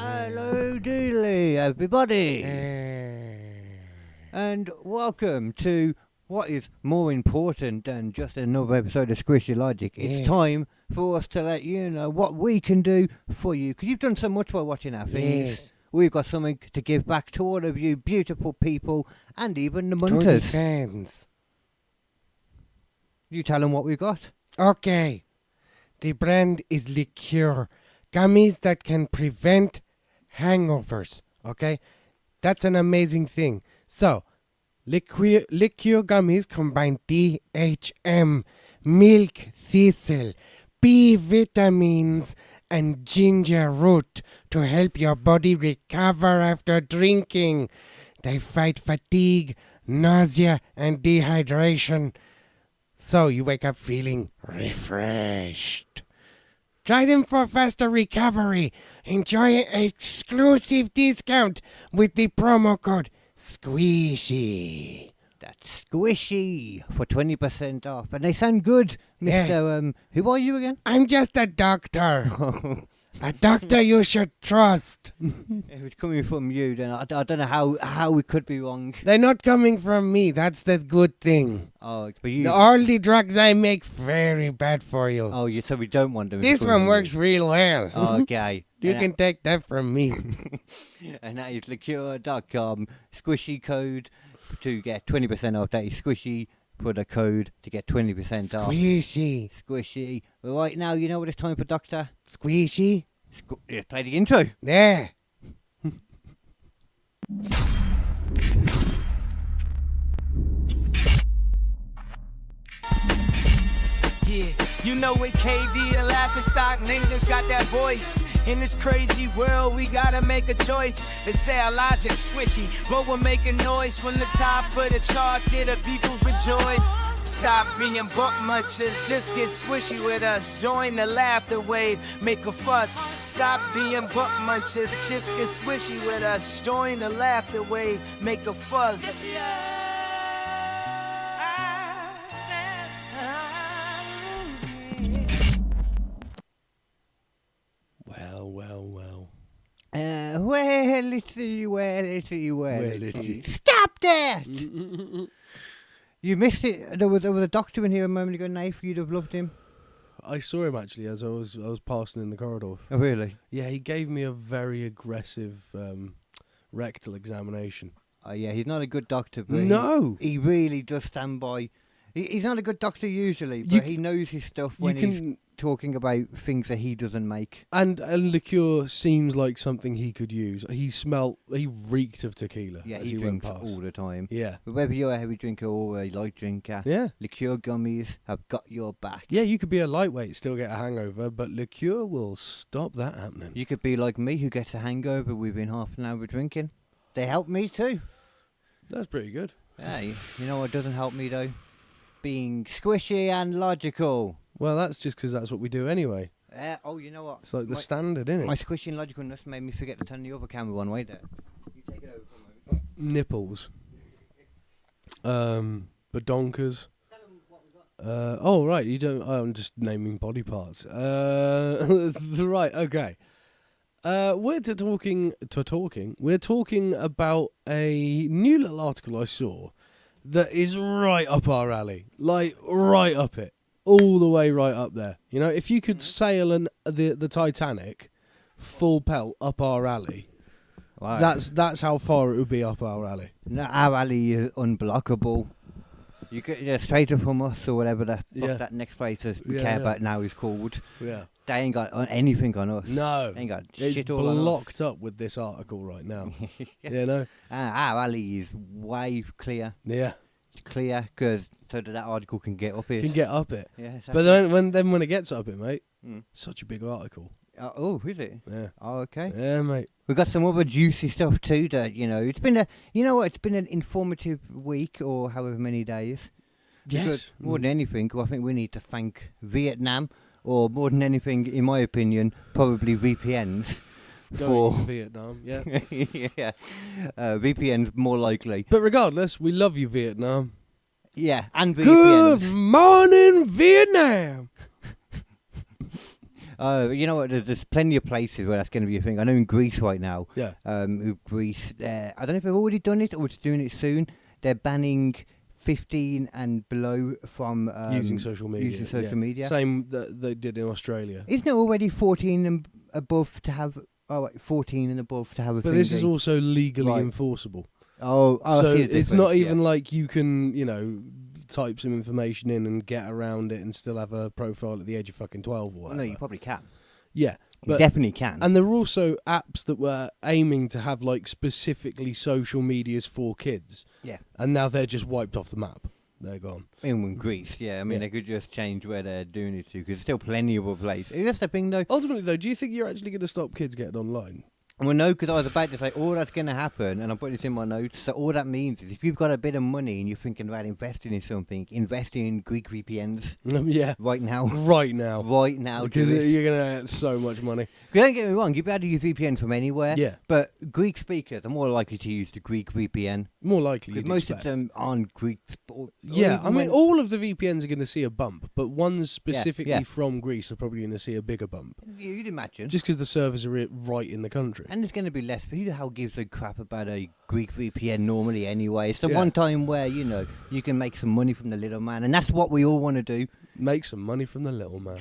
Hello, doodly, everybody, and welcome to what is more important than just another episode of Squishy Logic. It's time for us to let you know what we can do for you, because you've done so much for watching our things. Yes. We've got something to give back to all of you beautiful people, and even the munters. Fans. You tell them what we've got. Okay. The brand is Liqueur. Gummies that can prevent hangovers. Okay? That's an amazing thing. So, Liqueur gummies combine DHM, milk thistle, B vitamins, and ginger root to help your body recover after drinking. They fight fatigue, nausea, and dehydration, so you wake up feeling refreshed. Try them for faster recovery. Enjoy an exclusive discount with the promo code SQUISHY. That's Squishy for 20% off. And they sound good, Mr. Yes. Who are you again? I'm just a doctor. A doctor you should trust. If it's coming from you, then I don't know how it could be wrong. They're not coming from me. That's the good thing. Oh, but you. All the drugs I make very bad for you. Oh, so we don't want them. This one works real well. Okay. You can take that from me. And that is liqueur.com. Squishy code to get 20% off. That is Squishy for the code to get 20% off. Squishy. Squishy. Well, right now, you know what it's time for, Doctor? Squishy. Let's play the intro. There. Yeah, you know when KD and Laughing Stock Nathan's got that voice. In this crazy world, we gotta make a choice. They say our logic's squishy, but we're making noise from the top of the charts. Here the peoples rejoice. Stop being buck munchers, just get squishy with us. Join the laughter wave, make a fuss. Stop being buck munchers, just get squishy with us. Join the laughter wave, make a fuss. Well. Well. Stop that! You missed it. There was a doctor in here a moment ago, Nath. You'd have loved him. I saw him actually as I was passing in the corridor. Oh, really? Yeah, he gave me a very aggressive rectal examination. Oh, yeah, he's not a good doctor, but No! he really does stand by. He's not a good doctor usually, but he knows his stuff when he's talking about things that he doesn't make. And liqueur seems like something he could use. He reeked of tequila Yeah, as he went drinks past. all the time. Yeah. But whether you're a heavy drinker or a light drinker, Yeah. liqueur gummies have got your back. Yeah, you could be a lightweight, still get a hangover, but liqueur will stop that happening. You could be like me, who gets a hangover within half an hour of drinking. They help me too. That's pretty good. Yeah, you know what doesn't help me though? Being squishy and logical. Well, that's just because that's what we do anyway. Oh, you know what? It's like the standard, isn't it? My squishy and logicalness made me forget to turn the other camera on. Wait there. You take it over for a moment. Nipples. Badonkers. Oh, right, you don't... I'm just naming body parts. Right, okay. We're talking about a new little article I saw that is right up our alley. Like, right up it. All the way right up there. You know, if you could sail the Titanic full pelt up our alley, Wow. that's how far it would be up our alley. No, our alley is unblockable. You get straight up from us or whatever that next place we care about now is called. Yeah. They ain't got anything on us. No. They ain't got It's shit all on us. blocked up with this article right now. You know? Our alley is way clear. Yeah. Clear, because so that article can get up it. Can get up it. Yeah, exactly. But then when it gets up it, mate, Mm. such a big article. Oh, is it? Yeah. Oh, okay. Yeah, mate. We've got some other juicy stuff too that, it's been it's been an informative week or however many days. Yes. Because more than anything, I think we need to thank Vietnam, or more than anything, in my opinion, probably VPNs. Going to Vietnam, yeah. Yeah. VPNs more likely. But regardless, we love you, Vietnam. Yeah, and Good VPNs. morning, Vietnam. You know what? There's plenty of places where that's going to be a thing. I know in Greece right now. Yeah. Greece. I don't know if they've already done it or it's doing it soon. They're banning 15 and below from Using social media. Same that they did in Australia. Isn't it already 14 and above to have? Oh, wait, 14 and above to have a. But this is also legally Right. enforceable. Oh, so I see the it's difference, not even yeah. like you can, type some information in and get around it and still have a profile at the age of fucking 12 or whatever. No, you probably can. Yeah. You But, definitely can. and there are also apps that were aiming to have like specifically social medias for kids. Yeah. And now they're just wiped off the map. They're gone. In Greece, yeah. I mean, Yeah. they could just change where they're doing it to, because there's still plenty of other places. That's the thing, though. Ultimately, though, do you think you're actually going to stop kids getting online? Well, no, because I was about to say all that's going to happen, and I put this in my notes. So all that means is if you've got a bit of money and you're thinking about investing in something, invest in Greek VPNs Yeah. right now. Right now. Right now, Because do it. you're going to get so much money. Don't get me wrong, you'll be able to use VPN from anywhere. Yeah. But Greek speakers are more likely to use the Greek VPN. More likely. Because You'd most expect. of them aren't Greek. Yeah, I mean, all of the VPNs are going to see a bump, but ones specifically yeah. from Greece are probably going to see a bigger bump. You'd imagine. Just because the servers are right in the country. And there's going to be less. Who the hell gives a crap about a Greek VPN normally anyway? It's the Yeah. one time where, you can make some money from the little man. And that's what we all want to do. Make some money from the little man.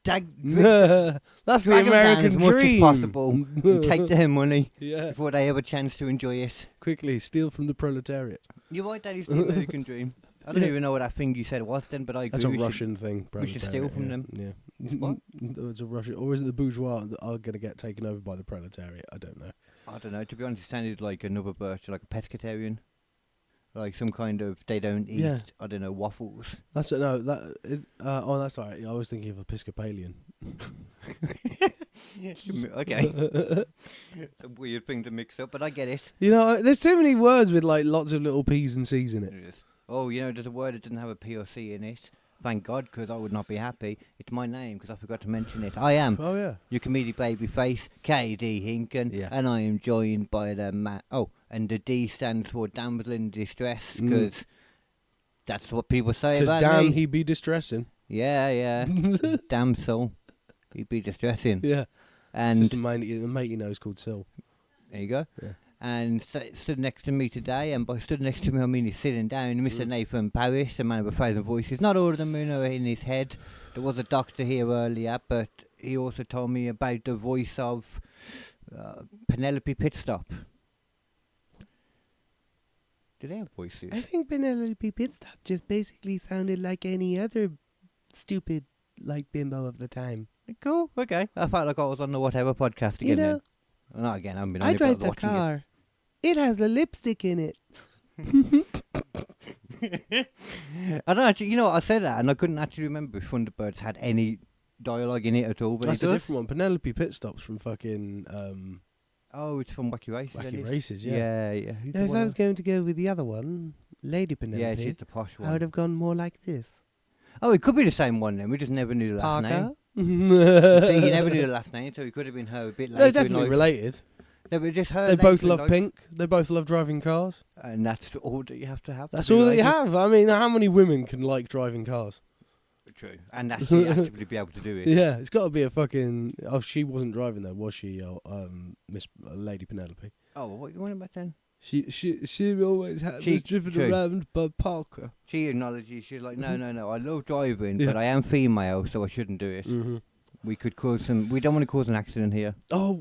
That's That's the American as much dream. as possible and take their money Yeah. before they have a chance to enjoy it. Quickly, steal from the proletariat. You're right, that is the American dream. I don't even know what that thing you said was then, but I agree. That's a we should- Russian thing. we should steal proletariat, from yeah. them. Yeah. What? It's a Russian, or is it the bourgeois that are going to get taken over by the proletariat? I don't know. I don't know. To be honest, it sounded like another birch, like a pescatarian. Like some kind of, they don't eat, Yeah. I don't know, waffles. That's no. That's all right. I was thinking of Episcopalian. Okay. It's a weird thing to mix up, but I get it. There's too many words with like lots of little P's and C's in it. Oh, there's a word that didn't have a P or C in it. Thank God, because I would not be happy. It's my name, because I forgot to mention it. I am Oh yeah. your comedic babyface, KD Hinken, Yeah. and I am joined by the man. Oh, and the D stands for damsel in distress, because that's what people say Because about damn, me. he be distressing. Yeah. Damsel. He'd be distressing. Yeah. And Just a mate he knows called Sil. there you go. Yeah. And stood next to me today, and by stood next to me I mean he's sitting down, Mr. Nathan Parish, the man of 1,000 voices. Not all of them are in his head. There was a doctor here earlier, but he also told me about the voice of Penelope Pitstop. Do they have voices? I think Penelope Pitstop just basically sounded like any other stupid, bimbo of the time. Cool, okay. I felt like I was on the whatever podcast again. then. Not again, I haven't been on I it, but drive the watching car. It has a lipstick in it. it. I don't actually, I said that and I couldn't actually remember if Thunderbirds had any dialogue in it at all. But That's it a does. different one. Penelope Pitstop's from fucking Oh, it's from Wacky Races. Wacky that is. Races, yeah. Yeah. Who's Now, the if one I was going to go with the other one, Lady Penelope, yeah, she's the posh I one. would have gone more like this. Oh, it could be the same one then. We just never knew the last Parker. name. See, you never knew the last name, so it could have been her a bit later. They're in definitely life. related. No, but just her They both later in love life, pink. They both love driving cars. and that's all that you have to have. That's to be all that you related. have. I mean, how many women can like driving cars? True, and actually actively be able to do it. Yeah, it's got to be a fucking. Oh, she wasn't driving though, was she? Miss Lady Penelope. Oh, what you want about then? She always was driven true. around by Parker. She acknowledges. She's like, no. I love driving, but I am female, so I shouldn't do it. Mm-hmm. We could cause some. We don't want to cause an accident here. Oh,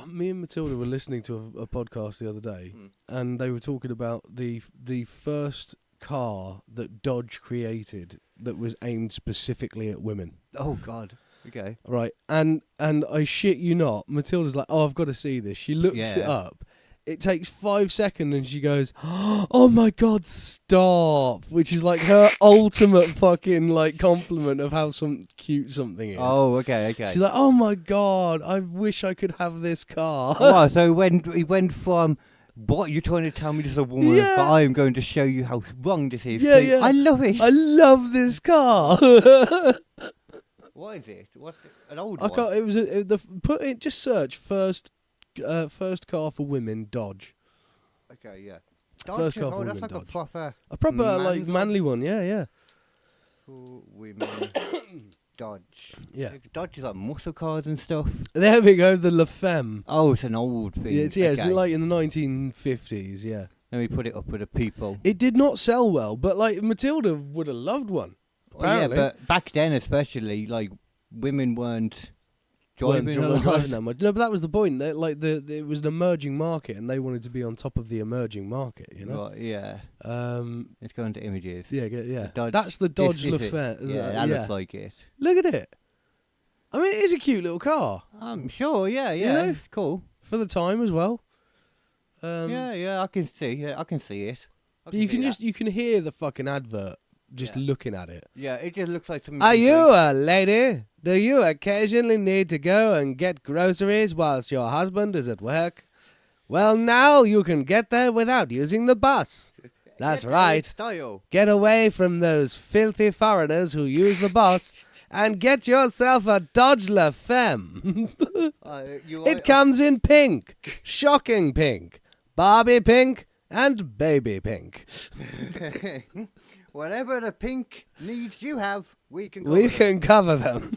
me and Matilda were listening to a podcast the other day, and they were talking about the first car that Dodge created that was aimed specifically at women. Oh God. Okay. Right, and I shit you not, Matilda's like, oh, I've got to see this. She looks it Yeah. up. It takes 5 seconds, and she goes, oh my God, stop! Which is like her ultimate fucking compliment of how cute something is. Oh, okay. She's like, oh my God, I wish I could have this car. Oh, so when he went from what you're trying to tell me this is a woman, Yeah. but I am going to show you how wrong this is. Yeah, So yeah. I love it. I love this car. What is it? What's it? An old I one? can't. It was just search first car for women Dodge. Okay, yeah. First car oh, for that's women like Dodge. a proper A proper man's manly one. Yeah. for women Dodge. Yeah. Dodge is like muscle cars and stuff. There we go, the La Femme. Oh, it's an old thing. It's okay. like in the 1950s, yeah. Let me put it up with the people. It did not sell well, but like Matilda would have loved one. Apparently. Well, yeah, but back then especially, like, women weren't driving a lot. Driving that much. No, but that was the point. It was an emerging market, and they wanted to be on top of the emerging market. You know. Right, yeah. Let's go into images. Yeah, yeah. Dodge- That's the Dodge this is it. LaFette. Yeah, that looks like it. Look at it. I mean, it is a cute little car. I'm sure. Yeah, yeah. know? It's cool. For the time as well. Yeah, I can see. Yeah, I can see it. You can hear the fucking advert just looking at it. Yeah, it just looks like something. Are you a lady? Do you occasionally need to go and get groceries whilst your husband is at work? Well, now you can get there without using the bus. That's right. Style. Get away from those filthy foreigners who use the bus and get yourself a Dodge La Femme. It comes in pink, shocking pink, Barbie pink, and baby pink. Whatever the pink needs you have, we can cover them.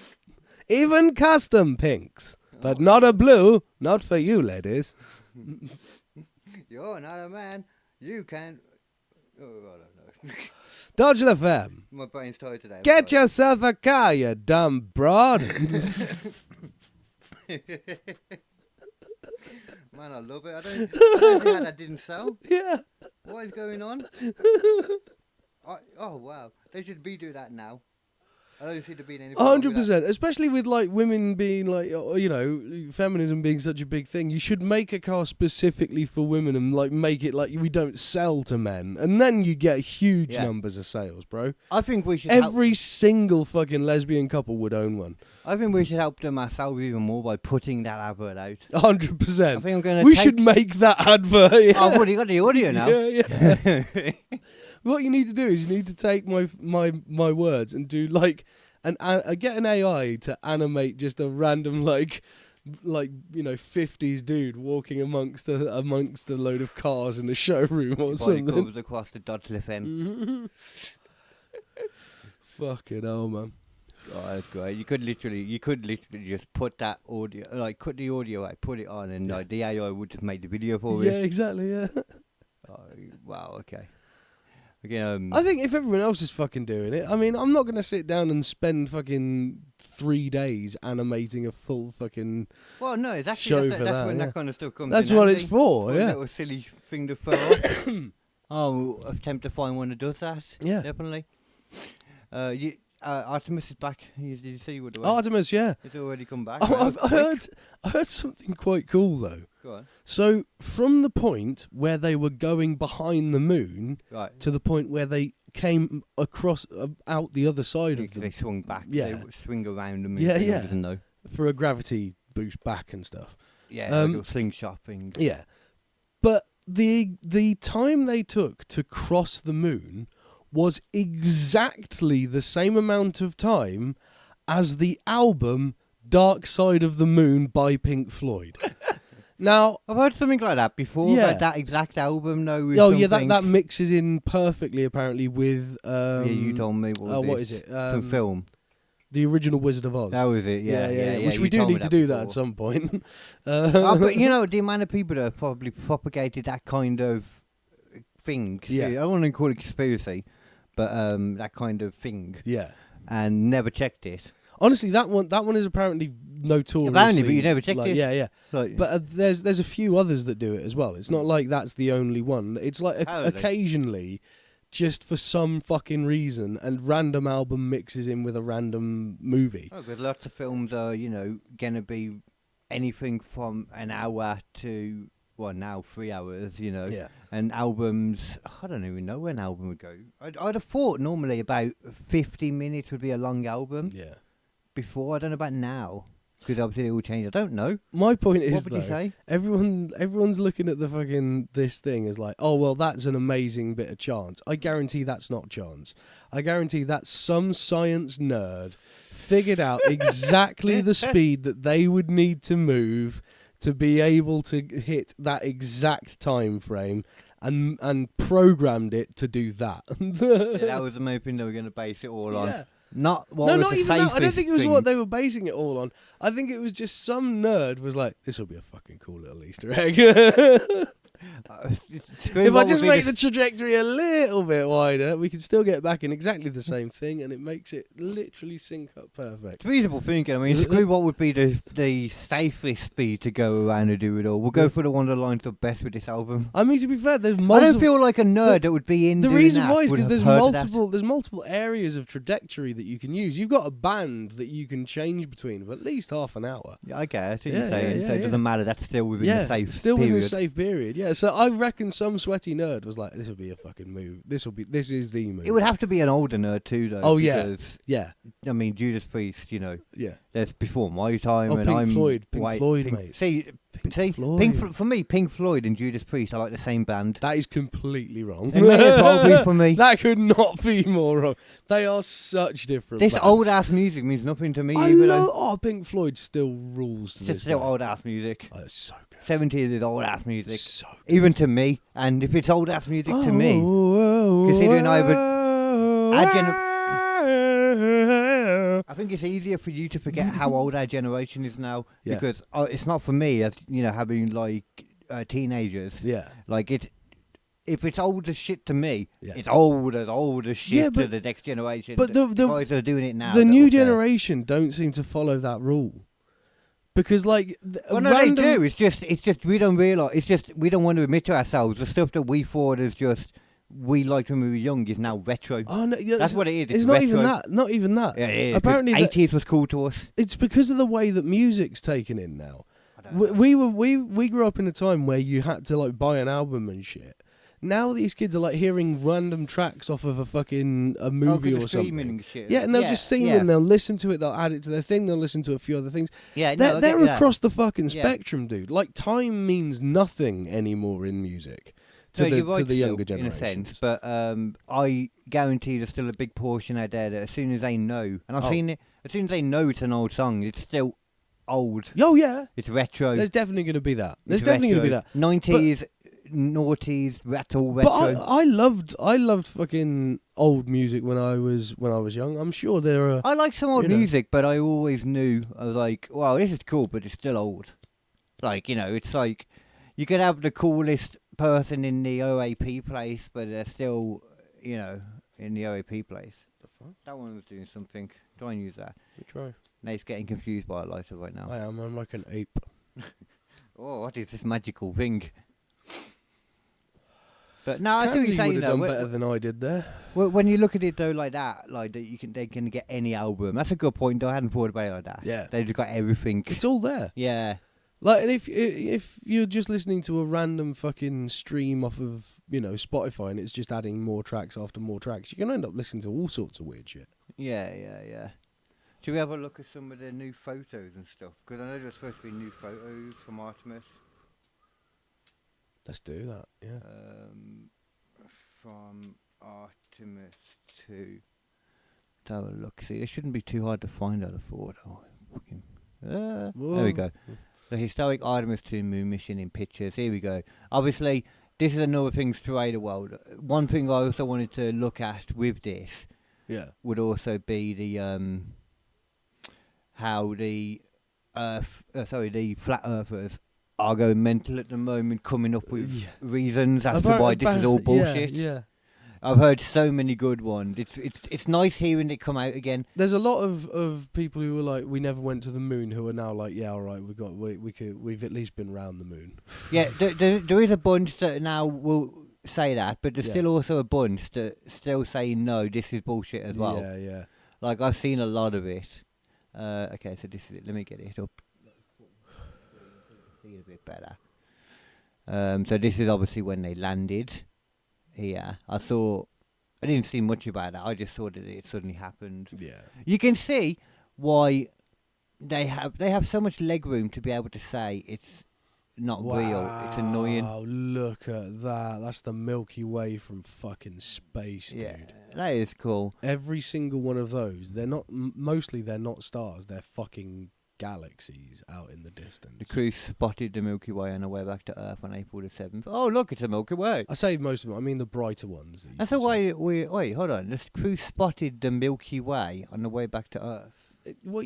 Even custom pinks. But not a blue, not for you, ladies. You're not a man. You can. Oh, I don't know. Dodge La Femme. My brain's tired today. Get yourself a car, you dumb broad. Man, I love it. I don't see how that didn't sell. Yeah. What is going on? Oh, wow. They should do that now. I don't see there being anything wrong with 100%. Especially with like women being like, you know, feminism being such a big thing. You should make a car specifically for women and like make it like we don't sell to men. And then you get huge numbers of sales, bro. I think we should. Every single fucking lesbian couple would own one. I think we should help them ourselves even more by putting that advert out. 100%. I think I'm going to. We should make that advert. Yeah. I've already got the audio now. Yeah. What you need to do is you need to take my words and do like get an AI to animate just a random like you know 50s dude walking amongst a load of cars in a showroom or something. Comes across the Dodge La Femme. Fucking hell, man. Oh, that's great. You could literally just put that audio, like cut the audio out, put it on, and like the AI would just make the video for Yeah, it. exactly. Yeah. Oh, wow. Okay. Again, I think if everyone else is fucking doing it, I mean, I'm not gonna sit down and spend fucking 3 days animating a full fucking well, no, that's show that's for that. when Yeah. that kind of stuff comes. That's in what handy. it's for. A Yeah. little silly thing to throw off. Oh, attempt to find one that does that. Yeah. Definitely. Artemis is back. Did you see what? Artemis, yeah. It's already come back. Oh, right? I heard something quite cool though. Go on. So from the point where they were going behind the moon Right. to the point where they came across out the other side of They the swung back. Yeah. They swing around the moon. Yeah, thing, yeah. doesn't know. for a gravity boost back and stuff. Yeah, like a slingshot thing. Yeah, but the time they took to cross the moon was exactly the same amount of time as the album Dark Side of the Moon by Pink Floyd. Now, I've heard something like that before. Yeah. About that exact album, though. With yeah, something. that mixes in perfectly apparently with yeah, you told me. what is it? From film. The original Wizard of Oz. That was it. Yeah. Which you we do told me need to do that before. at some point. But you know, the amount of people that have probably propagated that kind of thing. Yeah. I don't want to call it conspiracy, but that kind of thing. Yeah. And never checked it. Honestly, that one is apparently notoriously. Apparently, but you never checked like, it. Yeah. Like, But there's a few others that do it as well. It's not like that's the only one. It's like Apparently. occasionally, just for some fucking reason, and random album mixes in with a random movie. oh, because lots of films are, gonna be anything from an hour to now 3 hours. Yeah. And albums, I don't even know when an album would go. I'd have thought normally about 50 minutes would be a long album. Yeah. Before, I don't know about now, because obviously it will change. I don't know. My point is, What would you though, say? everyone's looking at the fucking this thing as like, oh well, that's an amazing bit of chance. I guarantee that's not chance. I guarantee that's some science nerd figured out exactly the speed that they would need to move to be able to hit that exact time frame, and programmed it to do that. Yeah, that was the main thing they were going to base it all on. Yeah. Not what No, was not the even that. I don't safest think it was thing. what they were basing it all on. I think it was just some nerd was like, "This will be a fucking cool little Easter egg." If I just make the trajectory a little bit wider, we can still get back in exactly the same thing, and it makes it literally sync up perfect. It's reasonable thinking. I mean, screw what would be the safest speed to go around and do it all. We'll go for the one that lines up best with this album. I mean, to be fair, there's I multiple. don't feel like a nerd that would be in The doing reason that why is would because have there's heard of that. there's multiple areas of trajectory that you can use. You've got a band that you can change between for at least half an hour. I guess what Yeah, you're saying. yeah, So it yeah. doesn't matter. That's still within the safe still period. within the safe period. Yeah, so I reckon some sweaty nerd was like, "This will be a fucking move. This is the move." It would have to be an older nerd too, though. Oh, yeah. Because, yeah, I mean, Judas Priest. yeah. That's before my time, Oh, and Pink I'm Floyd, mate. See, Floyd. For me, Pink Floyd and Judas Priest are like the same band. That is completely wrong. It may as well be for me. That could not be more wrong. They are such different. This bands. old ass music means nothing to me. I even know. though Oh, Pink Floyd still rules to it's this just still day. old ass music. Oh, it's so good. 70s is old ass music, So good. even to me. And if it's old ass music to me, considering I would, I think it's easier for you to forget how old our generation is now, Yeah. because it's not for me as having like teenagers. Yeah. Like it, if it's old as shit to me, Yeah. it's old as shit Yeah, to but- the next generation. but the guys that are doing it now. The that new up there. generation don't seem to follow that rule. Because, like, Well, no, they do. It's just we don't realise. It's just we don't want to admit to ourselves the stuff that we thought is just we liked when we were young is now retro. Oh, no, yeah, That's what it is. It's not even retro. that. Not even that. Yeah, it is. Apparently, the- 80s was cool to us. it's because of the way that music's taken in now. I don't know. We grew up in a time where you had to like buy an album and shit. Now these kids are like hearing random tracks off of a fucking movie or something. Shit. Yeah, and they'll just sing yeah. and they'll listen to it. They'll add it to their thing. They'll listen to a few other things. Yeah, no, They're, I get they're that. across the fucking Yeah. spectrum, dude. Like time means nothing anymore in music to No, the you're right to the still, younger in a generations. sense, but I guarantee there's still a big portion out there that as soon as they know, and I've Oh. seen it, as soon as they know it's an old song, it's still old. Oh yeah, It's retro. there's definitely going to be that. There's It's definitely going to be retro. that. 90s, noughties, retro. But I loved fucking old music when I was young. I'm sure there are. I like some old you know. music, but I always knew I was like, wow, this is cool, but it's still old. Like, it's like you could have the coolest person in the OAP place, but they're still, in the OAP place. The fuck? That one was doing something. Try and use that. We try. Nate's getting confused by a lighter right now. I am. I'm like an ape. Oh, what is this magical thing? But no, I see what Kanye you're saying would have though. done better than I did there. When you look at it though, like that, like that, they can get any album. That's a good point. Though. I hadn't thought about it like that. Yeah. They've just got everything. It's all there. Yeah. Like, and if you're just listening to a random fucking stream off of Spotify and it's just adding more tracks after more tracks, you're gonna end up listening to all sorts of weird shit. Yeah. Should we have a look at some of the new photos and stuff? Because I know there's supposed to be new photos from Artemis. Let's do that. Yeah. From Artemis to have a look. See, it shouldn't be too hard to find out a photo. There we go. The historic Artemis 2 moon mission in pictures. Here we go. Obviously, this is another thing to trade the world. One thing I also wanted to look at with this Yeah. would also be the how the the flat earthers are going mental at the moment, coming up with reasons as to why this is all bullshit. Yeah. I've heard so many good ones. It's nice hearing it come out again. There's a lot of people who were like, we never went to the moon, who are now like, yeah, all right, we've at least been round the moon. Yeah, there is a bunch that now will say that, but there's Yeah. still also a bunch that still say no, this is bullshit as well. Yeah. Like I've seen a lot of it. Okay, so this is it. Let me get it up. See it a bit better. So this is obviously when they landed here. I didn't see much about that. I just saw that it suddenly happened. Yeah. You can see why they have so much leg room to be able to say it's not real. It's annoying. Wow, look at that. That's the Milky Way from fucking space, dude. Yeah, that is cool. Every single one of those, they're not. Mostly, they're not stars. They're fucking galaxies out in the distance. The crew spotted the Milky Way on the way back to Earth on April the 7th. Oh, look, it's a Milky Way. I say most of them. I mean the brighter ones. That you That's can the way wait, hold on. The crew spotted the Milky Way on the way back to Earth. Well,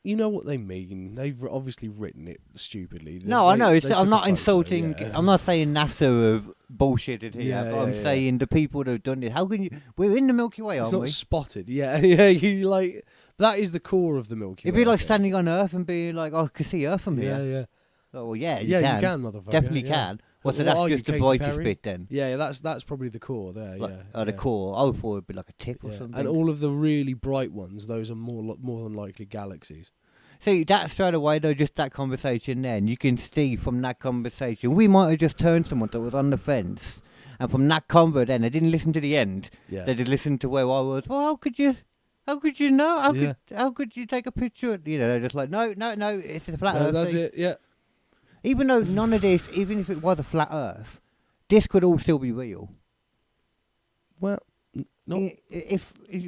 you know what they mean. They've obviously written it stupidly. No, I know. They I'm took not a photo, insulting. yeah. I'm not saying NASA have bullshitted here. Yeah, but yeah, I'm yeah. saying the people that have done it. How can you? We're in the Milky Way, It's aren't not we? spotted. Yeah, yeah. You like that is the core of the Milky Way. It'd be I like think. standing on Earth and being like, "Oh, I can see Earth from Yeah, here." yeah. Oh, well, yeah, Yeah, you you can, motherfucker. Definitely yeah. can. Well, so What that's are you, just the Katy brightest Perry? bit then. Yeah, that's probably the core there. Like, yeah, the yeah. core. I thought it'd be like a tip or Yeah. something. And all of the really bright ones, those are more than likely galaxies. See, that straight away though, just that conversation then, you can see from that conversation, we might have just turned someone that was on the fence, and from that convo then, they didn't listen to the end. Yeah. They did listen to where I was. Well, how could you know? Yeah. How could you take a picture? You know, they're just like, no, it's a flat Earth. That's thing." it. Yeah. Even though none of this, even if it was a flat Earth, this could all still be real. Well, no.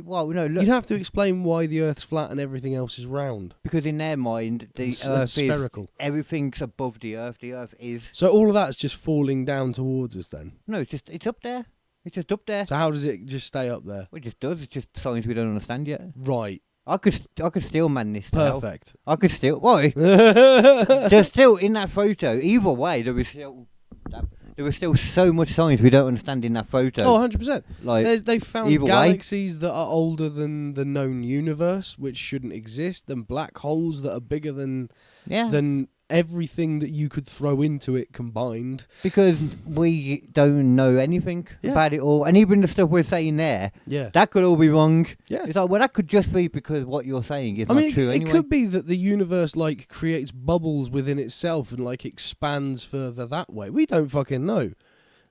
Well, no, look, You'd have to explain why the Earth's flat and everything else is round. because in their mind, the It's Earth is spherical. everything's above the Earth. The Earth is So all of that's just falling down towards us then. no, it's up there. It's just up there. So how does it just stay up there? It just does. It's just science we don't understand yet. Right. I could still man this. now. Perfect. I could still. Why? There's still in that photo. Either way, there was still so much science we don't understand in that photo. Oh, 100%. Like They've found either way. galaxies that are older than the known universe, which shouldn't exist, and black holes that are bigger than everything that you could throw into it combined. because we don't know anything Yeah. about it all, and even the stuff we're saying there, Yeah. that could all be wrong. Yeah. It's like, well, that could just be because what you're saying is I not mean, true it anyway. could be that the universe like creates bubbles within itself and like expands further that way. We don't fucking know.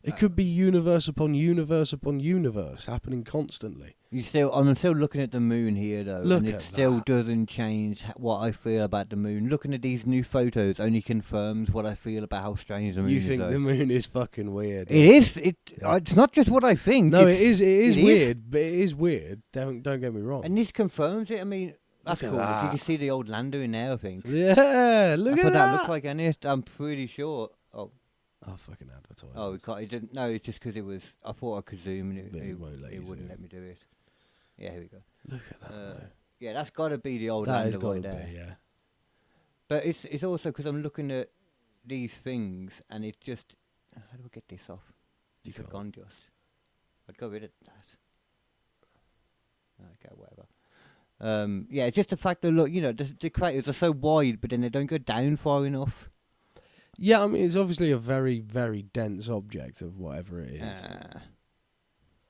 It could be universe upon universe upon universe happening constantly. I'm still looking at the moon here though, Look and it at still that. doesn't change what I feel about the moon. Looking at these new photos only confirms what I feel about how strange the moon You is. think though. the moon is fucking weird? It is. It's not just what I think. No, it's, it is. It is it weird, but it is weird. Don't get me wrong. And this confirms it. I mean, that's Look cool. at You that. can see the old lander in there, I think. Yeah, look That's at what that. that looks like, and I'm pretty sure. Oh, fucking advertising. Oh, we can't. It didn't. No, it's just because it was. I thought I could zoom, and But it it won't let you wouldn't zoom. let me do it. Yeah, here we go. Look at that. though. Yeah, that's got to be the old That has lander got right to there. be, yeah. But it's also because I'm looking at these things, and it just. How do I get this off? You It's can't. gone just. I'd go rid of that. Okay, whatever. Yeah, it's just the fact that look, the craters are so wide, but then they don't go down far enough. Yeah, I mean, it's obviously a very, very dense object of whatever it is.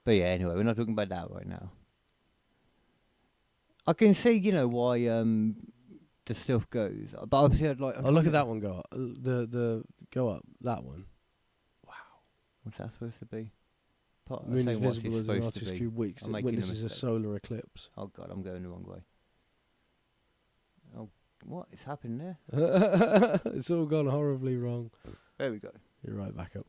But yeah, anyway, we're not talking about that right now. I can see, why the stuff goes, but obviously I'd like. Oh, look at that one go up. The go up. That one. What's that supposed to be? The moon is visible as an artist's cube weeks. I'm It making a witnesses a mistake. solar eclipse. Oh God, I'm going the wrong way. Oh, what is happening there? It's all gone horribly wrong. There we go. You're right back up.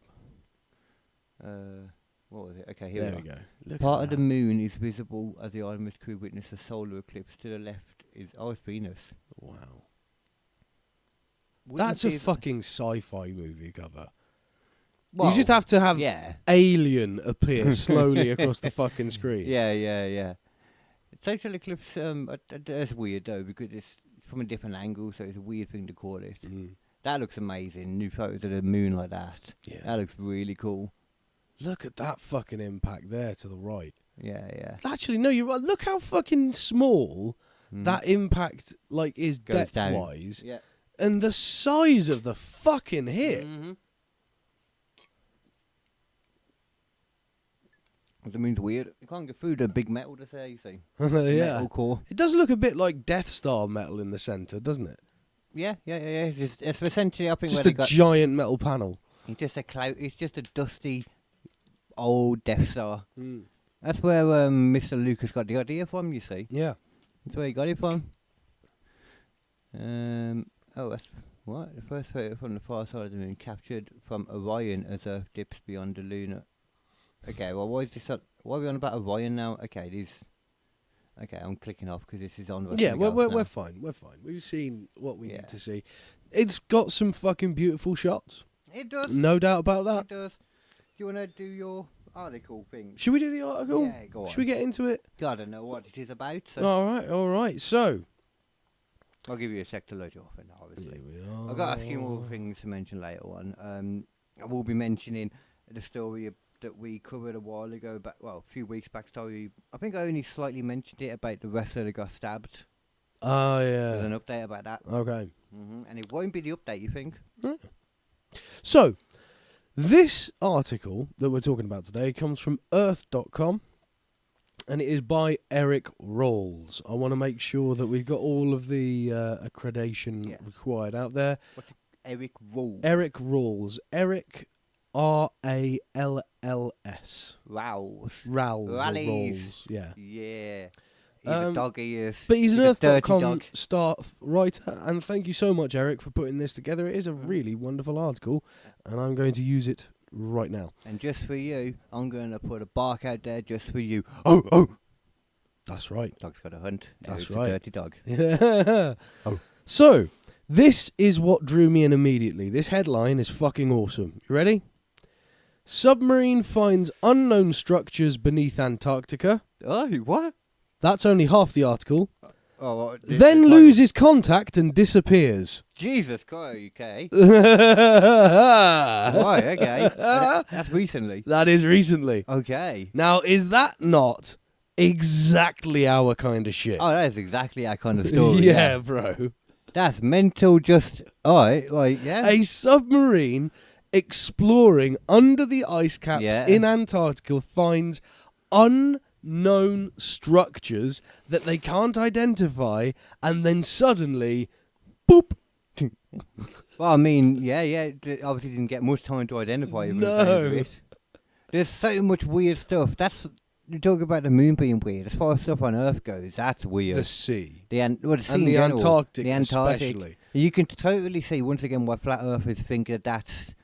What was it? Okay, here There we we go. go. Look Part at of the that. moon is visible as the Artemis crew witnessed a solar eclipse. To the left is it's Venus. Wow. That's a Witnesses- fucking sci-fi movie cover. Well, you just have to have yeah, alien appear slowly across the fucking screen. yeah. Total eclipse. That's weird though because it's from a different angle, so it's a weird thing to call it. Mm. That looks amazing. New photos of the moon like that. Yeah. That looks really cool. Look at that fucking impact there to the right. Yeah. Actually, no, you're right. Look how fucking small that impact is Goes down. depth-wise, Yeah. and the size of the fucking hit. Mm-hmm. The moon's weird. You can't get through the big metal to say, you see. Yeah, Metal core. it does look a bit like Death Star metal in the center, doesn't it? Yeah. It's essentially, I think, Just where a they got. giant metal panel. It's just a cloud. It's just a dusty, old Death Star. Mm. That's where Mr. Lucas got the idea from. You see, Yeah. that's where he got it from. That's what the first photo from the far side of the moon, captured from Orion as Earth dips beyond the lunar. Okay, well, why is this? Why are we on about Orion now? Okay, these. Okay, I'm clicking off because this is on. Yeah, we're fine. We're fine. We've seen what we Yeah. need to see. It's got some fucking beautiful shots. It does. No doubt about that. It does. Do you want to do your article thing? Should we do the article? Yeah, go on. Should we get into it? I don't know what it is about, so All right. So, I'll give you a sec to load you off, and obviously. here we are. I've got a few more things to mention later on. I will be mentioning the story that we covered a while ago, a few weeks back. Story. I think I only slightly mentioned it about the wrestler that got stabbed. Oh, There's yeah. an update about that. Okay. And it won't be the update, you think? So, this article that we're talking about today comes from earth.com, and it is by Eric Rawls. I want to make sure that we've got all of the accreditation required out there. Eric Rawls. Eric Rawls. Eric Ralls. Rawls. Rawls. Rallies. Rawls. Yeah. Yeah. He's a dog, he is. But he's an a dirty Earth.com dog. staff writer, and thank you so much, Eric, for putting this together. It is a really wonderful article, and I'm going to use it right now. And just for you, I'm going to put a bark out there just for you. Oh! That's right. Dog's got a hunt. That's It's right. a dirty dog. Yeah. Oh. So, this is what drew me in immediately. This headline is fucking awesome. You ready? Submarine finds unknown structures beneath Antarctica. Oh, what? That's only half the article. Oh, what? Then loses contact and disappears. Jesus Christ, okay. Right, Right, okay. That's recently. That is recently. Okay. Now, is that not exactly our kind of shit? Oh, that is exactly that kind of story. Yeah, bro. That's mental just... Alright, like, yeah. A submarine exploring under the ice caps Yeah. in Antarctica finds unknown structures that they can't identify, and then suddenly, boop. Well, I mean, obviously didn't get much time to identify it. No. There's so much weird stuff. You talk about the moon being weird. As far as stuff on Earth goes, that's weird. The sea. The sea And in the general. Antarctic, The Antarctic. especially. You can totally see, once again, why flat earthers think that that's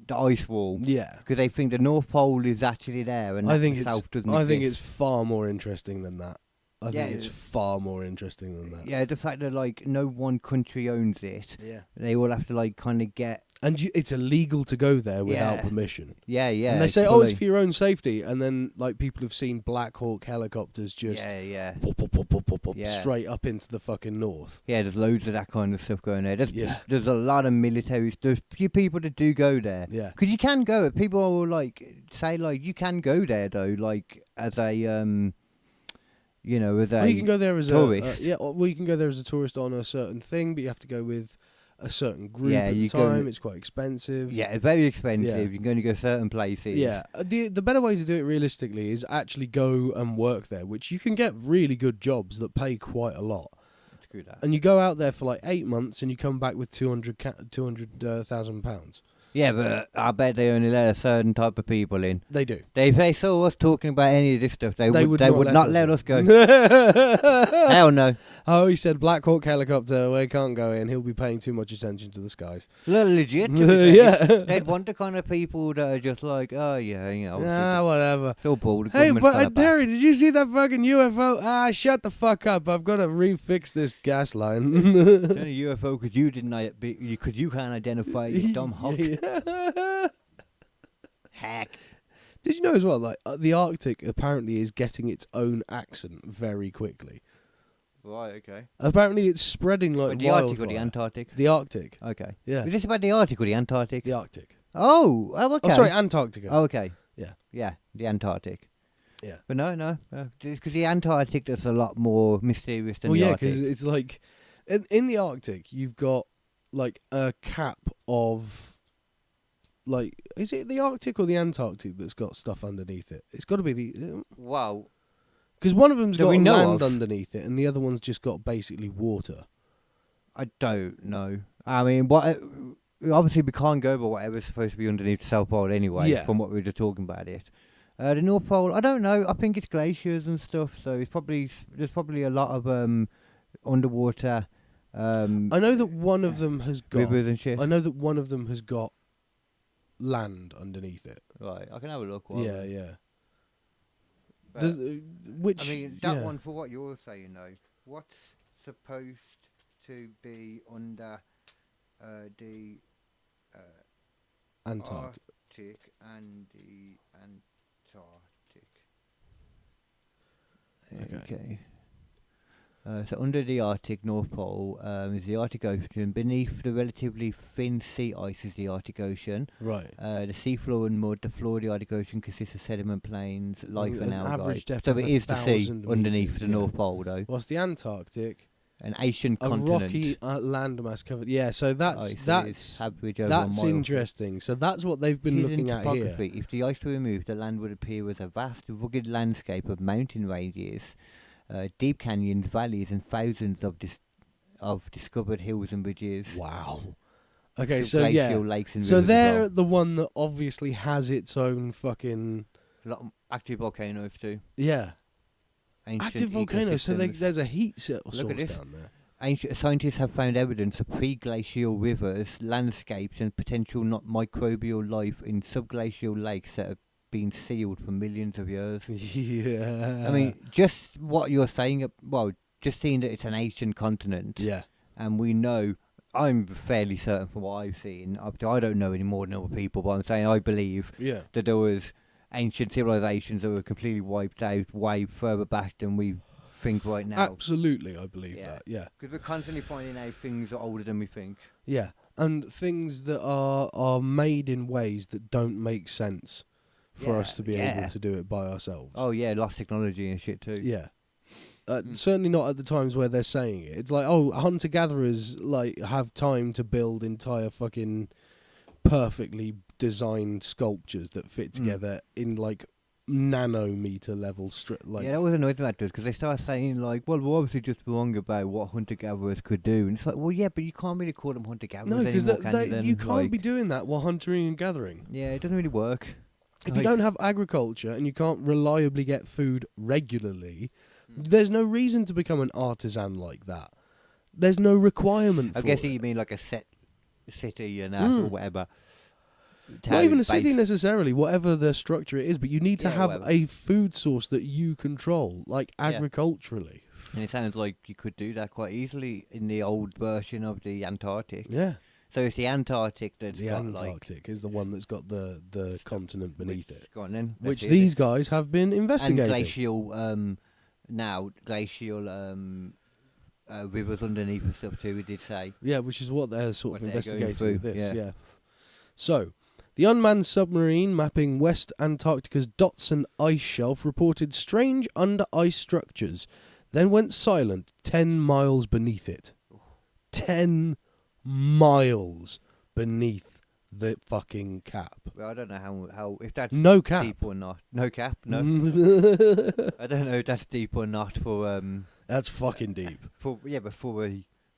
the ice wall. Yeah. Because they think the North Pole is actually there and I the think South doesn't I think it's exist. far more interesting than that. I Yeah, think it's far more interesting than that. Yeah, the fact that, like, no one country owns it. Yeah. They all have to, like, kind of get... And it's illegal to go there without Yeah. permission. Yeah. And they say, oh, it's for your own safety. And then, like, people have seen Black Hawk helicopters just Yeah. pop, pop, pop, pop, pop, pop, Yeah. straight up into the fucking north. Yeah, there's loads of that kind of stuff going there. Yeah. There's a lot of military. There's few people that do go there. Yeah. Because you can go. People will, like, say, like, you can go there, though, like, as a, you know, as a Well, you can go there as tourist. well, you can go there as a tourist on a certain thing, but you have to go with a certain group Yeah, at the you go- time. It's quite expensive. Yeah, it's very expensive. Yeah. You can only go certain places. Yeah, the better way to do it realistically is actually go and work there, which you can get really good jobs that pay quite a lot. Screw that. And you go out there for like 8 months and you come back with £200,000. Yeah, but I bet they only let a certain type of people in. They do. If they saw us talking about any of this stuff, they would not not let us go. Hell no. Oh, he said Black Hawk helicopter, we can't go in. He'll be paying too much attention to the skies. Legit. Yeah. They'd want the kind of people that are just like, oh yeah, you know. Whatever. Feel bored. Hey, but Terry, did you see that fucking UFO? Shut the fuck up. I've got to refix this gas line. It's only a UFO because you didn't, because you can't identify it, you dumb hawk. Heck. Did you know as well, like, the Arctic apparently is getting its own accent very quickly. Right, okay. Apparently it's spreading like The Arctic or wildfire. the Antarctic? The Arctic. Okay. Yeah. Is this about the Arctic or the Antarctic? The Arctic. Oh, okay. Oh, sorry, Antarctica. Oh, okay. Yeah. Yeah, the Antarctic. Yeah. But no. Because the Antarctic is a lot more mysterious than Well, the yeah, Arctic. because it's like, in the Arctic, you've got, like, a cap of, like, is it the Arctic or the Antarctic that's got stuff underneath it? It's got to be the... Wow. Because one of them's That got we know land of. underneath it, and the other one's just got basically water. I don't know. I mean, obviously we can't go by whatever's supposed to be underneath the South Pole anyway, Yeah. from what we were just talking about it. The North Pole, I don't know. I think it's glaciers and stuff, so there's probably a lot of underwater I know that one of them has got... rivers and shit. I know that one of them has got land underneath it. Right, I can have a look. Yeah. Does, which I mean, that yeah. one, for what you're saying, though, what's supposed to be under the Antarctic. Arctic and the Antarctic? Okay. So under the Arctic North Pole is the Arctic Ocean. Beneath the relatively thin sea ice is the Arctic Ocean. Right. The seafloor and mud. The floor of the Arctic Ocean consists of sediment plains, life and An algae. average depth So of it is the sea 1,000 underneath meters, the yeah. North Pole, though. Whilst the Antarctic, An Asian a continent. rocky landmass covered. Yeah, so that's average over that's a mile. interesting. So that's what they've been Hidden looking at here. topography. If the ice were removed, the land would appear as a vast, rugged landscape of mountain ranges, deep canyons, valleys, and thousands of discovered hills and ridges. Wow. Okay, Some so yeah, glacial lakes and so rivers as they're well. the one that obviously has its own fucking A lot of active volcanoes too. yeah. Ancient Active volcanoes. So ecosystems. there's a heat source Look at this. down there. Ancient scientists have found evidence of pre-glacial rivers, landscapes, and potential not microbial life in subglacial lakes that have been sealed for millions of years. Yeah. I mean, just what you're saying. Well, just seeing that it's an ancient continent, yeah. and we know. I'm fairly certain from what I've seen. I don't know any more than other people, but I'm saying I believe Yeah. that there was ancient civilizations that were completely wiped out way further back than we think right now. Absolutely, I believe Yeah. that. Yeah. Because we're constantly finding out things are older than we think. Yeah. And things that are made in ways that don't make sense for us to be able to do it by ourselves. Oh yeah, lost technology and shit too. Yeah. Certainly not at the times where they're saying it. It's like, oh, hunter-gatherers like have time to build entire fucking perfectly designed sculptures that fit together in like nanometer level like Yeah, that was annoying about this because they started saying like, well, we're obviously just wrong about what hunter-gatherers could do, and it's like, well, yeah, but you can't really call them hunter-gatherers no, because anymore, you can't like, be doing that while hunting and gathering. Yeah, it doesn't really work. If you don't have agriculture and you can't reliably get food regularly, there's no reason to become an artisan like that. There's no requirement for I guess it. you mean like a set city and or whatever. Not even a city necessarily, whatever the structure it is, but you need to have whatever. a food source that you control, like Yeah. agriculturally. And it sounds like you could do that quite easily in the old version of the Antarctic. Yeah. So it's the Antarctic that's The got Antarctic is the one that's got the continent beneath it, Go on then. which let's hear these it. guys have been And investigating. glacial rivers underneath and stuff too. We did say. Yeah, which is what they're sort What of they're going investigating through, with this. yeah. Yeah. So, the unmanned submarine mapping West Antarctica's Dotson ice shelf reported strange under ice structures, then went silent 10 miles beneath it. 10 miles beneath the fucking cap. Well, I don't know how if that's No cap. deep or not. No cap. No. I don't know if that's deep or not for That's fucking deep. but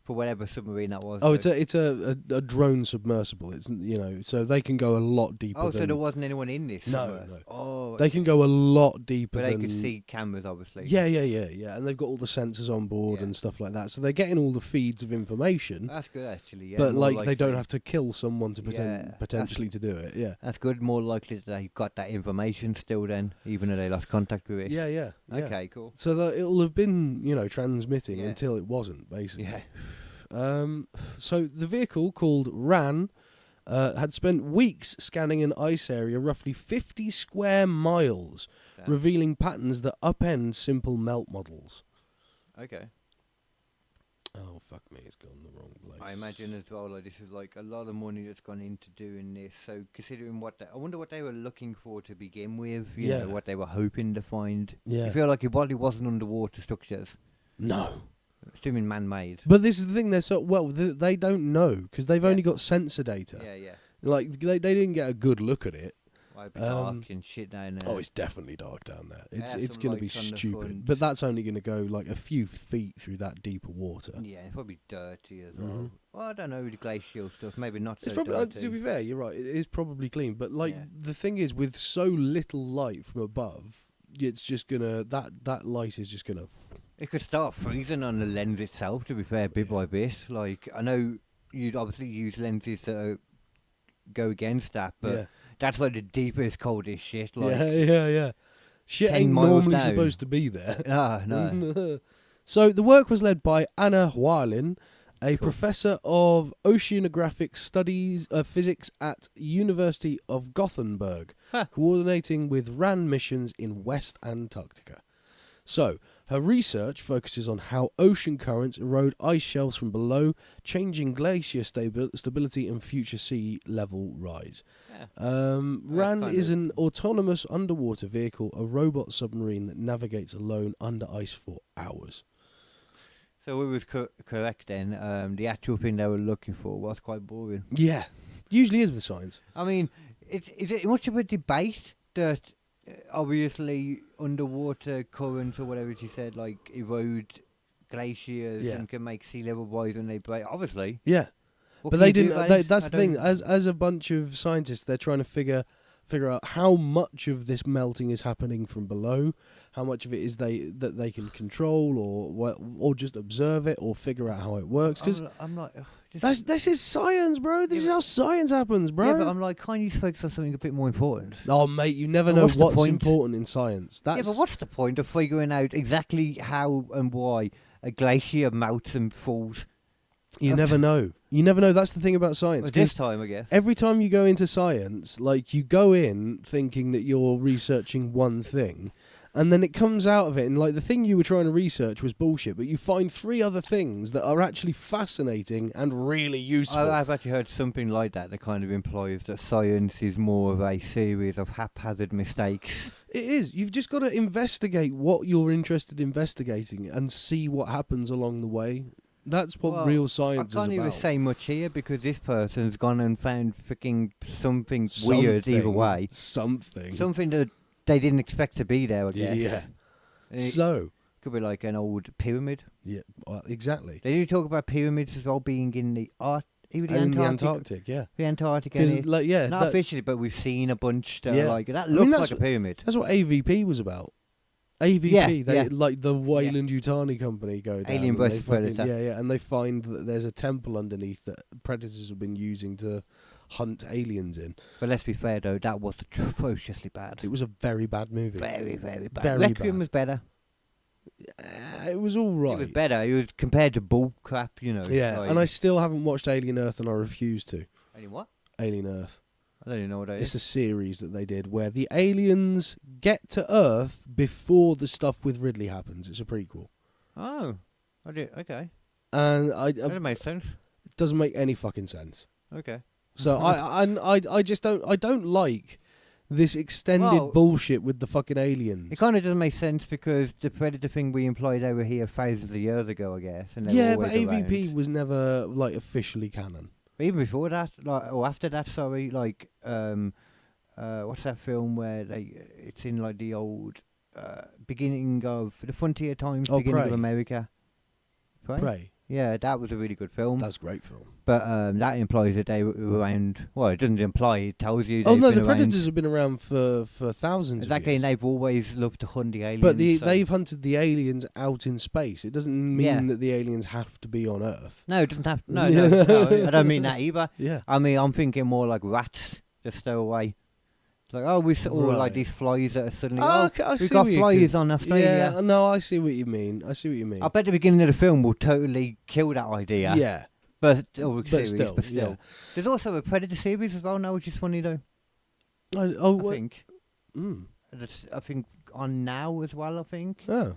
for whatever submarine that was. Oh, though. it's a drone submersible. It's so they can go a lot deeper. Oh, so than, there wasn't anyone in this? No, somewhere? no. Oh, They can go a lot deeper. but they than, could see cameras, obviously. Yeah, and they've got all the sensors on board Yeah. and stuff like that. So they're getting all the feeds of information. That's good, actually. Yeah, but more like they don't likely. have to kill someone to Yeah, potentially to do it. Yeah. That's good. More likely that they got that information still, then, even though they lost contact with it. Yeah. Okay, cool. So that it'll have been transmitting Yeah. until it wasn't basically. Yeah. So the vehicle called RAN had spent weeks scanning an ice area roughly 50 square miles, Damn. revealing patterns that upend simple melt models. Okay. Oh, fuck me, it's gone the wrong place. I imagine as well, like this is like a lot of money that's gone into doing this. So considering I wonder what they were looking for to begin with. You know, what they were hoping to find. Yeah. I feel like it probably wasn't underwater structures. No. Assuming man-made. But this is the thing, they don't know, because they've only got sensor data. Yeah. Like, they didn't get a good look at it. Might be dark and shit down there. Oh, it's definitely dark down there. Yeah, It's some going to be lights on the stupid. front. But that's only going to go like a few feet through that deeper water. Yeah, it's probably dirty as well. Well, I don't know, the glacial stuff, maybe not It's so probably, dirty. to be fair, you're right. It is probably clean, but like Yeah. the thing is, with so little light from above, it's just gonna that light is just gonna. It could start freezing on the lens itself, to be fair, bit by bit. Like, I know you'd obviously use lenses that go against that, but Yeah. that's like the deepest, coldest shit. Like, Yeah. Shit 10 ain't miles normally down. supposed to be there. No. So the work was led by Anna Hualin, a Cool. professor of oceanographic studies, physics at University of Gothenburg, Huh. coordinating with RAN missions in West Antarctica. So, her research focuses on how ocean currents erode ice shelves from below, changing glacier stability and future sea level rise. Yeah. RAN kind is of- an autonomous underwater vehicle, a robot submarine that navigates alone under ice for hours. So we was correct then. The actual thing they were looking for was quite boring. Yeah, usually is with science. I mean, is it much of a debate that obviously underwater currents or whatever she said, like erode glaciers Yeah. and can make sea level rise when they break? Obviously. Yeah. What But can they you do didn't. about it? That's I the thing. don't- As a bunch of scientists, they're trying to figure out how much of this melting is happening from below, how much of it is that they can control, or just observe it, or figure out how it works. Because I'm like, just, this is science, bro. This Yeah, is how science happens, bro. yeah, but I'm like, can't you focus on something a bit more important? Oh, mate, you never But know what's the what's point? important in science. Yeah, That's but what's the point of figuring out exactly how and why a glacier melts and falls? you never know. You never know. That's the thing about science. Well, 'Cause this time, I guess. every time you go into science, like you go in thinking that you're researching one thing, and then it comes out of it, and like the thing you were trying to research was bullshit, but you find 3 other things that are actually fascinating and really useful. I've actually heard something like that that kind of implies that science is more of a series of haphazard mistakes. It is. You've just got to investigate what you're interested in investigating and see what happens along the way. That's what Well, real I science is can't even about. say much here because this person's gone and found freaking something weird either way. Something. Something that they didn't expect to be there, I guess. Yeah. And it So, could be like an old pyramid. yeah, well, exactly. They do talk about pyramids as well being in the In the Antarctic, yeah. The Antarctic. Because, like, yeah, Not that- officially, but we've seen a bunch that Yeah. are like that. I mean, Looks that's like a pyramid. that's what AVP was about. AVP, Yeah. like the Wayland Yutani company go down. Alien and they versus Predator. Yeah, and they find that there's a temple underneath that predators have been using to hunt aliens in. But let's be fair though, that was atrociously bad. It was a very bad movie. Very, very bad. Very Requiem bad. was better. It was all right. It was better. It was compared to bull crap, you know. Yeah, like- and I still haven't watched Alien Earth, and I refuse to. Any what? Alien Earth. I don't even know what that It's is. a series that they did where the aliens get to Earth before the stuff with Ridley happens. It's a prequel, Oh, I did. Okay, and that makes sense. it doesn't make any fucking sense. Okay. So I just don't like this extended Well, bullshit with the fucking aliens. It kind of doesn't make sense because the Predator thing we employed over here thousands of years ago, I guess. And they were Yeah, but always AVP around. was never like officially canon. Even before that, like, or after that, sorry, like, what's that film where it's in like the old beginning of the frontier times, Oh, beginning Prey. of America. Prey. Yeah, that was a really good film. That's a great film. But that implies that they were around. Well, it doesn't imply. It tells you. Oh they've no, been the around. predators have been around for thousands Exactly, of and years. they've always loved to hunt the aliens. But so- they've hunted the aliens out in space. It doesn't mean Yeah. that the aliens have to be on Earth. No, it doesn't have. No, I don't mean that either. Yeah. I mean, I'm thinking more like rats that stow away. It's like, oh, we saw like Right. these flies that are suddenly. Oh, Oh, okay, I we've see got what you flies could- on Australia. Yeah, no, I see what you mean. I see what you mean. I bet the beginning of the film will totally kill that idea. Yeah. But, But series, still, but still. yeah. There's also a Predator series as well now, which is funny though. I think. I think on now as well. I think. Oh,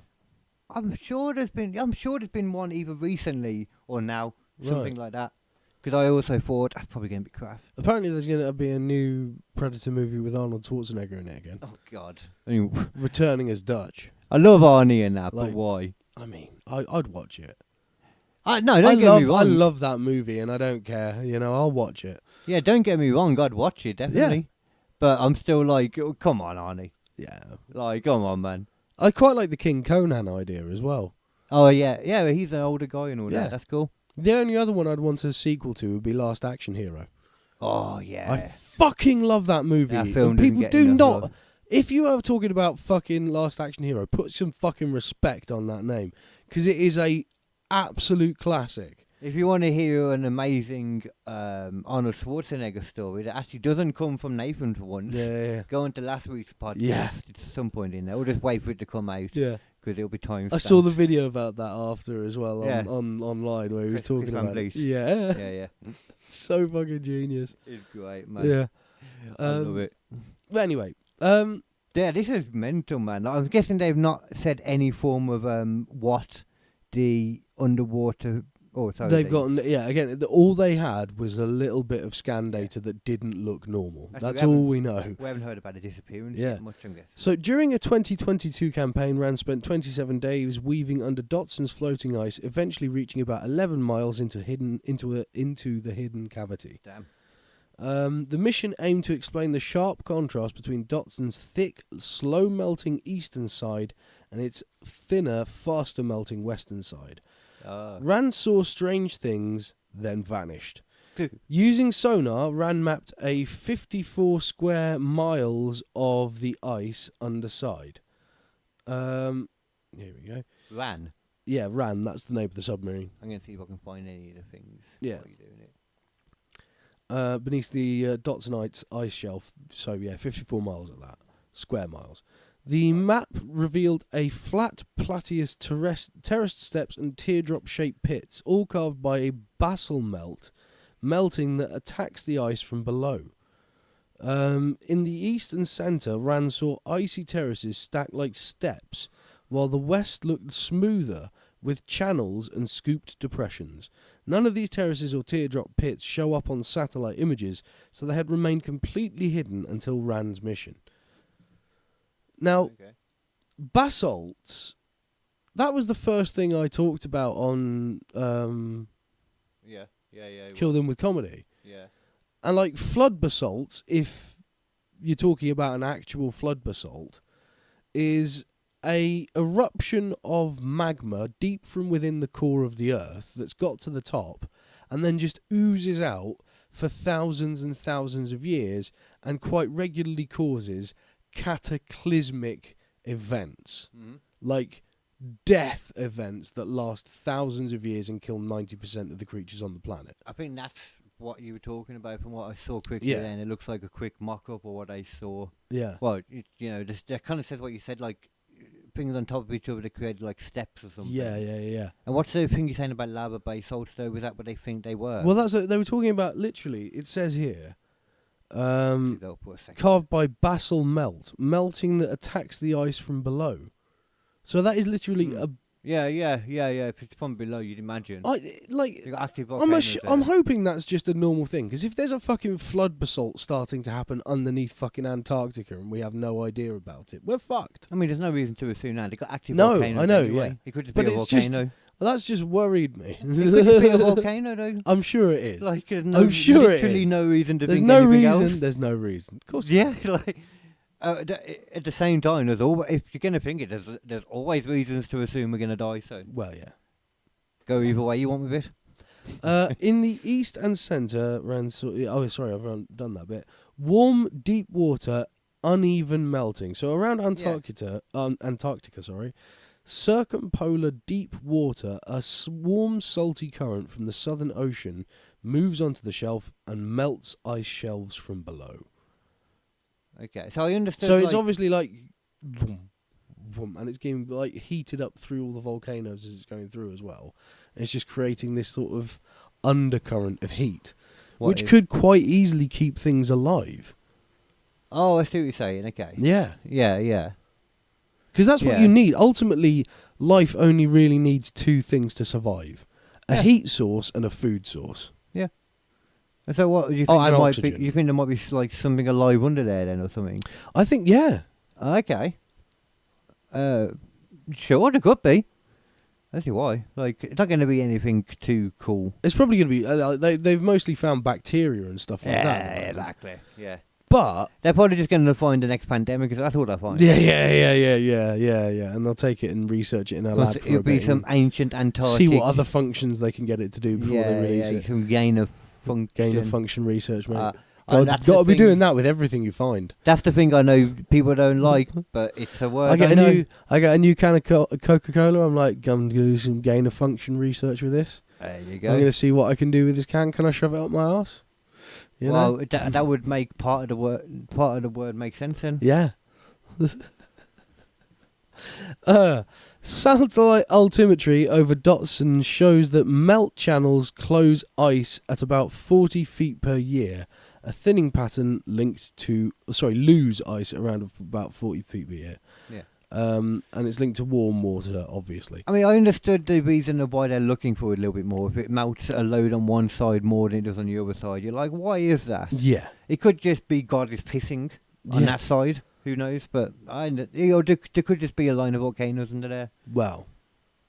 I'm sure there's been one either recently or now, something like that. Because I also thought that's probably going to be crap. apparently there's going to be a new Predator movie with Arnold Schwarzenegger in it again, Oh God. I mean, returning as Dutch. I love Arnie and that, Like, but why? I mean, I'd watch it. No, don't get me wrong. I love that movie, and I don't care. You know, I'll watch it. Yeah, don't get me wrong. I'd watch it definitely. But I'm still like, oh, come on, Arnie. Yeah. Like, come on, man. I quite like the King Conan idea as well. Oh yeah, yeah. He's an older guy and all Yeah. that. That's cool. The only other one I'd want a sequel to would be Last Action Hero. Oh yeah. I fucking love that movie. That film And didn't people get do enough not. love. If you are talking about fucking Last Action Hero, put some fucking respect on that name, because it is a absolute classic. If you want to hear an amazing Arnold Schwarzenegger story that actually doesn't come from Nathan for once, go into last week's podcast at some point in there, or just wait for it to come out. Yeah. Because it'll be time. I saw the video about that after as well on online where he was talking Chris about Van it. Vliet. Yeah. Yeah. So fucking genius. It's great, man. Yeah. I love it. But anyway, Yeah, this is mental, man. I'm guessing they've not said any form of what the underwater. Oh, sorry. they've gotten again. All they had was a little bit of scan data that didn't look normal. Actually, That's all we know. We haven't heard about the disappearance. Yeah. Much, I'm guessing. So during a 2022 campaign, Rand spent 27 days weaving under Dotson's floating ice, eventually reaching about 11 miles into the hidden cavity. Damn. The mission aimed to explain the sharp contrast between Dotson's thick, slow-melting eastern side and its thinner, faster-melting western side. Rand saw strange things, then vanished. Using sonar, Rand mapped a 54 square miles of the ice underside. Here we go. Ran. Yeah, Rand, that's the name of the submarine. I'm going to see if I can find any of the things. Yeah. While you're doing it. Beneath the Dotsonite ice shelf, so yeah, 54 miles of that, square miles. The map revealed a flat, plateaus terraced steps and teardrop-shaped pits, all carved by a basalt melting that attacks the ice from below. In the east and centre, Rand saw icy terraces stacked like steps, while the west looked smoother, with channels and scooped depressions. None of these terraces or teardrop pits show up on satellite images, so they had remained completely hidden until Rand's mission. Now, basalts, that was the first thing I talked about on Kill Them With Comedy. Yeah. And like flood basalts, if you're talking about an actual flood basalt, is a eruption of magma deep from within the core of the earth that's got to the top and then just oozes out for thousands and thousands of years and quite regularly causes cataclysmic events, like death events that last thousands of years and kill 90% of the creatures on the planet. I think that's what you were talking about from what I saw quickly then. It looks like a quick mock-up of what I saw. Yeah. Well, that kind of says what you said, like things on top of each other that create like steps or something. Yeah. And what's the thing you're saying about lava basalts though? Was that what they think they were? Well, they were talking about, literally, it says here, carved by basalt melting that attacks the ice from below. So that is literally a... Yeah. If it's from below, you'd imagine. You got active volcanoes I'm hoping that's just a normal thing, because if there's a fucking flood basalt starting to happen underneath fucking Antarctica and we have no idea about it, we're fucked. I mean, there's no reason to assume that. They got active volcanoes. No, I know, anyway. yeah. It could just But be a it's volcano. Well, that's just worried me. It could just be a volcano, though. I'm sure it is. Like, I'm sure it literally is. no reason to There's think no anything reason. else. There's no reason. Of course. Yeah, like at the same time, there's if you're gonna think it, there's always reasons to assume we're gonna die. So Well, yeah. Go either way you want with it. In the east and centre, I've done that bit. Warm, deep water, uneven melting. So around Antarctica, circumpolar deep water, a warm, salty current from the Southern Ocean moves onto the shelf and melts ice shelves from below. Okay, so I understood. So it's obviously like, vroom, vroom, and it's getting like heated up through all the volcanoes as it's going through as well. And it's just creating this sort of undercurrent of heat, which could quite easily keep things alive. Oh, I see what you're saying. Okay. Yeah. Because that's what you need. Ultimately, life only really needs two things to survive: a heat source and a food source. Yeah. And so what? You think and there might oxygen. be? You think there might be like something alive under there then, or something? I think, yeah. Okay. Sure, there could be. I see why. Like, it's not going to be anything too cool. It's probably going to be. They've mostly found bacteria and stuff like that. Yeah, exactly. Yeah. But they're probably just going to find the next pandemic, because that's all they'll find. Yeah. And they'll take it and research it in a lab for a bit. It'll be some ancient Antarctic. See what other functions they can get it to do before they release it. Some gain of function. Gain of function research, mate. Got to be doing that with everything you find. That's the thing I know people don't like, but it's a word. I get a new can of Coca-Cola. I'm like, I'm going to do some gain of function research with this. There you I'm go. going to see what I can do with this can. Can I shove it up my arse? You know? Well, that would make part of the word make sense then. Yeah. Satellite altimetry over Dotson shows that melt channels close ice at about 40 feet per year. A thinning pattern lose ice around about 40 feet per year. Yeah. And it's linked to warm water, obviously. I mean, I understood the reason of why they're looking for it a little bit more. If it melts a load on one side more than it does on the other side, you're like, why is that? Yeah. It could just be God is pissing on that side. Who knows? But there could just be a line of volcanoes under there. Well,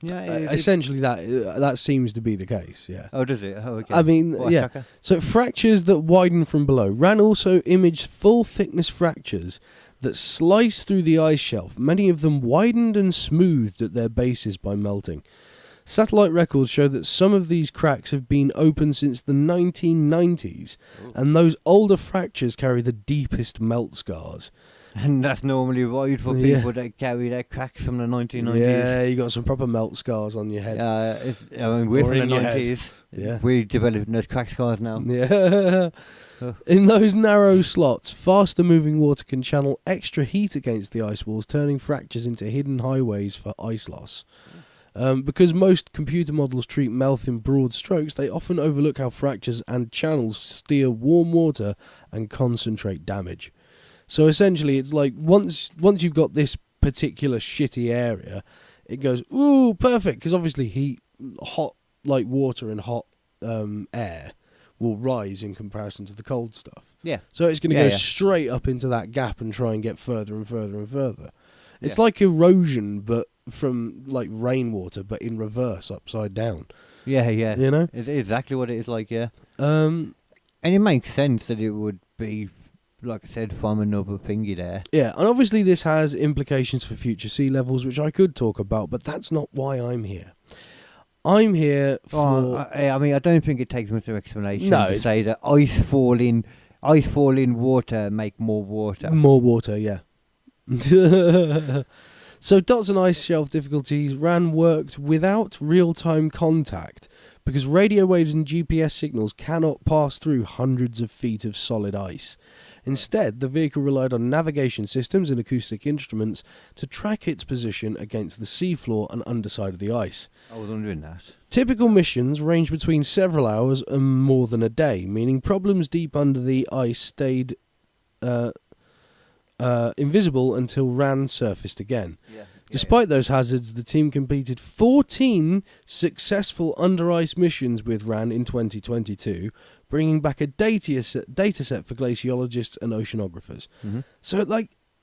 Yeah. essentially that seems to be the case, yeah. Oh, does it? Oh, okay. I mean, What a yeah. shocker. So fractures that widen from below. RAN also imaged full thickness fractures that slice through the ice shelf, many of them widened and smoothed at their bases by melting. Satellite records show that some of these cracks have been open since the 1990s, and those older fractures carry the deepest melt scars. And that's normally right for people that carry their cracks from the 1990s. Yeah, you got some proper melt scars on your head. We're Or from in the your head. 90s. Yeah. We're developing those crack scars now. Yeah. Oh. In those narrow slots, faster moving water can channel extra heat against the ice walls, turning fractures into hidden highways for ice loss. Because most computer models treat melt in broad strokes, they often overlook how fractures and channels steer warm water and concentrate damage. So essentially, it's like once you've got this particular shitty area, it goes, ooh, perfect, because obviously hot like water and hot air will rise in comparison to the cold stuff. Yeah. So it's going to go straight up into that gap and try and get further and further and further. It's Yeah. like erosion, but from like rainwater, but in reverse, upside down. Yeah, yeah. You know? It's exactly what it is like, yeah. Um, And it makes sense that it would be, like I said, from another thingy there. yeah, and obviously this has implications for future sea levels, which I could talk about, but that's not why I'm here. I'm here for... I mean, I don't think it takes much of an explanation No, to say that ice falling water make more water. More water, yeah. So dots and ice shelf difficulties RAN worked without real-time contact because radio waves and GPS signals cannot pass through hundreds of feet of solid ice. Instead, the vehicle relied on navigation systems and acoustic instruments to track its position against the seafloor and underside of the ice. I was wondering that. Typical missions range between several hours and more than a day, meaning problems deep under the ice stayed invisible until RAN surfaced again. Yeah. Despite those hazards, the team completed 14 successful under-ice missions with RAN in 2022, bringing back a data set for glaciologists and oceanographers. Mm-hmm. So,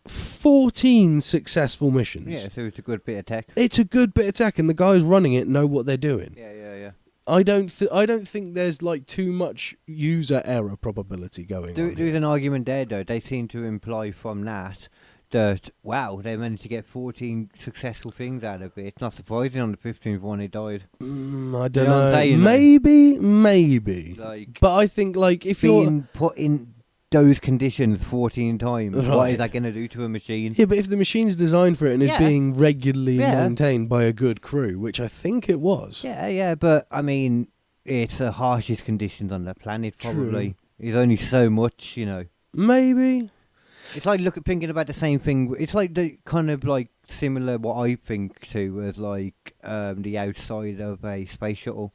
14 successful missions. Yeah, so it's a good bit of tech. It's a good bit of tech, and the guys running it know what they're doing. Yeah. I don't think there's too much user error probability going on. There's an argument there, though. They seem to imply from that, wow, they managed to get 14 successful things out of it. It's not surprising on the 15th one they died. I don't You know what know. I'm saying, Maybe. Like, But I think if you're being put in those conditions 14 times, what Right. is that going to do to a machine? yeah, but if the machine's designed for it and is Yeah. being regularly Yeah. maintained by a good crew, which I think it was. Yeah, but I mean, it's the harshest conditions on the planet, probably. True. There's only so much, Maybe. It's like thinking about the same thing. It's like the kind of like similar what I think to as like the outside of a space shuttle.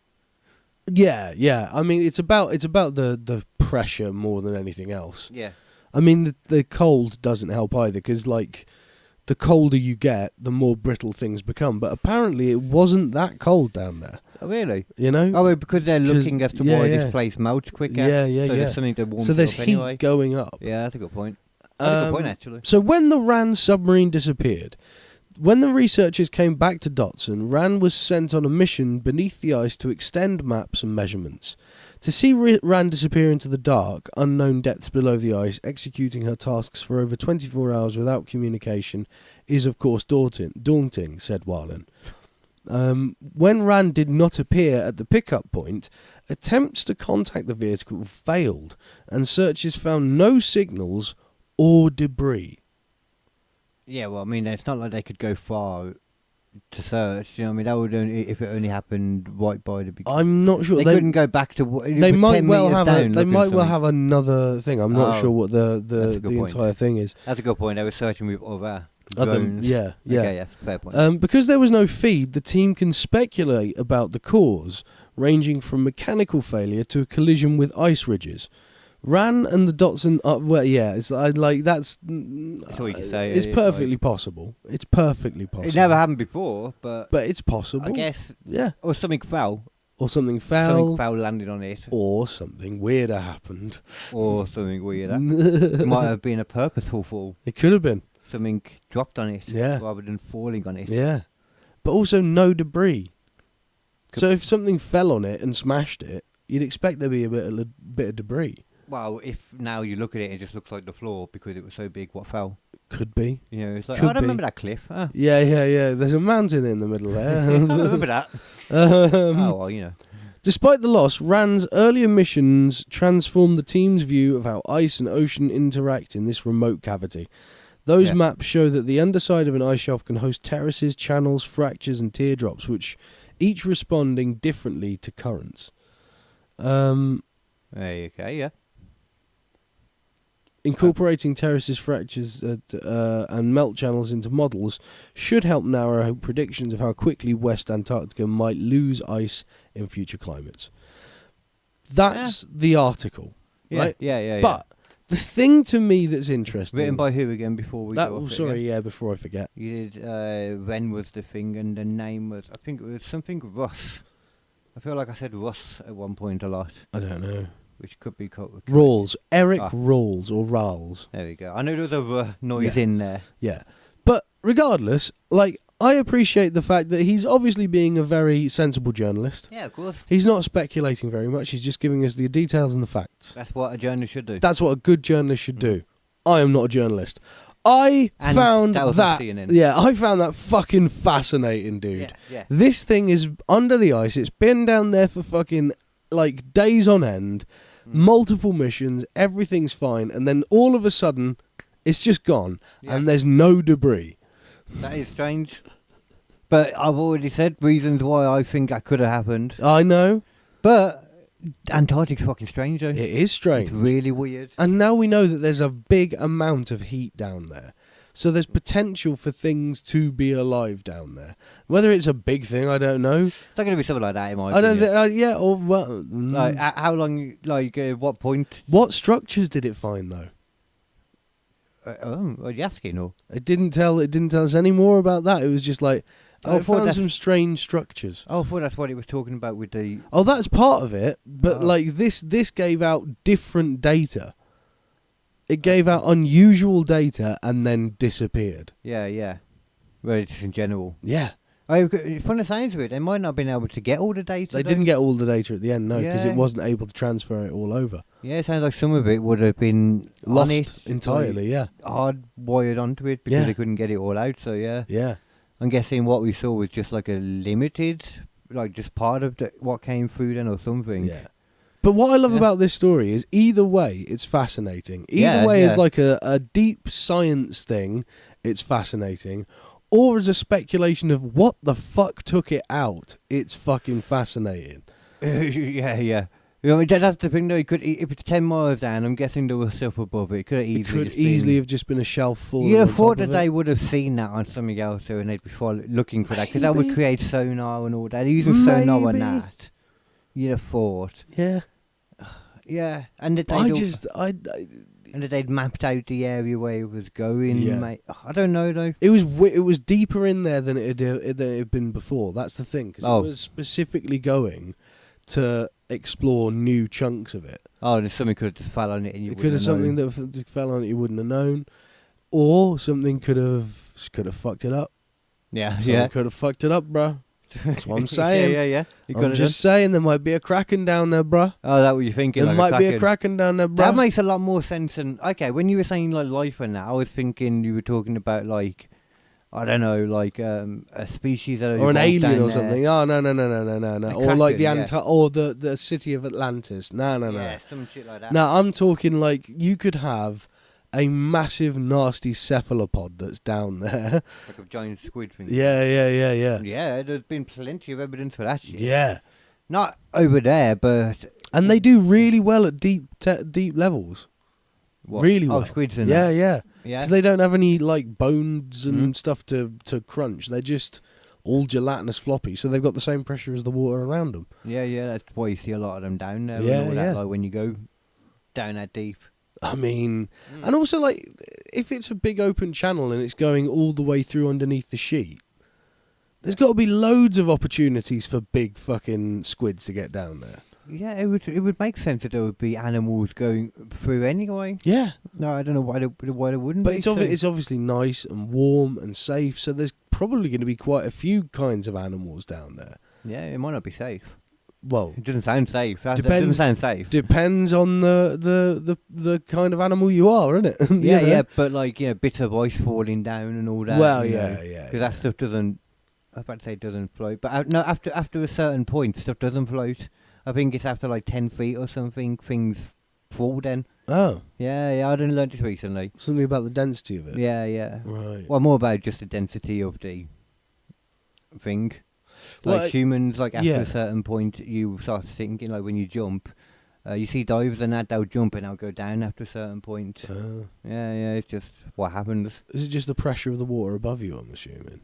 Yeah. I mean, it's about the pressure more than anything else. Yeah. I mean, the cold doesn't help either, because the colder you get, the more brittle things become. But apparently, it wasn't that cold down there. Oh, really? You know? Oh, well, because they're looking as to why this place melts quicker. Yeah. So there's something to warm So there's up heat anyway. going up. Yeah, that's a good point. That's a good point, actually. So when the RAN submarine disappeared, when the researchers came back to Dotson, RAN was sent on a mission beneath the ice to extend maps and measurements. To see RAN disappear into the dark, unknown depths below the ice, executing her tasks for over 24 hours without communication, is of course daunting, said Wallen. When RAN did not appear at the pickup point, attempts to contact the vehicle failed, and searchers found no signals or debris. Yeah, well, I mean, it's not like they could go far to search. You know what I mean? That would only if it only happened right by the beginning. I'm not sure. They couldn't go back to. They might well have. They looking might for well something. have another thing. I'm not Oh, sure what that's a the good point. entire thing is. That's a good point. They were searching with other Other- drones. yeah, yeah. Okay, yes, fair point. Because there was no feed, the team can speculate about the cause, ranging from mechanical failure to a collision with ice ridges. Ran and the Dotson, well, yeah, it's like that's. That's all you can say. It's perfectly possible. It's perfectly possible. It never happened before, but But it's possible. I guess, Yeah. or something fell. Or something fell. Something foul landed on it, Or something weirder happened. or something weirder. It might have been a purposeful fall. It could have been. Something dropped on it, Yeah. rather than falling on it. Yeah. But also no debris. So if something fell on it and smashed it, you'd expect there to be a bit of debris. Well, if now you look at it, it just looks like the floor because it was so big. What fell? Could be. You know, it's like Could I don't be. remember that cliff. Oh, Yeah. There's a mountain in the middle I there. don't remember that. Um, Oh well, you know. Despite the loss, RAND's earlier missions transformed the team's view of how ice and ocean interact in this remote cavity. Those Yeah. maps show that the underside of an ice shelf can host terraces, channels, fractures, and teardrops, which each responding differently to currents. There you go. Yeah. Incorporating terraces, fractures, and melt channels into models should help narrow predictions of how quickly West Antarctica might lose ice in future climates. That's the article, Yeah. right? Yeah. But the thing to me that's interesting... Written by who again? Before we go off it, sorry, before I forget. You did. When was the thing, and the name was? I think it was something Russ. I feel like I said Russ at one point a lot, I don't know. which could be Rawls. Eric Ah. Rawls, or Ralls. There we go. I know there was a noise Yeah. in there. Yeah. But regardless, I appreciate the fact that he's obviously being a very sensible journalist. Yeah, of course. He's not speculating very much. He's just giving us the details and the facts. That's what a journalist should do. That's what a good journalist should do. I am not a journalist. I And found that was on CNN. I found that fucking fascinating, dude. Yeah. This thing is under the ice. It's been down there for fucking days on end, multiple missions, everything's fine, and then all of a sudden it's just gone and there's no debris. That is strange. But I've already said reasons why I think that could have happened. I know. But Antarctic's fucking strange, though. It is strange. It's really weird. And now we know that there's a big amount of heat down there. So there's potential for things to be alive down there. Whether it's a big thing, I don't know. It's not going to be something like that in my I don't opinion. think, or well, Like, how long, what point? what structures did it find though? Are you asking? Or? It didn't tell us any more about that. It was just like, Oh, I it thought found that's- some strange structures. Oh, I thought that's what he was talking about with the... Oh, that's part of it. But Oh. this gave out different data. It gave out unusual data and then disappeared. Yeah. Well, just in general. Yeah. From the sounds of it, they might not have been able to get all the data. They though. didn't get all the data at the end, no, because Yeah. it wasn't able to transfer it all over. Yeah, it sounds like some of it would have been on Lost it, entirely, yeah. hard wired onto it because Yeah. they couldn't get it all out. So yeah, Yeah. I'm guessing what we saw was just like a limited, like just part of what came through then or something. Yeah. But what I love Yeah. about this story is either way, it's fascinating. Either Yeah, way is yeah. like a deep science thing, it's fascinating. Or as a speculation of what the fuck took it out, it's fucking fascinating. yeah. I mean, that's the thing though. If it's 10 miles down, I'm guessing there was stuff above it. It could have It easily could easily have just been a shelf full. You'd have thought that they would have seen that on something else, though, and they'd be looking for that, because that would Maybe. create sonar and all that. Using sonar and Maybe. that, you'd have thought. Yeah. Yeah, and that they'd mapped out the area where it was going. Yeah. Mate. I don't know though. It was deeper in there than it had been before. That's the thing, because Oh. it was specifically going to explore new chunks of it. Oh, there's something could have just fell on it, and you It could have something that fell on it you wouldn't have known, or something could have fucked it up. Yeah, Something could have fucked it up, bruh. That's what I'm saying. yeah. You could I'm have just saying there might be a kraken down there, bruh. Oh, that what you're thinking? There like might be a kraken. kraken down there, bruh. That makes a lot more sense than when you were saying like life and that. I was thinking you were talking about like I don't know, like a species that or an evolved alien down or there. something. Oh no. A Or like the kraken, yeah. or the city of Atlantis. No. Yeah, some shit like that. No, I'm talking like you could have a massive, nasty cephalopod that's down there. Like a giant squid thing. Yeah. Yeah, there's been plenty of evidence for that shit. Yeah. Not over there, but... And they do really well at deep levels. What? Really Oh, well. squids and Yeah. Yeah. Because they don't have any like bones and stuff to crunch. They're just all gelatinous floppy, so they've got the same pressure as the water around them. Yeah, that's why you see a lot of them down there. Yeah, and all that, yeah. like when you go down that deep. I mean, and also like if it's a big open channel and it's going all the way through underneath the sheet, there's got to be loads of opportunities for big fucking squids to get down there. Yeah, it would make sense that there would be animals going through anyway. Yeah, No, I don't know why they wouldn't. but be, it's obviously nice and warm and safe, so there's probably going to be quite a few kinds of animals down there. Yeah, it might not be safe. Well, It doesn't sound safe. That Depends- doesn't sound safe. depends on the kind of animal you are, innit? You Yeah, know? yeah, but like bits of ice falling down and all that. Well, you yeah, know, yeah. Because that stuff doesn't. I was about to say doesn't float, but no, after a certain point, stuff doesn't float. I think it's after like 10 feet or something, things fall. Then. Oh, Yeah, I didn't learn this recently. something about the density of it. Yeah. Right. Well, more about just the density of the thing. Like Well, humans, like after yeah. a certain point, you start thinking, like when you jump, you see divers and that, they'll jump and they'll go down after a certain point. Yeah, it's just what happens. Is it just the pressure of the water above you, I'm assuming?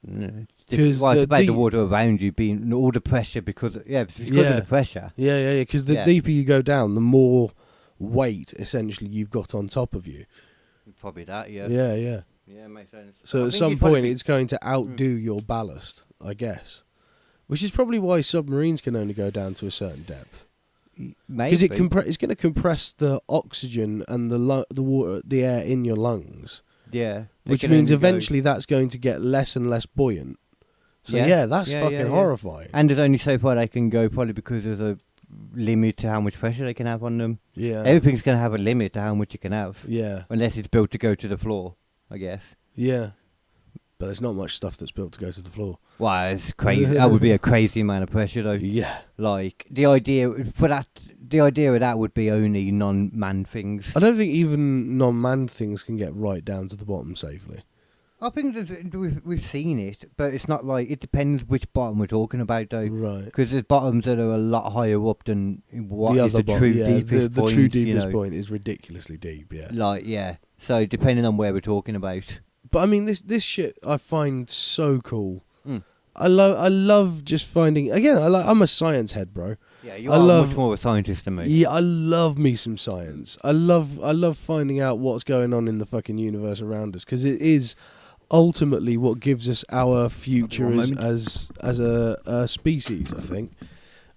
It's 'Cause well, it's the about the deep- water around you being all the pressure because of Yeah. the pressure. Yeah, because the Yeah. deeper you go down, the more weight, essentially, you've got on top of you. Probably that, yeah. Yeah. Yeah, makes sense. So I at think some it'd probably point, be- it's going to outdo your ballast, I guess. Which is probably why submarines can only go down to a certain depth. maybe. Because it's going to compress the oxygen and the water, the air in your lungs. Yeah. they Which can means only go- eventually that's going to get less and less buoyant. So Yeah. that's Yeah, fucking yeah. horrifying. And there's only so far they can go, probably because there's a limit to how much pressure they can have on them. Yeah. Everything's going to have a limit to how much you can have. Yeah. Unless it's built to go to the floor, I guess. Yeah. But there's not much stuff that's built to go to the floor. Well, it's crazy. That would be a crazy amount of pressure, though. Yeah. Like, the idea of that would be only non-manned things. I don't think even non-manned things can get right down to the bottom safely. I think we've seen it, but it's not like, it depends which bottom we're talking about, though. Right. Because there's bottoms that are a lot higher up than what the is other the bottom, true yeah, deepest the point. true you deepest know. point is ridiculously deep, yeah. Like, yeah. So, depending on where we're talking about. But I mean, this shit I find so cool. Mm. I love just finding, again, I'm a science head, bro. Yeah, you I are love- much more of a scientist than me. Yeah, I love me some science. I love finding out what's going on in the fucking universe around us, because it is ultimately what gives us our future One as a species. I think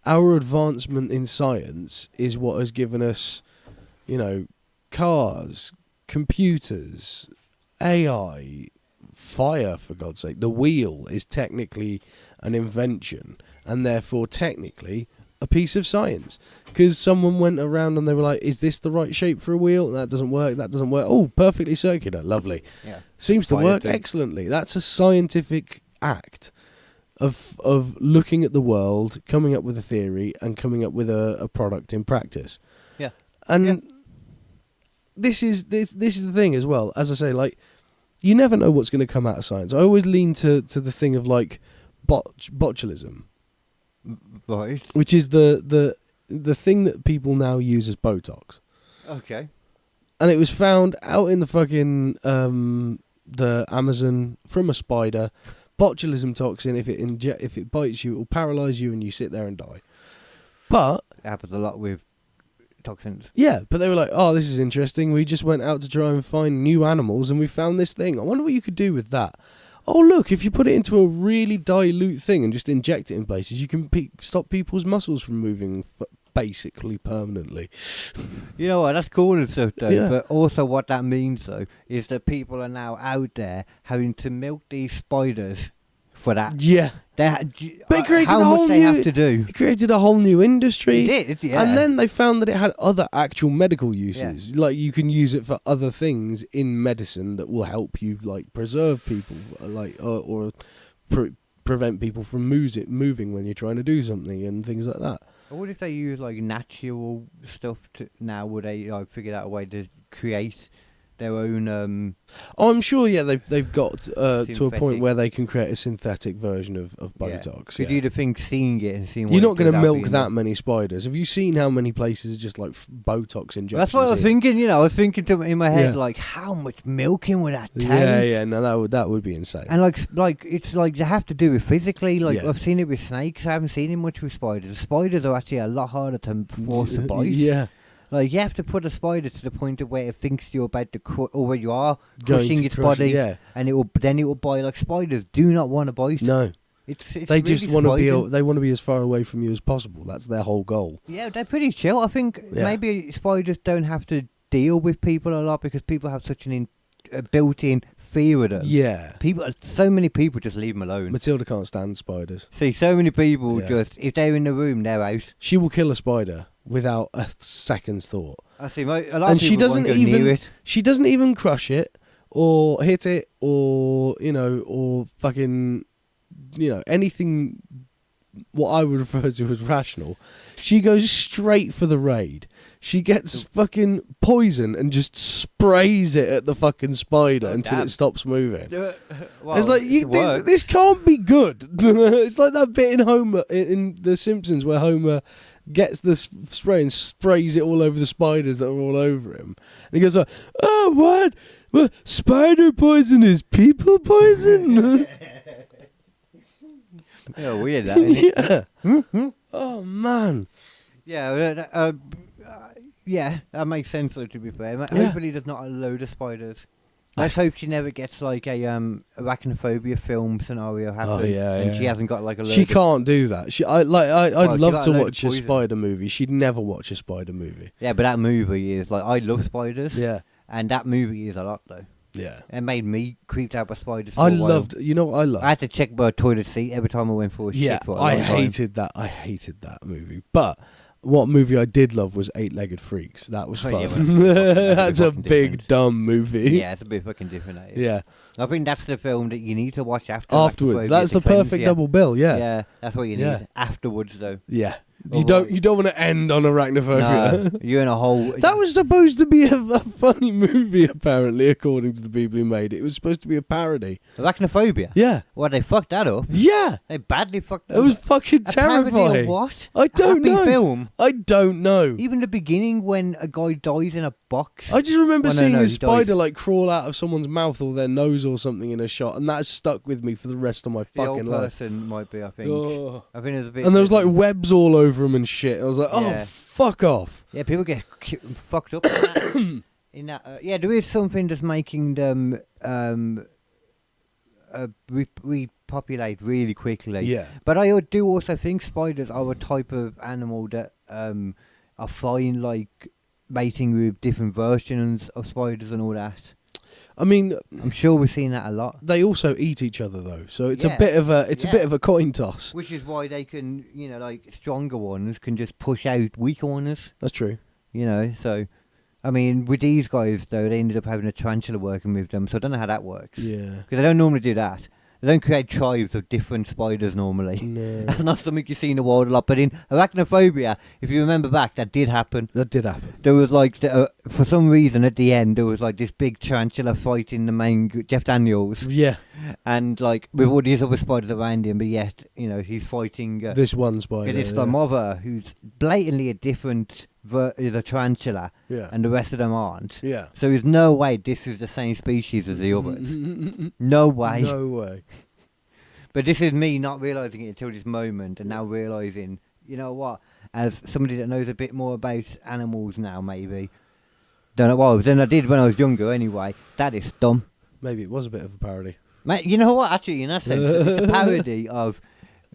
our advancement in science is what has given us, cars, computers, AI, fire, for God's sake. The wheel is technically an invention, and therefore technically a piece of science, because someone went around and they were like, is this the right shape for a wheel? That doesn't work. Oh, perfectly circular. Lovely. Yeah. Seems to Fire work thing. excellently. That's a scientific act of looking at the world, coming up with a theory, and coming up with a product in practice. Yeah. And Yeah. this is the thing as well. As I say, like, you never know what's going to come out of science. I always lean to the thing of like botulism, Right. which is the thing that people now use as Botox. Okay. And it was found out in the fucking the Amazon from a spider. Botulism toxin. If it bites you, it will paralyze you, and you sit there and die. But It happens a lot with toxins. yeah, but they were like, "Oh, this is interesting. We just went out to try and find new animals, and we found this thing. I wonder what you could do with that." Oh, look! If you put it into a really dilute thing and just inject it in places, you can stop people's muscles from moving basically permanently. You know what? That's cool and stuff, though. Yeah. But also, what that means, though, is that people are now out there having to milk these spiders for that. Yeah, But it created how a whole much they new- have to do. it created a whole new industry. It did, yeah. And then they found that it had other actual medical uses. Like, you can use it for other things in medicine that will help you, like, preserve people, like, or prevent people from moving when you're trying to do something and things like that. What if they use like natural stuff to now? Would they figured out a way to create their own. I'm sure, yeah, they've got to a point Synthetic. where they can create a synthetic version of Botox. Because Yeah. you'd have think seeing it and seeing. What You're not going to milk that many spiders. Have you seen how many places are just like Botox injections? That's what I was in? thinking. You know, I was thinking in my head Yeah. like, how much milking would that take? Yeah, no, that would be insane. And like it's like they have to do it physically. Like Yeah. I've seen it with snakes. I haven't seen it much with spiders. Spiders are actually a lot harder to force to bite. Yeah. Like you have to put a spider to the point of where it thinks you're about to or where you are Going crushing to its crush it, body, yeah. and it will bite. Like spiders do not want to bite. No. It's They really just want to surprising. they want to be as far away from you as possible. That's their whole goal. Yeah, they're pretty chill. I think Yeah. maybe spiders don't have to deal with people a lot because people have such a built-in fear of them. Yeah. So many people just leave them alone. Matilda can't stand spiders. See, so many people Yeah. just if they're in the room, they're out. She will kill a spider without a second's thought. I see. A lot And of she people doesn't won't go even near it. she doesn't even crush it or hit it or or fucking anything what I would refer to as rational. She goes straight for the raid. She gets fucking poison and just sprays it at the fucking spider until damn. it stops moving. Well, It's like it works. this can't be good. It's like that bit in Homer in The Simpsons where Homer gets the spray and sprays it all over the spiders that are all over him, and he goes like, "Oh, what? What? Spider poison is people poison?" Yeah, weird that, isn't it? Yeah. Oh man. Yeah, that makes sense though, to be fair. Yeah. Hopefully there's not a load of spiders. Let's hope she never gets like a arachnophobia film scenario happen. Oh, yeah, and yeah. she hasn't got like a load She of can't do that. I'd Well, she love got to a load of watch a poison. spider movie. She'd never watch a spider movie. Yeah, but that movie is like I love spiders. Yeah. And that movie is a lot though. Yeah. It made me creeped out by spiders. For I a while. loved. You know what I loved? I had to check my toilet seat every time I went for a Yeah, shit for a I long time. hated that. I hated that movie. But what movie I did love was Eight-Legged Freaks. That was Oh, fun. yeah, well, That's a fucking big different. dumb movie. Yeah, it's a bit fucking different. That is. Yeah. I think that's the film that you need to watch Afterwards, Arachnophobia that's to the cleanse perfect you. double bill. Yeah. Yeah, that's what you need. Yeah. Afterwards, though. Yeah. Oh, You don't right. want to end on arachnophobia. No, you're in a whole. That was supposed to be a funny movie, apparently, according to the people who made it. It was supposed to be a parody. Arachnophobia. Yeah. Well, they fucked that up. Yeah. They badly fucked. It was fucking a parody terrifying. of what? I don't Happy know. Film. I don't know. Even the beginning when a guy dies in a box. I just remember Well, no, seeing no, a he spider died. like crawl out of someone's mouth or their nose or something in a shot, and that stuck with me for the rest of my the old fucking life. person might be. I think. Oh. I think there's a bit. And there was like webs all over him and shit. I was like, oh, Yeah. fuck off. Yeah, people get fucked up in that. Yeah, there is something that's making them repopulate really quickly. Yeah. But I do also think spiders are a type of animal that are fine, like mating with different versions of spiders and all that. I mean, I'm sure we've seen that a lot. they also eat each other though, so it's Yeah. a bit of a Yeah. bit of a coin toss. Which is why they can, like stronger ones can just push out weaker ones. That's true. So, I mean, with these guys though, they ended up having a tarantula working with them, so I don't know how that works. Yeah. Because they don't normally do that. They don't create tribes of different spiders normally. No. That's not something you see in the wild a lot. But in arachnophobia, if you remember back, that did happen. That did happen. There was like, for some reason at the end, there was like this big tarantula fighting the main Jeff Daniels, Yeah. and like with all these other spiders around him. But yet, he's fighting. This one spider. It's yeah. the mother who's blatantly a different is a tarantula, Yeah. and the rest of them aren't. Yeah. So there's no way this is the same species as the others. No way. No way. But this is me not realising it until this moment, and now realising, you know what, as somebody that knows a bit more about animals now, maybe. Don't know what, than I did when I was younger anyway. That is dumb. Maybe it was a bit of a parody. Mate, you know what, actually, in that sense, it's a parody of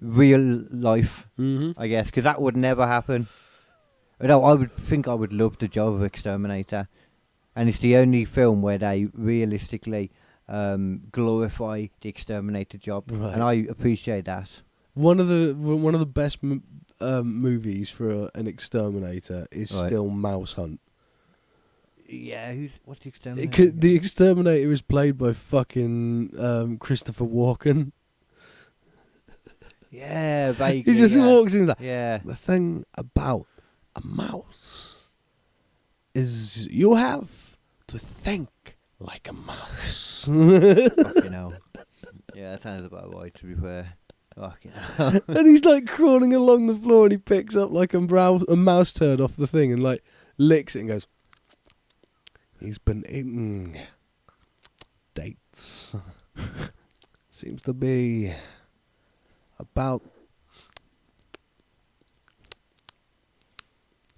real life, Mm-hmm. I guess, because that would never happen. I would love the job of Exterminator. And it's the only film where they realistically glorify the Exterminator job. Right. And I appreciate that. One of the best movies for an exterminator is Right. still Mouse Hunt. Yeah, what's the Exterminator? The exterminator is played by fucking Christopher Walken. Yeah, vaguely. He just yeah. walks in and he's like, Yeah. the thing about a mouse is you have to think like a mouse. Fucking hell. Yeah, that sounds about right, to be fair. Fucking hell. And he's like crawling along the floor, and he picks up like a mouse turd off the thing and like licks it and goes, he's been eating dates. Seems to be about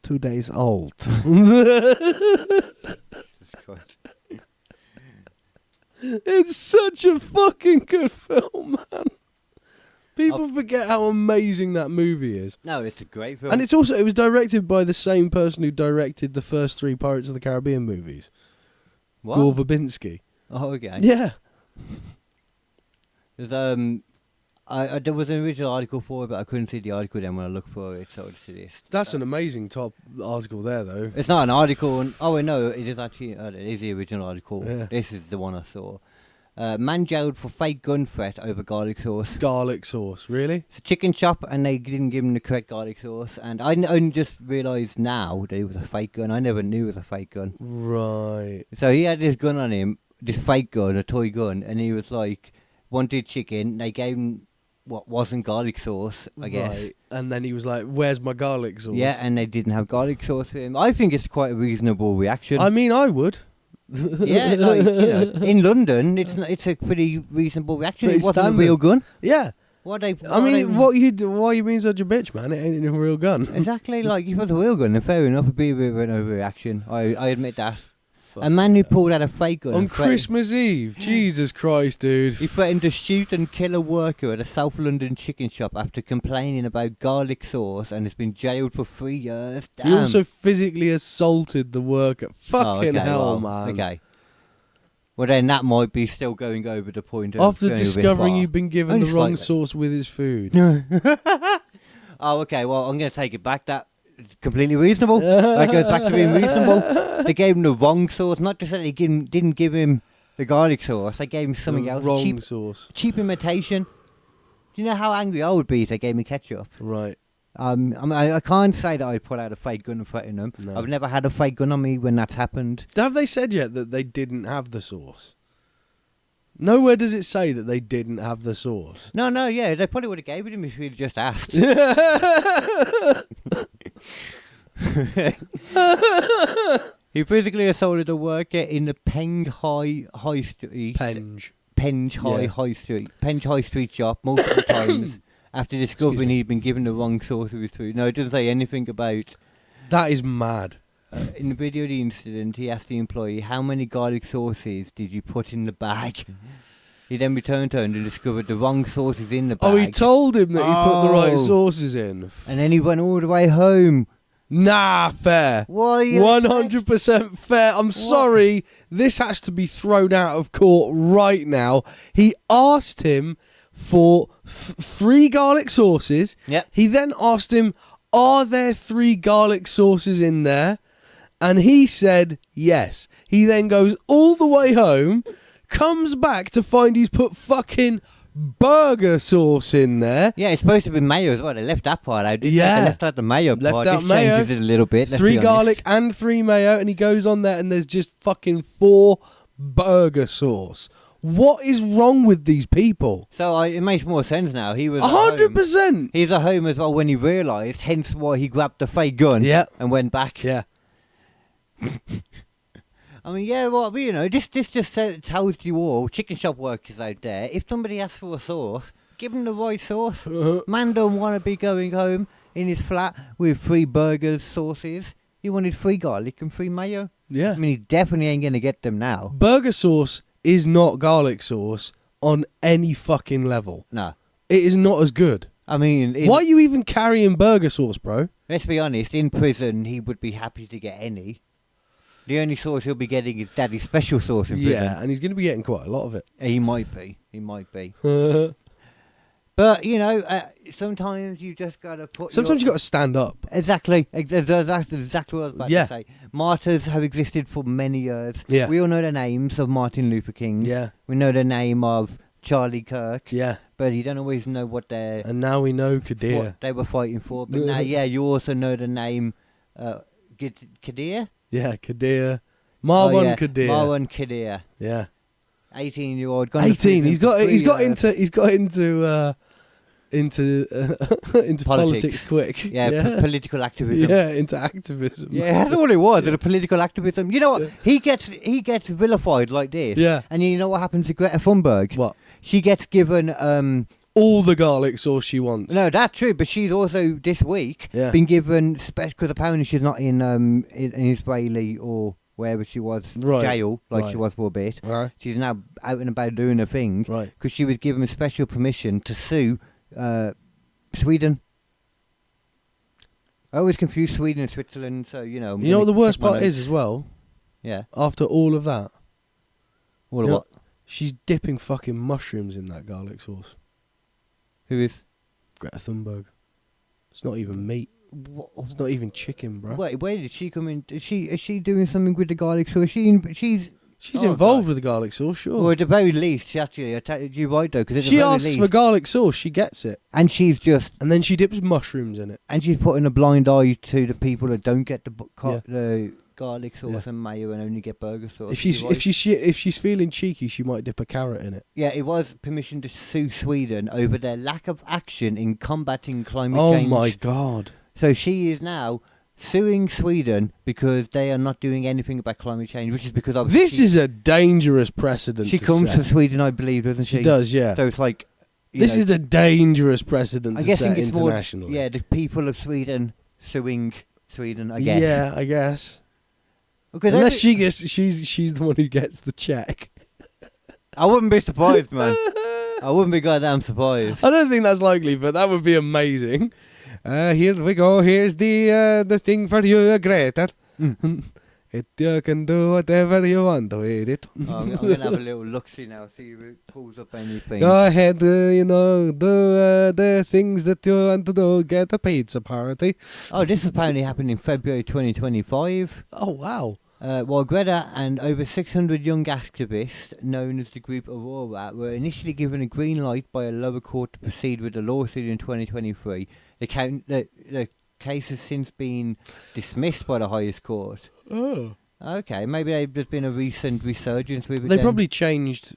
2 days old. It's such a fucking good film, man. People forget how amazing that movie is. No, it's a great film. And it was directed by the same person who directed the first 3 Pirates of the Caribbean movies. What? Gore Verbinski. Oh, okay. Yeah. There's, there was an original article for it, but I couldn't see the article then when I looked for it, so I just this. That's an amazing top article there, though. It's not an article. Oh, wait, no, it is actually. It is the original article. Yeah. This is the one I saw. Man jailed for fake gun threat over garlic sauce. Garlic sauce, really? It's a chicken shop, and they didn't give him the correct garlic sauce. And I only just realised now that it was a fake gun. I never knew it was a fake gun. Right. So he had this gun on him, this fake gun, a toy gun, and he was like, wanted chicken. They gave him what wasn't garlic sauce, I guess. Right. And then he was like, where's my garlic sauce? Yeah, and they didn't have garlic sauce for him. I think it's quite a reasonable reaction. I mean, I would. Yeah, like, in London, it's a pretty reasonable reaction. Pretty it wasn't standard. a real gun. Yeah. Why are Why are you being such a bitch, man? It ain't a real gun. Exactly, like, if it was a real gun, then fair enough, it'd be a bit of an overreaction. I admit that. A man who pulled out a fake gun on Christmas Eve. Jesus Christ, dude. He threatened to shoot and kill a worker at a South London chicken shop after complaining about garlic sauce and has been jailed for 3 years. Damn. He also physically assaulted the worker. Fucking hell, man. Okay. Well, then that might be still going over the point of After going a bit discovering far. you've been given Only the wrong slightly. sauce with his food. Oh, okay. Well, I'm going to take it back. That's completely reasonable. That goes back to being reasonable. They gave him the wrong sauce. Not just that they didn't give him the garlic sauce. They gave him something The else. wrong sauce. Cheap imitation. Do you know how angry I would be if they gave me ketchup? Right. I mean, I can't say that I put out a fake gun and threaten them. No. I've never had a fake gun on me when that's happened. Have they said yet that they didn't have the sauce? Nowhere does it say that they didn't have the sauce. No, yeah, they probably would have gave it him if we'd just asked. He physically assaulted a worker in the Penge High Street. Penge High Street shop multiple times after discovering he'd been given the wrong sauce of his food. No, it doesn't say anything about. That is mad. In the video of the incident, he asked the employee, "How many garlic sauces did you put in the bag?" He then returned home and discovered the wrong sauces in the bag. Oh, he told him that he put the right Oh. sauces in. And then he went all the way home. Nah, fair. Why? 100% fair. I'm sorry. This has to be thrown out of court right now. He asked him for 3 garlic sauces. Yep. He then asked him, are there 3 garlic sauces in there? And he said yes. He then goes all the way home, comes back to find he's put fucking burger sauce in there. Yeah, it's supposed to be mayo as well. They left that part out. Yeah. They left out the mayo Left part. out This mayo. changes it a little bit. Let's 3 be honest. garlic and 3 mayo, and he goes on there and there's just fucking 4 burger sauce. What is wrong with these people? So it makes more sense now. He was at home. 100%. He's at home as well when he realised, hence why he grabbed the fake gun and went back. Yeah. I mean, yeah, well, this just tells you all, chicken shop workers out there, if somebody asks for a sauce, give them the right sauce. Man don't want to be going home in his flat with 3 burgers, sauces. He wanted 3 garlic and 3 mayo. Yeah. I mean, he definitely ain't going to get them now. Burger sauce is not garlic sauce on any fucking level. No. It is not as good. I mean... Why are you even carrying burger sauce, bro? Let's be honest, in prison, he would be happy to get any. The only sauce he'll be getting is Daddy's special sauce in prison. Yeah, and he's going to be getting quite a lot of it. He might be. But, sometimes you just got to put... Sometimes you got to stand up. Exactly. That's exactly what I was about to say. Martyrs have existed for many years. Yeah. We all know the names of Martin Luther King. Yeah. We know the name of Charlie Kirk. Yeah. But you don't always know what they're... And now we know Kadir. What they were fighting for. But now, you also know the name... Kadir? Yeah, Kadir, Marwan Qadir. Marwan Qadir. Yeah. 18-year-old. 18. He's got into politics quick. Yeah, political activism. Yeah, into activism. Yeah, that's all it was. The political activism. You know what? He gets vilified like this. Yeah. And you know what happens to Greta Thunberg? What? She gets given all the garlic sauce she wants. No, that's true. But she's also this week been given because apparently she's not in Israeli or wherever she was jail she was for a bit. Right. She's now out and about doing her thing because she was given special permission to sue Sweden. I always confuse Sweden and Switzerland, so you know. You know what the worst part is as well? Yeah. After all of that. All of what? She's dipping fucking mushrooms in that garlic sauce. Who is? Greta Thunberg. It's not even meat. What? It's not even chicken, bro. Wait, where did she come in? Is she doing something with the garlic sauce? She's involved with the garlic sauce, sure. Well, at the very least, she actually, you're right though, because she asks for garlic sauce, she gets it, and and then she dips mushrooms in it, and she's putting a blind eye to the people that don't get the garlic sauce and mayo and only get burger sauce. If she's feeling cheeky, she might dip a carrot in it. Yeah, it was permission to sue Sweden over their lack of action in combating climate change. Oh my god! So she is now suing Sweden because they are not doing anything about climate change, which is because of this is a dangerous precedent. She comes from Sweden, I believe, doesn't she? She does, yeah. So it's like this is a dangerous precedent to set internationally. More, the people of Sweden suing Sweden, I guess. Yeah, I guess. Because unless she's the one who gets the check. I wouldn't be surprised, man. I wouldn't be goddamn surprised. I don't think that's likely, but that would be amazing. Here we go. Here's the thing for you, Greta. You can do whatever you want with it. I'm going to have a little look-see now, see if it pulls up anything. Go ahead, do the things that you want to do. Get a pizza party. Oh, this apparently happened in February 2025. Oh, wow. While Greta and over 600 young activists, known as the group Aurora, were initially given a green light by a lower court to proceed with the lawsuit in 2023, the case has since been dismissed by the highest court. Oh. Okay, maybe there's been a recent resurgence with it. They probably changed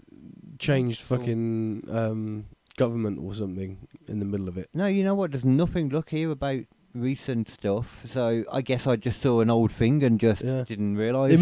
fucking government or something in the middle of it. No, you know what? There's nothing here about recent stuff, so I guess I just saw an old thing and just didn't realise.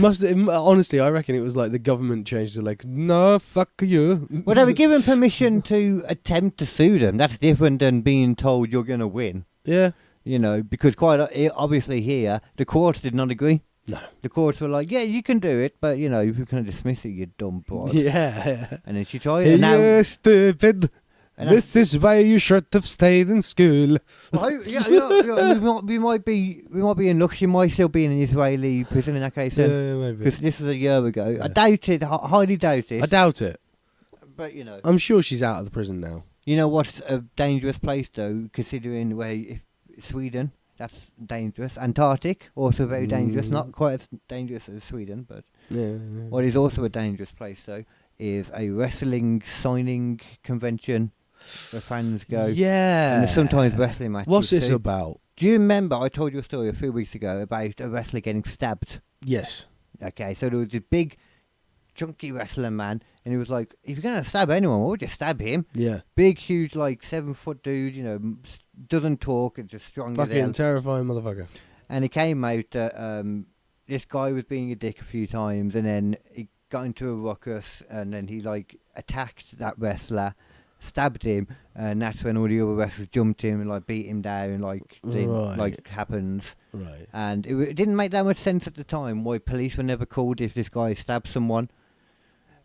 Honestly, I reckon it was like the government changed it, like, no, fuck you. Well, they were given permission to attempt to sue them. That's different than being told you're going to win. Yeah. You know, because quite obviously here, the courts did not agree. No. The courts were like, yeah, you can do it, but, you know, if you're going to dismiss it, you dumb broad. Yeah. And then she tried it. You're stupid. This is why you should have stayed in school. Well, we might be in luck. She might still be in an Israeli prison in that case. Yeah, maybe. Because this was a year ago. Yeah. I doubt it. Highly doubt it. I doubt it. But, you know. I'm sure she's out of the prison now. You know what's a dangerous place, though, considering Sweden, that's dangerous. Antarctic, also very dangerous. Not quite as dangerous as Sweden, but what is also a dangerous place, though, is a wrestling signing convention where fans go. Yeah. And there's sometimes wrestling matches. What's this about? Do you remember I told you a story a few weeks ago about a wrestler getting stabbed? Yes. Okay, so there was a big, chunky wrestler man, and he was like, if you're going to stab anyone, why would you stab him? Yeah. Big, huge, 7-foot dude, you know, doesn't talk, and just strong as hell. Fucking terrifying motherfucker. And it came out that this guy was being a dick a few times, and then he got into a ruckus, and then he, attacked that wrestler, stabbed him, and that's when all the other wrestlers jumped him and beat him down, happens. Right. And it didn't make that much sense at the time why police were never called if this guy stabbed someone.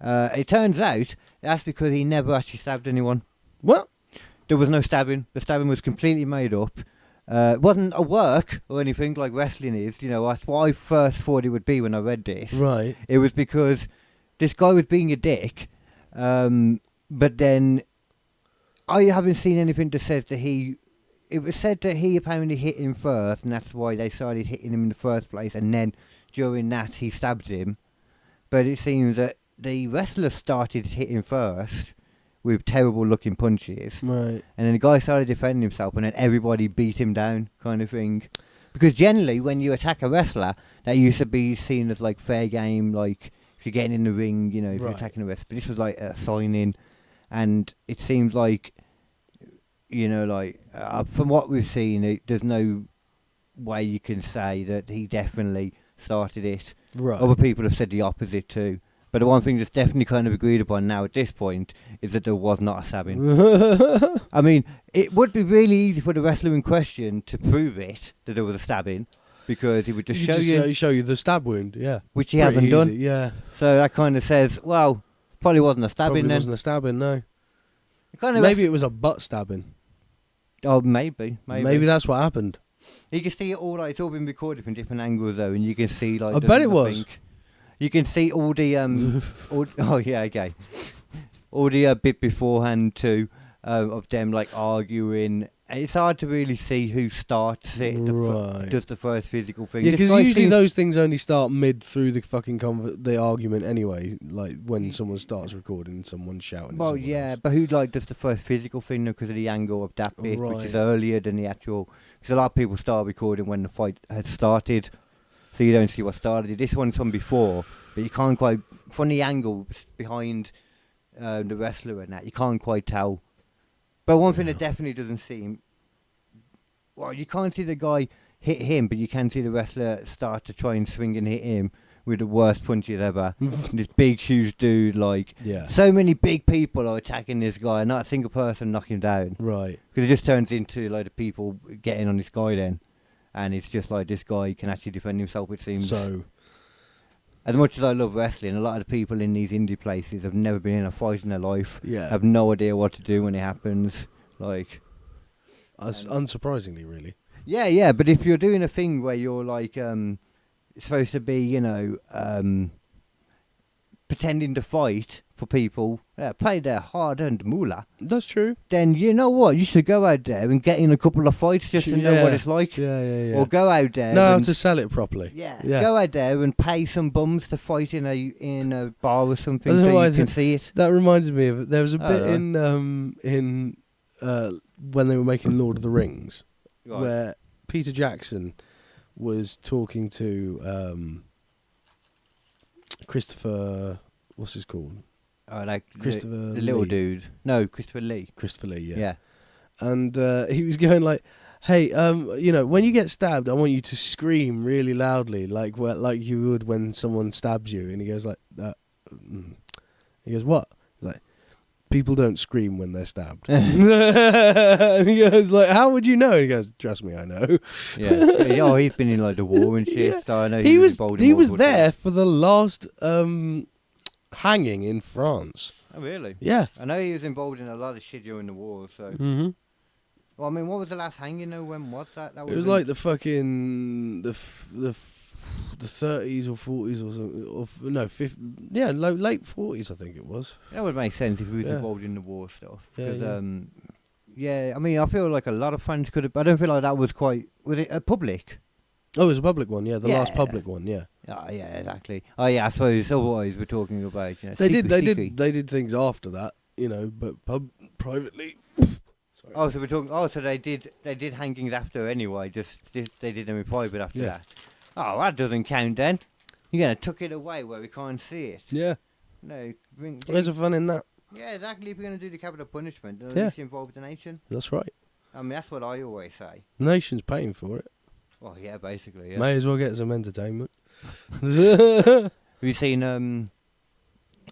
It turns out that's because he never actually stabbed anyone. What? There was no stabbing. The stabbing was completely made up. It wasn't a work or anything like wrestling is. You know, that's what I first thought it would be when I read this. Right. It was because this guy was being a dick, but then I haven't seen anything that says that it was said that he apparently hit him first, and that's why they started hitting him in the first place, and then during that he stabbed him. But it seems that the wrestler started hitting first with terrible looking punches. Right. And then the guy started defending himself, and then everybody beat him down, kind of thing. Because generally, when you attack a wrestler, that used to be seen as like fair game, like if you're getting in the ring, you know, if you're Right. attacking a wrestler. But this was like a sign-in, and it seems like, you know, like from what we've seen, there's no way you can say that he definitely started it. Right. Other people have said the opposite too. But the one thing that's definitely kind of agreed upon now at this point is that there was not a stabbing. I mean, it would be really easy for the wrestler in question to prove it, that there was a stabbing, because he would just show you, show you the stab wound. Yeah. which he Pretty hasn't done. easy, Yeah. So that kind of says, well, probably wasn't a stabbing Probably then. wasn't a stabbing. No. It kind of Maybe it was a butt stabbing. Oh, maybe. Maybe that's what happened. You can see it all, like, it's all been recorded from different angles though, and you can see like. I bet it was. You can see all the oh yeah, okay. All the bit beforehand too, of them like arguing. And it's hard to really see who starts it. Right. Does the first physical thing? Yeah, This because guy usually seems- those things only start mid through the fucking the argument anyway. Like when someone starts recording, and someone's shouting. at Well, someone yeah, else. but who like does the first physical thing because of the angle of that bit, which is Right. earlier than the actual. Because a lot of people start recording when the fight had started, so you don't see what started it. This one's from before, but you can't quite from the angle behind the wrestler and that you can't quite tell. But one thing that definitely doesn't seem. Well, you can't see the guy hit him, but you can see the wrestler start to try and swing and hit him with the worst punches ever. This big, huge dude, like, Yeah. so many big people are attacking this guy, and not a single person knock him down. Right. Because it just turns into like the people getting on this guy then. And it's just like this guy can actually defend himself, it seems. So. As much as I love wrestling, a lot of the people in these indie places have never been in a fight in their life. Yeah. Have no idea what to do when it happens. Like, Unsurprisingly, really. yeah, but if you're doing a thing where you're like supposed to be, you know, pretending to fight for people, play their hard-earned moolah, That's true. then you know what? You should go out there and get in a couple of fights just to know what it's like. Yeah. Or go out there Know how and to sell it properly. yeah, Yeah. go out there and pay some bums to fight in a bar or something I don't know so why you can see it. That reminds me of there was a bit Oh, in when they were making Lord of the Rings, Right. where Peter Jackson was talking to Christopher. What's his called? Oh, like Christopher the little Lee. dude. No, Christopher Lee. Christopher Lee. Yeah. Yeah. And he was going like, "Hey, you know, when you get stabbed, I want you to scream really loudly, like you would when someone stabs you." And he goes like, He goes, "What?" He's like, "People don't scream when they're stabbed." And he goes like, "How would you know?" And he goes, "Trust me, I know." Yeah. Oh, he's been in like the war and shit. Yeah. So I know He was involved in he was multiple there things. for the last hanging in France. Oh, really? Yeah. I know he was involved in a lot of shit during the war. So, Mm-hmm. well, I mean, what was the last hanging? Though, when was that? That It was in- like the fucking the 30s or 40s or something. No, late 40s I think it was. That would make sense if he was Yeah. involved in the war stuff. Yeah, 'Cause, yeah. yeah, I mean, I feel like a lot of fans could have. I don't feel like that was quite. Was it a public? Oh, it was a public one, yeah, the last Yeah. public one, yeah. Oh, yeah, exactly. Oh, yeah, I suppose otherwise we're talking about, you know, They secret. did things after that, you know, but privately. Sorry. Oh, so we're talking. Oh, so they did hangings after anyway. They did them in private after Yeah. that. Oh, that doesn't count then. You're gonna tuck it away where we can't see it. Yeah, No, there's a fun in that. yeah, exactly. If you're gonna do the capital punishment, then at Yeah. least involve the nation. That's right. I mean, that's what I always say. The nation's paying for it. Well, yeah, basically. Yeah. May as well get some entertainment. Have you seen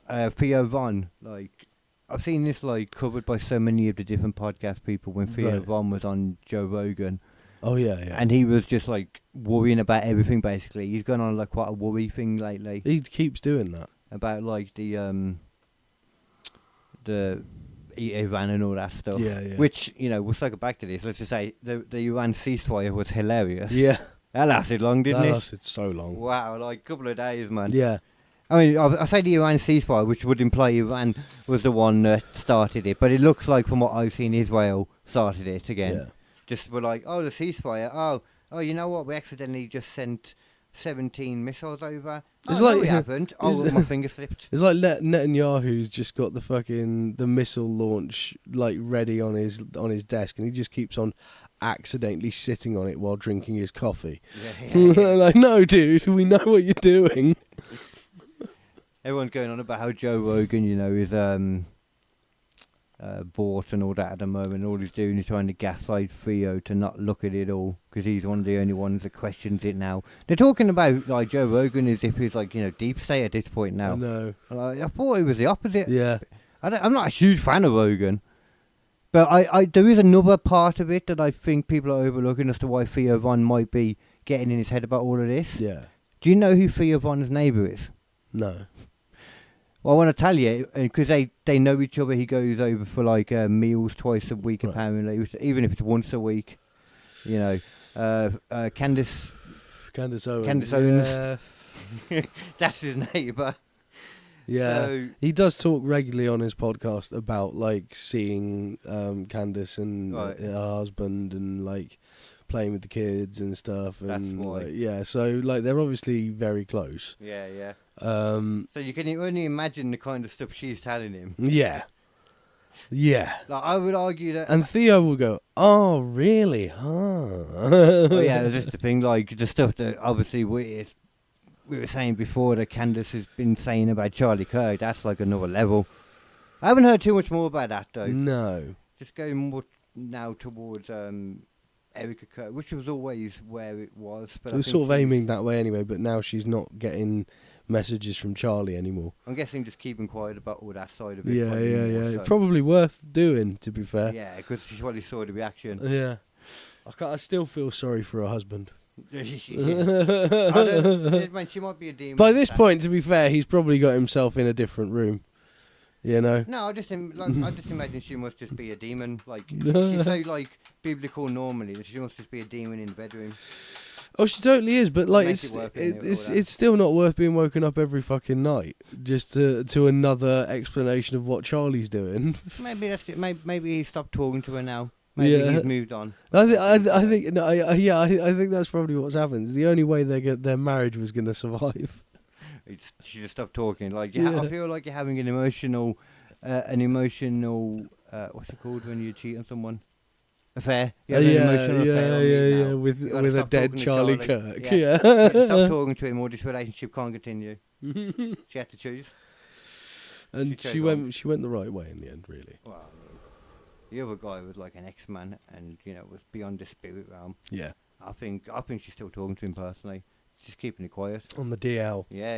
Theo Von? Like, I've seen this like covered by so many of the different podcast people when Theo Right. Von was on Joe Rogan, Oh yeah. and he was just like worrying about everything. Basically, he's gone on like quite a worry thing lately He keeps doing that. about like the Iran and all that stuff. Yeah, yeah. Which, you know, we'll circle back to this. Let's just say the Iran ceasefire was hilarious. Yeah, That lasted long, didn't that it? lasted so long. Wow, like a couple of days, man. Yeah, I mean, I say the Iran ceasefire, which would imply Iran was the one that started it, but it looks like, from what I've seen, Israel started it again. yeah. Just were like, oh, the ceasefire. Oh, you know what? We accidentally just sent 17 missiles over. It's Oh, like- no, we haven't. Oh, it's- my finger slipped. It's like Netanyahu's just got the missile launch like ready on his desk, and he just keeps on accidentally sitting on it while drinking his coffee. Yeah. Like, no, dude, we know what you're doing. Everyone's going on about how Joe Rogan, is bought and all that at the moment. All he's doing is trying to gaslight Theo to not look at it all, because he's one of the only ones that questions it now. They're talking about like Joe Rogan as if he's like deep state at this point now. No. I thought it was the opposite. Yeah. I'm not a huge fan of Rogan, but I there is another part of it that I think people are overlooking as to why Theo Von might be getting in his head about all of this. Yeah. Do you know who Theo Von's neighbour is? No. Well, I want to tell you, because they know each other. He goes over for like meals twice a week, Right. apparently, even if it's once a week. Candace Owens. Candace Owens. That's his neighbour. Yeah. So, He does talk regularly on his podcast about like seeing Candace and Right. her husband and like playing with the kids and stuff. That's And why. yeah, so like they're obviously very close. yeah. So You can only imagine the kind of stuff she's telling him. yeah. Yeah. Like, I would argue that. And Theo will go, "Oh, really? Huh?" Oh yeah, that's just the thing. Like the stuff that obviously we were saying before that Candace has been saying about Charlie Kirk. That's like another level. I haven't heard too much more about that though. No. Just going more now towards Erica Kirk, which was always where it was. But It was sort of aiming that way anyway, but now she's not getting messages from Charlie anymore. I'm guessing just keeping quiet about all that side of it. Yeah. So. It's probably worth doing, to be fair. Yeah, because she probably saw the reaction. Yeah. I still feel sorry for her husband. I don't, man, she might be a demon. By this point, to be fair, he's probably got himself in a different room. You know? No, I just imagine she must just be a demon. Like she's so like biblical normally that she must just be a demon in the bedroom. Oh, she totally is, but like Makes it worth it, all that. it's still not worth being woken up every fucking night just to another explanation of what Charlie's doing. Maybe that's it. Maybe he stopped talking to her now. Maybe Yeah. he's moved on. I think that's probably what's happened. It's the only way their marriage was going to survive. She just stopped talking. Like Yeah. I feel like you're having an emotional, what's it called when you cheat on someone? Affair. You have an emotional affair on me now. with You gotta a stop dead talking to Charlie Kirk. Yeah. Yeah. Stop talking to him, or this relationship can't continue. She had to choose. And She she chose went the right way in the end, really. Well, the other guy was like an X-Man, and was beyond the spirit realm. Yeah. I think she's still talking to him personally. She's keeping it quiet. On the DL. Yeah.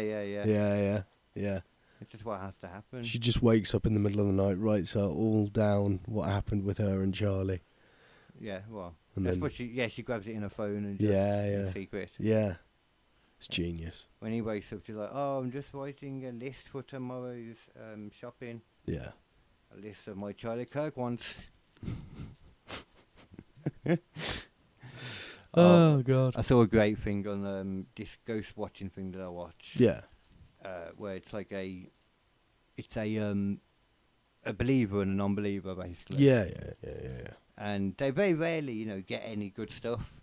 Yeah. It's just what has to happen. She just wakes up in the middle of the night, writes out all down what happened with her and Charlie. Yeah, well, And that's then- what she grabs it in her phone and just in secret. Yeah. It's genius. When he wakes up, she's like, "Oh, I'm just writing a list for tomorrow's shopping. Yeah. A list of my Charlie Kirk wants." Oh, God. I saw a great thing on this ghost watching thing that I watch. Yeah. Where it's like a believer and a non-believer basically. Yeah. And they very rarely, get any good stuff.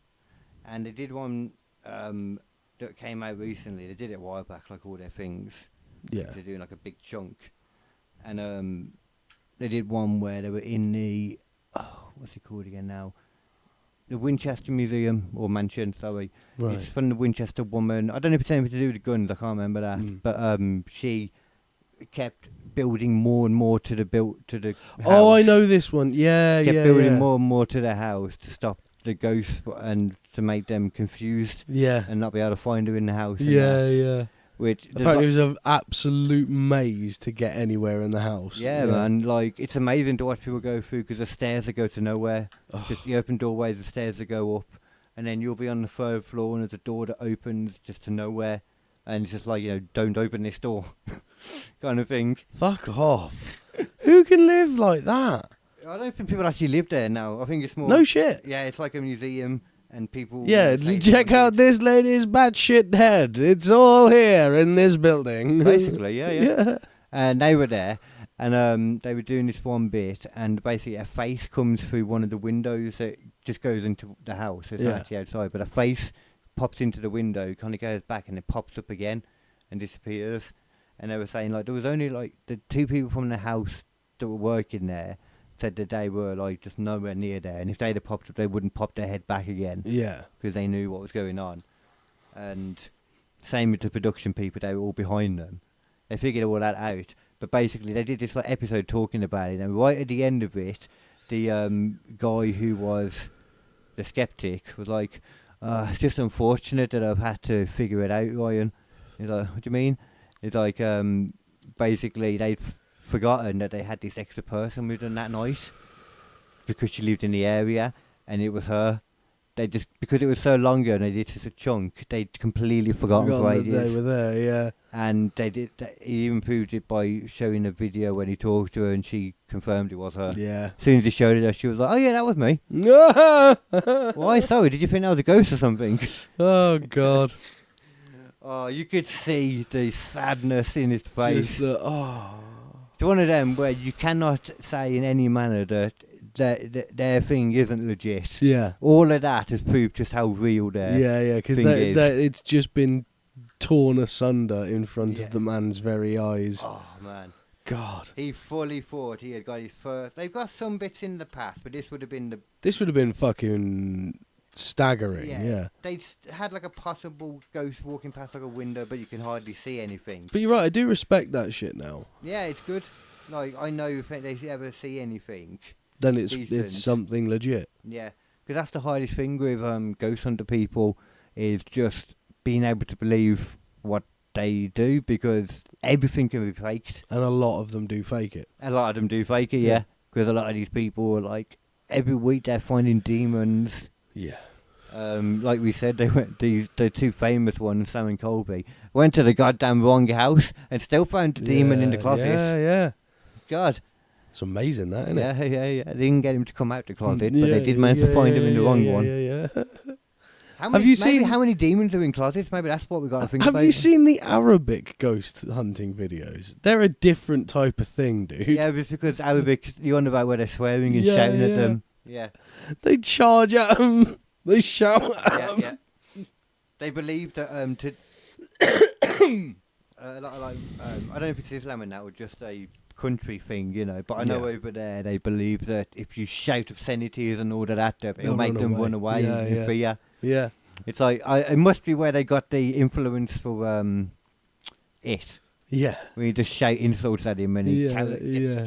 And they did one that came out recently. They did it a while back, like all their things. Yeah. They're doing like a big chunk. And they did one where they were in the, what's it called again now? The Winchester Museum, or Mansion, sorry. Right. It's from the Winchester woman. I don't know if it's anything to do with the guns, I can't remember that. But she kept building more and more to the house. Oh, I know this one. Yeah, Kept yeah. building more and more to the house to stop the ghosts and to make them confused Yeah. and not be able to find her in the house. and Yeah, that. yeah. Which Apparently it was an absolute maze to get anywhere in the house. yeah, man. Like, it's amazing to watch people go through because the stairs that go to nowhere. Just the open doorways, the stairs that go up. And then you'll be on the third floor and there's a door that opens just to nowhere. And it's just like, don't open this door kind of thing. Fuck off. Who can live like that? I don't think people actually live there now. I think it's more... No shit. Yeah, it's like a museum and people... Yeah, say check out this lady's batshit head. It's all here in this building. Basically, yeah. Yeah. And they were there, and they were doing this one bit, and basically a face comes through one of the windows that just goes into the house. It's not actually outside, but a face pops into the window, kind of goes back, and it pops up again and disappears. And they were saying, like, there was only, like, the two people from the house that were working there, said that they were like just nowhere near there, and if they'd have popped up, they wouldn't pop their head back again Yeah. because they knew what was going on. And same with the production people; they were all behind them. They figured all that out. But basically, they did this like episode talking about it, and right at the end of it, the guy who was the skeptic was like, "It's just unfortunate that I've had to figure it out, Ryan." He's like, "What do you mean?" It's like basically they'd forgotten that they had this extra person with them that night because she lived in the area, and it was her. They just, because it was so long ago and they did such a chunk, they'd completely forgotten for that ages. they were there, yeah. And he even proved it by showing a video when he talked to her, and she confirmed it was her. Yeah. As soon as he showed it her, she was like, "Oh yeah, that was me." Why? Sorry, did you think that was a ghost or something? Oh, God. Oh, you could see the sadness in his face. Just the, oh. It's one of them where you cannot say in any manner that their thing isn't legit. Yeah. All of that has proved just how real their Yeah, because thing is. it's just been torn asunder in front of the man's very eyes. Oh, man. God. He fully thought he had got his first... They've got some bits in the past, but this would have been the... This would have been fucking staggering, yeah. They had like a possible ghost walking past like a window, but you can hardly see anything. But you're right, I do respect that shit now. Yeah, it's good. Like, I know if they ever see anything... Then it's decent. something legit. Yeah, because that's the hardest thing with ghost hunter people is just being able to believe what they do, because everything can be faked. And a lot of them do fake it. A lot of them do fake it, yeah. Because a lot of these people are like, every week they're finding demons. Yeah. Like we said, they went the two famous ones, Sam and Colby, went to the goddamn wrong house and still found a demon in the closet. Yeah. God. It's amazing, that, isn't it? Yeah. They didn't get him to come out the closet, but they did manage to find him in the wrong one. Yeah. Have you seen how many demons are in closets? Maybe that's what we got to think about. Have you seen the Arabic ghost hunting videos? They're a different type of thing, dude. Yeah, it's because Arabic, you're on about where they're swearing and shouting at them. Yeah. They charge at them. They shout at them. Yeah. They believe that a lot of I don't know if it's Islam and that or just a country thing, you know, but I know over there they believe that if you shout obscenities and all of that, it'll make them run away in fear. Yeah. It's like, it must be where they got the influence for it. Yeah. When you just shout insults at him and he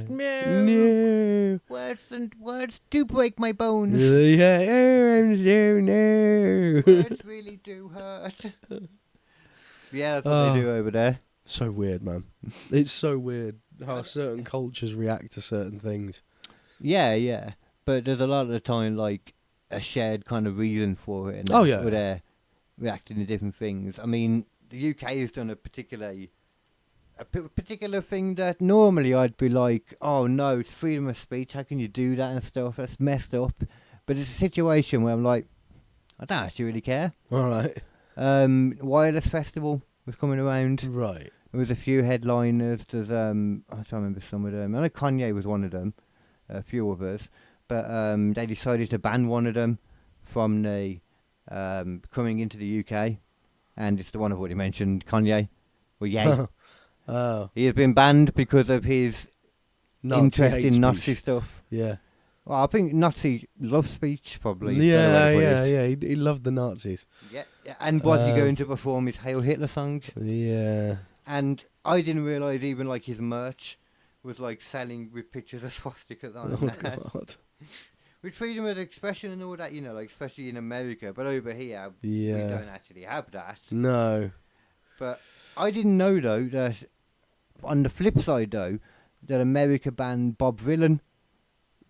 No. Words do break my bones. No. Words really do hurt. Yeah, that's what they do over there. So weird, man. It's so weird how certain cultures react to certain things. Yeah. But there's a lot of the time, like, a shared kind of reason for it. And where they're reacting to different things. I mean, the UK has done a particular thing that normally I'd be like, oh no, it's freedom of speech, how can you do that and stuff, that's messed up. But it's a situation where I'm like, I don't actually really care. Alright. Wireless Festival was coming around. Right. There was a few headliners. There's I'm trying to remember some of them. I know Kanye was one of them, a few others. But they decided to ban one of them from the coming into the UK. And it's the one I've already mentioned, Kanye. Well, yeah. Oh. He has been banned because of his interest in Nazi stuff. Yeah. Well, I think Nazi love speech, probably. Yeah. He loved the Nazis. Yeah. And was he going to perform his Hail Hitler song? Yeah. And I didn't realise even like his merch was like selling with pictures of swastikas on Oh, it. God. With freedom of expression and all that, you know, like especially in America. But over here, we don't actually have that. No. But I didn't know, though, that on the flip side, though, that America banned Bob Dylan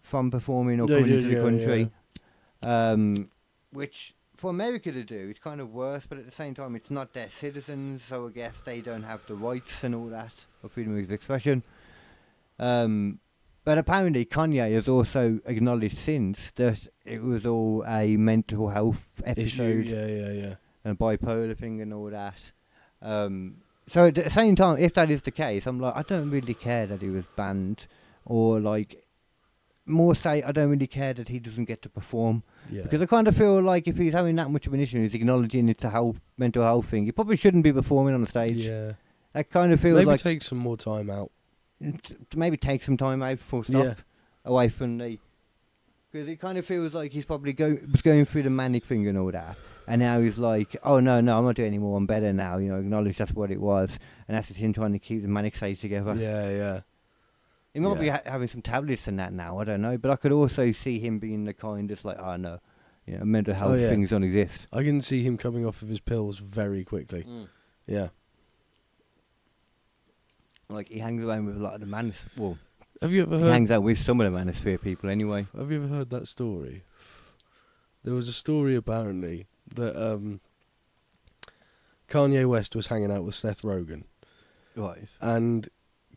from performing or coming into the country. Which, for America to do, it's kind of worse, but at the same time, it's not their citizens, so I guess they don't have the rights and all that, or freedom of expression. But apparently Kanye has also acknowledged since that it was all a mental health episode. Yeah. And a bipolar thing and all that. So at the same time, if that is the case, I'm like, I don't really care that he was banned. Or like, more say, I don't really care that he doesn't get to perform. Yeah. Because I kind of feel like if he's having that much of an issue, he's acknowledging it's a mental health thing, he probably shouldn't be performing on the stage. Yeah. That kind of feels maybe like... take some more time out. To maybe take some time out, full stop. Yeah. away from the... Because it kind of feels like he's probably was going through the manic thing and all that. And now he's like, oh, no, I'm not doing it anymore. I'm better now. Acknowledge that's what it was. And that's just him trying to keep the manic stage together. Yeah. He might be having some tablets and that now. I don't know. But I could also see him being the kind that's like, oh, no. Mental health things don't exist. I can see him coming off of his pills very quickly. Yeah. Like, he hangs around with a lot of the manosphere. Well, have you ever he heard? hangs out with some of the manosphere people anyway. Have you ever heard that story? There was a story apparently that Kanye West was hanging out with Seth Rogen, Right. and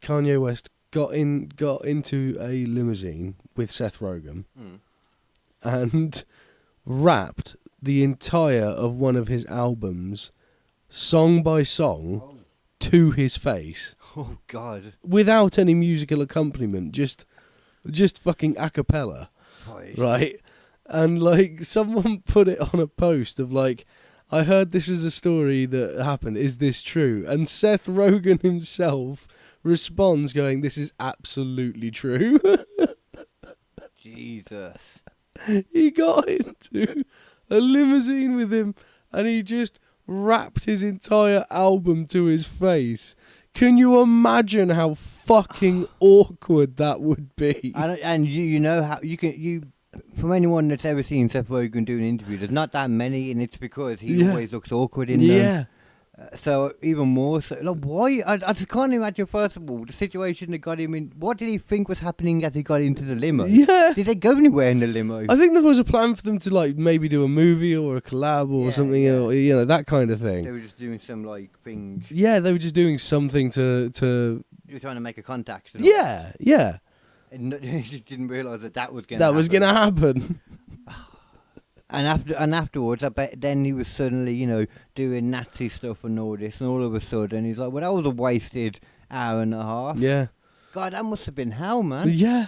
Kanye West got into a limousine with Seth Rogen, and rapped the entire of one of his albums, song by song, to his face. Oh, God. Without any musical accompaniment, just fucking a cappella, right? And like someone put it on a post of like, I heard this was a story that happened. Is this true? And Seth Rogen himself responds going, "This is absolutely true." Jesus. He got into a limousine with him and he just rapped his entire album to his face. Can you imagine how fucking awkward that would be? And you know how from anyone that's ever seen Seth Rogen do an interview, there's not that many, and it's because he always looks awkward in them. Yeah. So even more so, like, why? I just can't imagine. First of all, the situation that got him in. What did he think was happening as he got into the limo? Yeah. Did they go anywhere in the limo? I think there was a plan for them to like maybe do a movie or a collab or something, or that kind of thing. They were just doing some like thing. Yeah, they were just doing something to. You were trying to make a contact. Yeah. And he just didn't realise that was going. That was going to happen. And afterwards, I bet then he was suddenly, doing Nazi stuff and all this, and all of a sudden he's like, well, that was a wasted hour and a half. Yeah. God, that must have been hell, man. Yeah.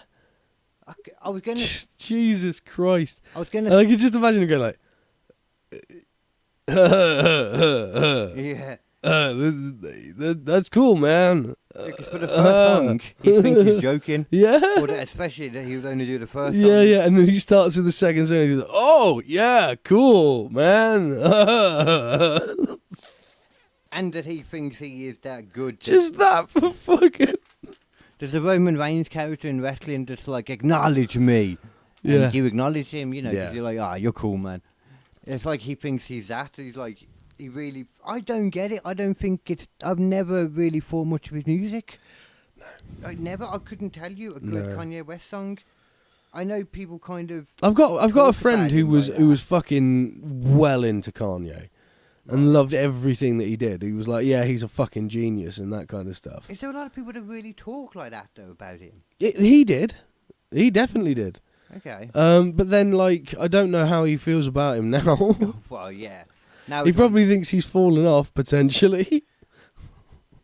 I was going to... Jesus Christ. I was going to... I could just imagine him going like... Yeah. That's cool, man. Because for the first song, he thinks he's joking. Yeah. Or especially that he would only do the first song. Yeah, and then he starts with the second song and he's like, oh, yeah, cool, man. And that he thinks he is that good. Just that for fucking... There's a Roman Reigns character in wrestling that's like, acknowledge me. Yeah. And you acknowledge him, because Yeah. you're like, you're cool, man. It's like he thinks he's that. He's like... He really... I don't get it. I don't think it's... I've never really thought much of his music. No. I couldn't tell you a good Kanye West song. I know people kind of... I've got a friend who was like who was fucking well into Kanye and loved everything that he did. He was like, yeah, he's a fucking genius and that kind of stuff. Is there a lot of people that really talk like that, though, about him? He did. He definitely did. Okay. But then, like, I don't know how he feels about him now. Well, yeah. Now He probably thinks he's fallen off, potentially.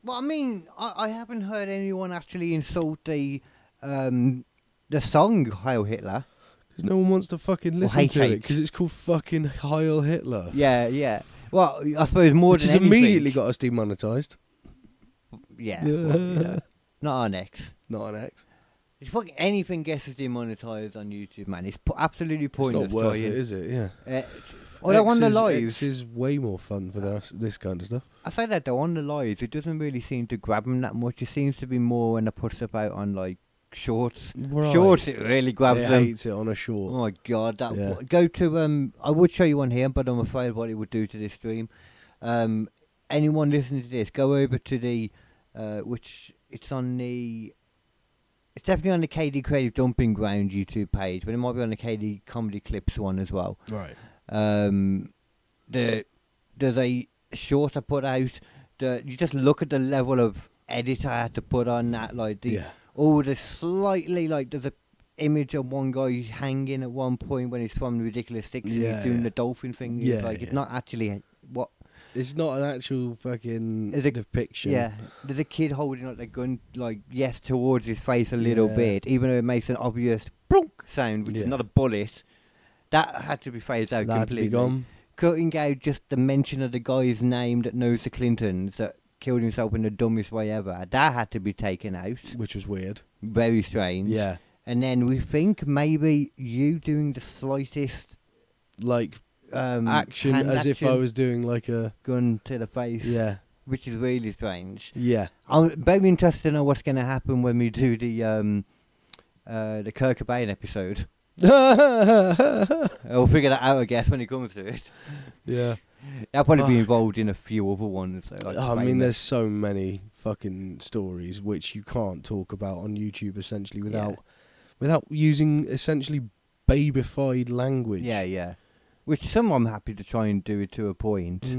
Well, I mean, I haven't heard anyone actually insult the song Heil Hitler. Because no one wants to fucking listen to it, because it's called fucking Heil Hitler. Yeah. Well, I suppose more Which than has anything... immediately got us demonetised. Yeah. Well, not on X. Not on X. It's fucking anything gets us demonetised on YouTube, man. It's absolutely pointless. It's not worth trying. it, is it? Yeah. Although on the X lives... is way more fun for this kind of stuff. I say that though, on the lives, it doesn't really seem to grab them that much. It seems to be more when I put stuff out on, like, shorts. Right. Shorts, it really grabs It them. hates it on a short. Oh my God, that Yeah. go to I would show you one here, but I'm afraid what it would do to this stream. Anyone listening to this, go over to the which it's definitely on the KD Creative Dumping Ground YouTube page, but it might be on the KD Comedy Clips one as well. Right. There's a short I put out that you just look at the level of edit I had to put on that, like the slightly, like there's a image of one guy hanging at one point when he's throwing ridiculous sticks and he's doing the dolphin thing. It's not actually what. It's not an actual fucking depiction. Yeah, there's a kid holding like the gun, like towards his face a little bit, even though it makes an obvious plonk sound, which is not a bullet. That had to be phased out completely. Be gone. Cutting out just the mention of the guy's name that knows the Clintons that killed himself in the dumbest way ever. That had to be taken out. Which was weird. Very strange. Yeah. and then we think maybe you doing the slightest Like action hand as if I action, was doing like a gun to the face. yeah. Which is really strange. Yeah. I'm very interested to know what's going to happen when we do the Kurt Cobain episode. We'll figure that out, I guess, when it comes to it. Yeah. I'll probably be involved in a few other ones. Though, like I mean, famous. there's so many fucking stories which you can't talk about on YouTube essentially without using essentially babified language. Yeah. Which some I'm happy to try and do it to a point.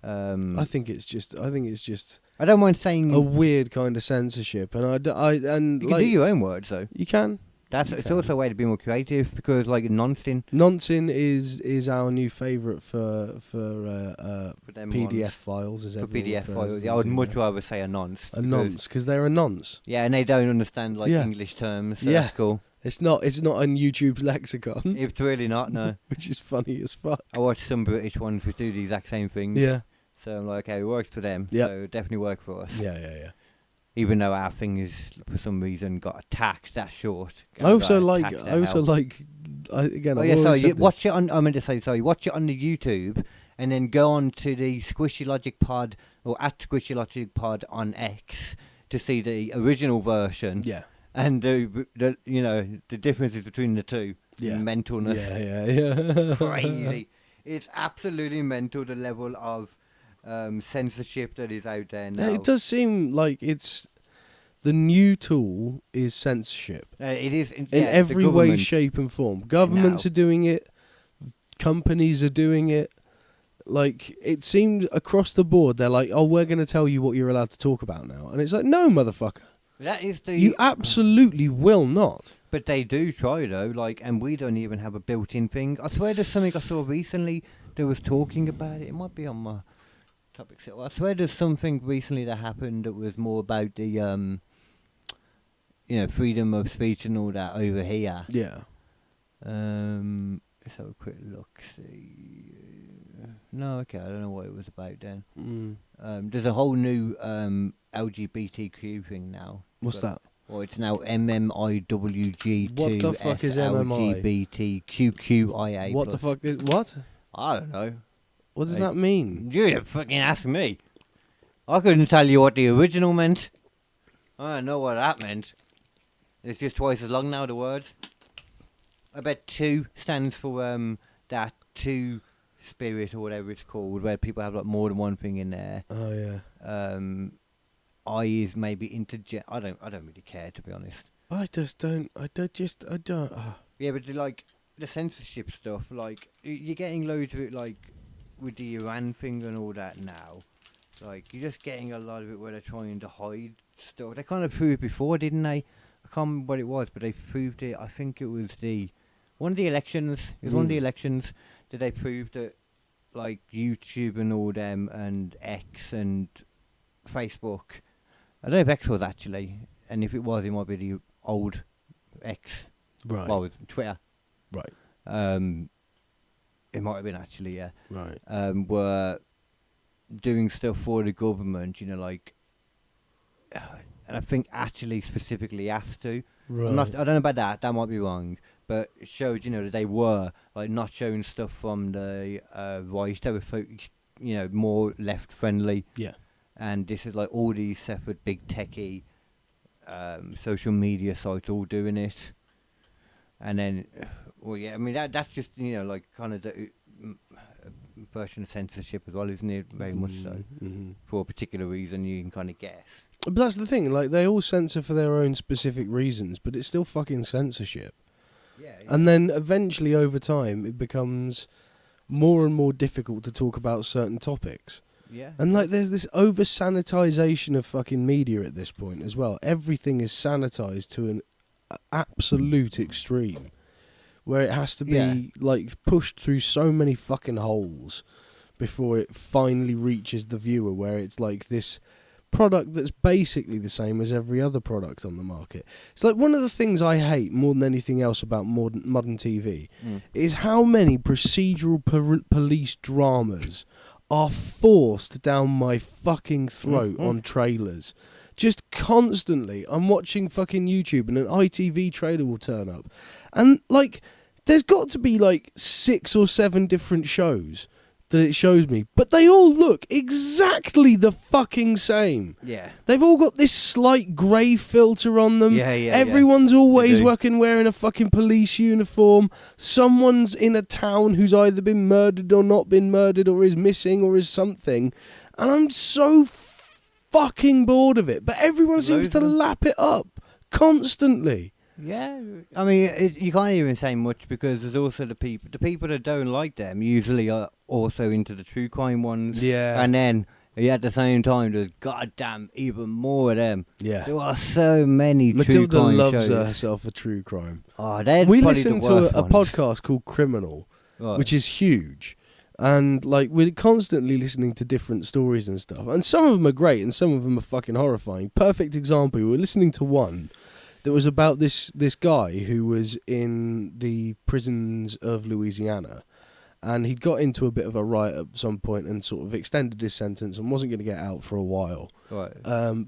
I think it's just I don't mind saying a weird kind of censorship, and you can like do your own words though. you can. It's also a way to be more creative because like nonsense Noncin is our new favourite for them PDF ones. files. As For everyone PDF refers files. to Yeah, I would them, much rather say a nonce. a nonce because they're a nonce. Yeah, and they don't understand like Yeah. English terms. So Yeah. that's cool. It's not on YouTube's lexicon, It's really not. No, which is funny as fuck. I watch some British ones which do the exact same thing. Yeah, So I'm like, okay, it works for them. Yeah. So it definitely work for us. yeah. Even though our thing is for some reason got attacked that short. I also Got like. attacked I also out. like. Again, Oh I've yeah, always sorry. said this. Watch it on. I meant to say sorry. Watch it on the YouTube, and then go on to the Squishy Logic Pod or at Squishy Logic Pod on X to see the original version. Yeah. And the the differences between the two. Yeah. Mentalness. Yeah. Crazy. It's absolutely mental. The level of censorship that is out there now. It does seem like it's the new tool is censorship It is in yeah, the every way, government. shape, and form. Governments Now. are doing it. Companies are doing it. Like it seems across the board, they're like, "Oh, we're going to tell you what you're allowed to talk about now," and it's like, "No, motherfucker, That is the. you absolutely will not." But they do try though, like, and we don't even have a built-in thing. I swear there's something I saw recently that was talking about it. It might be on my topic set. I swear there's something recently that happened that was more about the freedom of speech and all that over here. Yeah. Let's have a quick look. See. No, okay, I don't know what it was about then. There's a whole new LGBTQ thing now. What's that? Well, it's now MMIWG2 What the fuck is MMI? LGBTQQIA. What the fuck is what? I don't know. What does Hey. that mean? You didn't fucking ask me. I couldn't tell you what the original meant. I don't know what that meant. It's just twice as long now, the words. I bet 2 stands for that 2 spirit or whatever it's called, where people have like more than one thing in there. Oh yeah. I is maybe interjet. I don't really care, to be honest. I don't. Yeah, but like the censorship stuff, like you're getting loads of it, like with the Iran thing and all that now. Like you're just getting a lot of it where they're trying to hide stuff. They kind of proved before, didn't they? I can't remember what it was, but they proved it. I think it was one of the elections. It was one of the elections that they proved that, like YouTube and all them and X and Facebook. I don't know if X was actually, and if it was, it might be the old X. Right. Well, Twitter. Right. It might have been actually, yeah. Right. Were doing stuff for the government, like, and I think actually specifically asked to. Right. I don't know about that. That might be wrong, but it showed, that they were like not showing stuff from the right. They were, more left friendly. Yeah. And this is like all these separate big techie social media sites all doing it. And then, well, yeah, I mean, that's just, like kind of the version of censorship as well, isn't it? Very much so. Mm-hmm. For a particular reason, you can kind of guess. But that's the thing, like, they all censor for their own specific reasons, but it's still fucking censorship. Yeah. And then eventually, over time, it becomes more and more difficult to talk about certain topics. Yeah. And, like, there's this over-sanitization of fucking media at this point as well. Everything is sanitized to an absolute extreme, where it has to be, like, pushed through so many fucking holes before it finally reaches the viewer, where it's, like, this product that's basically the same as every other product on the market. It's like one of the things I hate more than anything else about modern TV is how many procedural police dramas are forced down my fucking throat on trailers. just constantly, I'm watching fucking YouTube and an ITV trailer will turn up. And, like, there's got to be, like, 6 or 7 different shows that it shows me. But they all look exactly the fucking same. Yeah. They've all got this slight grey filter on them. Yeah. Everyone's They always do. wearing a fucking police uniform. Someone's in a town who's either been murdered or not been murdered or is missing or is something. And I'm so fucking bored of it. But everyone seems to lap it up constantly. Yeah, I mean, you can't even say much because there's also the people that don't like them usually are also into the true crime ones. Yeah. And then at the same time, there's goddamn even more of them. Yeah. There are so many Matilda true crime loves shows. herself a true crime. Oh, they're We probably listen the to worst a ones. podcast called Criminal, Right. which is huge. And, like, we're constantly listening to different stories and stuff. And some of them are great and some of them are fucking horrifying. Perfect example, we were listening to one that was about this guy who was in the prisons of Louisiana. And he'd got into a bit of a riot at some point and sort of extended his sentence and wasn't going to get out for a while. Right.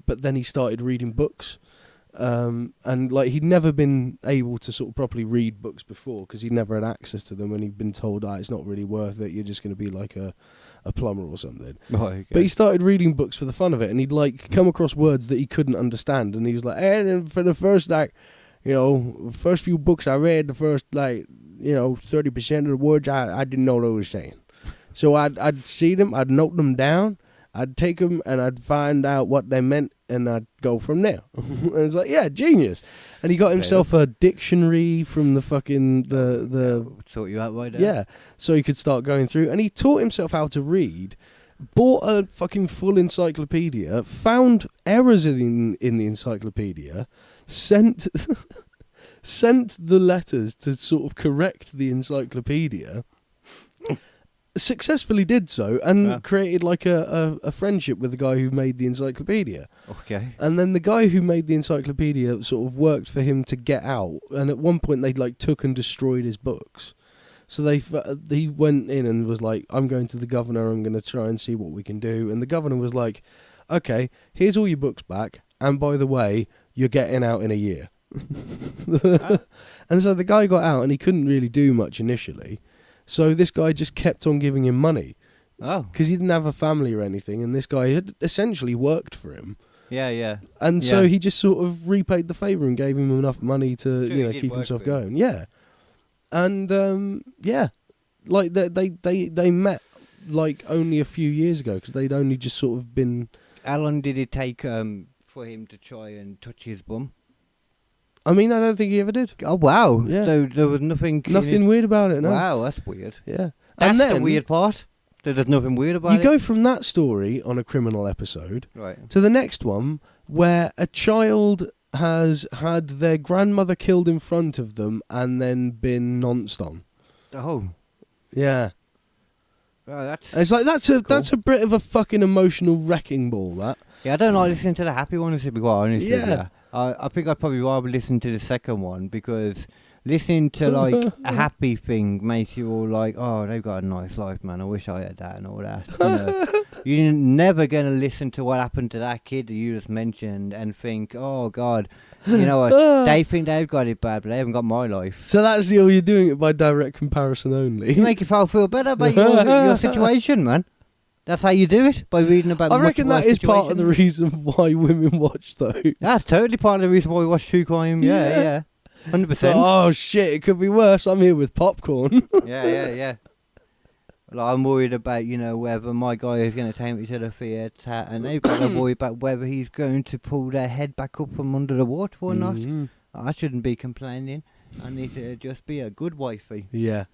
But then he started reading books. And, like, he'd never been able to sort of properly read books before because he'd never had access to them, and he'd been told, it's not really worth it, you're just going to be like a plumber or something. Right, okay. But he started reading books for the fun of it, and he'd, like, come across words that he couldn't understand, and he was like, and for the first, like, first few books I read, the first, 30% of the words I didn't know what they were saying. So I'd see them, I'd note them down, I'd take them, and I'd find out what they meant, and I'd go from there. And it's like, yeah, genius. And he got himself a dictionary from the fucking the Sort you out right there. yeah, so he could start going through. And he taught himself how to read. Bought a fucking full encyclopedia. Found errors in the encyclopedia. Sent the letters to sort of correct the encyclopedia. Successfully did so and created like a friendship with the guy who made the encyclopedia. Okay. And then the guy who made the encyclopedia sort of worked for him to get out. And at one point they like took and destroyed his books. So he went in and was like, I'm going to the governor, I'm going to try and see what we can do. And the governor was like, okay, here's all your books back. And by the way, you're getting out in a year. And so the guy got out and he couldn't really do much initially. So this guy just kept on giving him money. Oh. Because he didn't have a family or anything, and this guy had essentially worked for him. Yeah. And so he just sort of repaid the favour and gave him enough money to, So he did keep work himself for him. going. Yeah. And like they met like only a few years ago because they'd only just sort of been. How long did it take for him to try and touch his bum? I mean, I don't think he ever did. Oh wow! Yeah. So there was nothing. Nothing weird about it. No. Wow, that's weird. Yeah. That's and then the weird part. There's nothing weird about you it. go from that story on a criminal episode Right. to the next one where a child has had their grandmother killed in front of them and then been nonced on. Oh. Yeah. Well, that's. And it's like that's a bit of a fucking emotional wrecking ball, that. Yeah, I don't like listening to the happy ones, to be quite honest with Yeah. you. I think I'd probably rather listen to the second one because listening to like a happy thing makes you all like, oh, they've got a nice life, man. I wish I had that and all that. You're never going to listen to what happened to that kid that you just mentioned and think, oh, God, you know what? They think they've got it bad, but they haven't got my life. So that's you're doing it by direct comparison only. You make yourself feel better about your situation, man. That's how you do it, by reading about I reckon much that worse is part of the situations. reason why women watch those. That's totally part of the reason why we watch true crime. Yeah. 100%. So, oh shit, it could be worse. I'm here with popcorn. Yeah. Like, I'm worried about, whether my guy is going to take me to the theatre, and they've got to worry about whether he's going to pull their head back up from under the water or not. I shouldn't be complaining. I need to just be a good wifey. Yeah.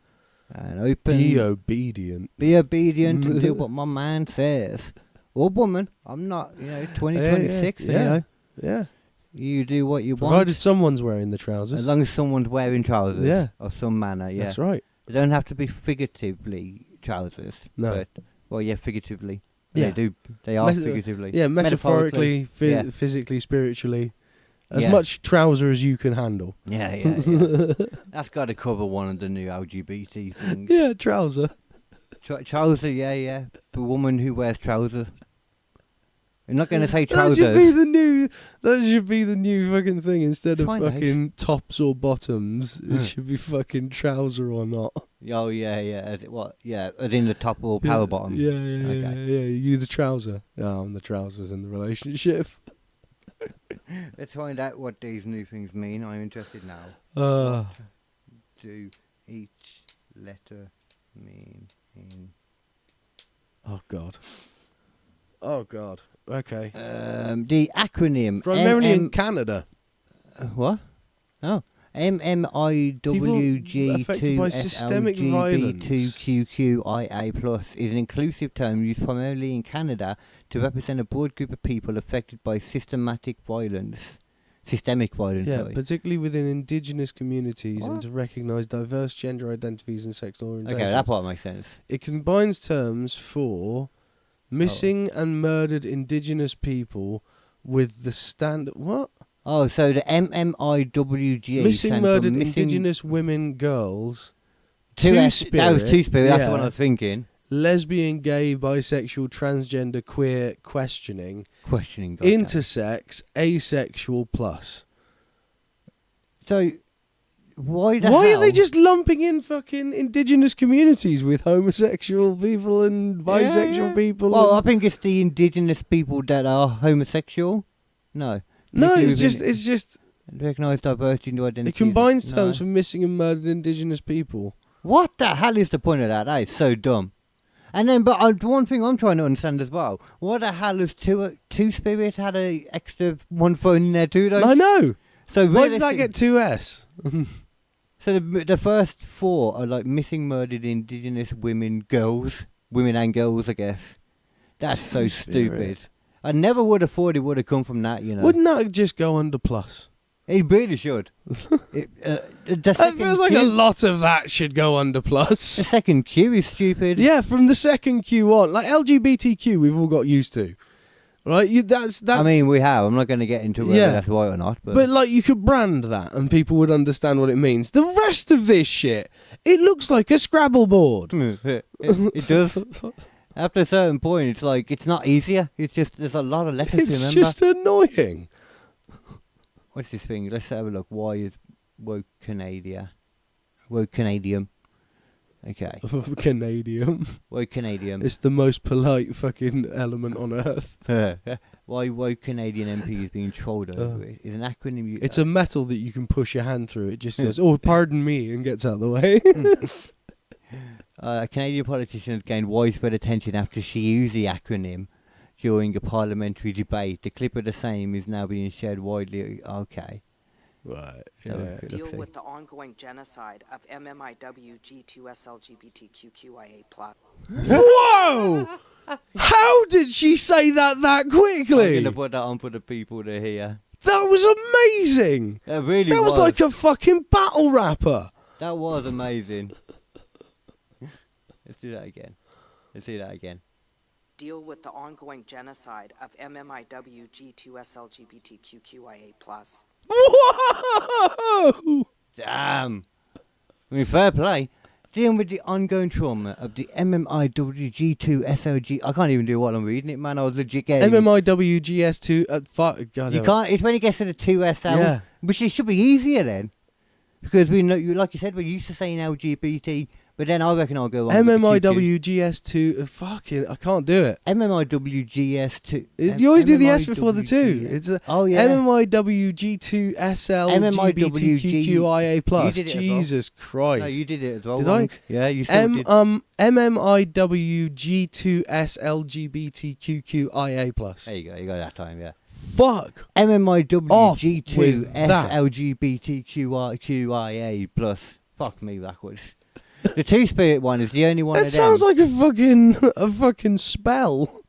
And open. Be obedient. Be obedient and do what my man says. Or woman. I'm not, 2026, Yeah. You do what you Provided want. someone's wearing the trousers. As long as someone's wearing trousers. Yeah. Of some manner, yeah. That's right. They don't have to be figuratively trousers. No. But, well, yeah, figuratively. Yeah. They do. They are figuratively. Yeah, metaphorically, yeah. physically, spiritually. As Yeah. much trouser as you can handle. Yeah. That's got to cover one of the new LGBT things. Yeah, trouser. Trouser, yeah. The woman who wears trousers. I'm not going to say That should be trousers. the new. That should be the new fucking thing. Instead of Fine, Dave. fucking tops or bottoms, it should be fucking trouser or not. Oh yeah. As it, what? Yeah, as in the top or power bottom. Yeah. Okay. You the trouser. Oh, I'm the trousers in the relationship. Let's find out what these new things mean. I'm interested now. Uh, Do each letter mean in? oh god. Okay. The acronym. Primarily in Canada. What? Oh. People affected by systemic violence. MMIWG2SLGBT2QQIA+ is an inclusive term used primarily in Canada to represent a broad group of people affected by systemic violence, Yeah, sorry. particularly within indigenous communities and What? to recognise diverse gender identities and sexual orientations. Okay, that part makes sense. It combines terms for missing and murdered indigenous people with the standard... What? Oh, so the MMIWG Missing, stands for murdered, missing indigenous women, girls, Two-Spirit. That was Two-Spirit, that's the one yeah. I was thinking. Lesbian, gay, bisexual, transgender, queer, questioning, Questioning. God, intersex, asexual, plus. So, why Why are they just lumping in fucking indigenous communities with homosexual people and bisexual people? Well, I and... think it's the indigenous people that are homosexual. No. No, Particularly it's just recognise diversity and identity. it combines No. terms for missing and murdered indigenous people. What the hell is the point of that? That is so dumb. And then, but one thing I'm trying to understand as well, what the hell has Two-Spirit had a extra one phone in there too, though? I know. So Why did I get 2S? So the first four are like missing, murdered, indigenous women and girls, I guess. That's so Two-Spirit. stupid. I never would have thought it would have come from that, you know. Wouldn't that just go under plus? It really should. The It feels like Q, a lot of that should go under The plus. second Q is stupid. Yeah, from the second Q on, like LGBTQ, we've all got used to, right? That's. I mean, we have. I'm not going to get into whether Yeah. that's right or not. But like, you could brand that, and people would understand what it means. The rest of this shit, it looks like a Scrabble board. it does. After a certain point, it's like, it's not easier. It's just, there's a lot of letters to It's remember. just annoying. What's this thing? Let's have a look. Why is woke Canadium? Okay. Canadian. Woke Canadium. It's the most polite fucking element on earth. Why woke Canadian MP is being trolled over it. It's an acronym. It's a metal that you can push your hand through. It just says, "Oh, pardon me," and gets out of the way. A Canadian politician has gained widespread attention after she used the acronym during a parliamentary debate. The clip of the same is now being shared widely. Okay. Right. So Yeah. it Deal looks with the ongoing genocide of MMIWG2SLGBTQQIA+. Whoa! How did she say that I'm quickly? going to put that on for the people to hear. That was amazing. That really That was like a fucking battle rapper. That was amazing. Let's do that again. Let's do that again. Deal with the ongoing genocide of MMIWG2SLGBTQQIA+. Whoa! Damn. I mean, fair play. Dealing with the ongoing trauma of the MMIWG2SLG. I can't even do what I'm reading it, man. I was legit getting... MMIWGS2. Fuck. God, You can't... It's when it gets to the 2SL. Yeah. Which it should be easier then. Because we know, like you said, we're used to saying LGBT... But then I reckon I'll go on. MMIWGS2. Fucking. I can't do it. MMIWGS2. You always do the S before the 2. It's oh yeah. MMIWG2SLGBTQIA+. You did it as well. Jesus Christ. No, you did it as well. Did wrong. I? Yeah, you still did. MMIWG2SLGBTQIA+. There you go. You got that time. Yeah. Fuck. MMIWG2SLGBTQIA+. Fuck me backwards. The Two-Spirit one is the only one That of them. sounds like a fucking spell.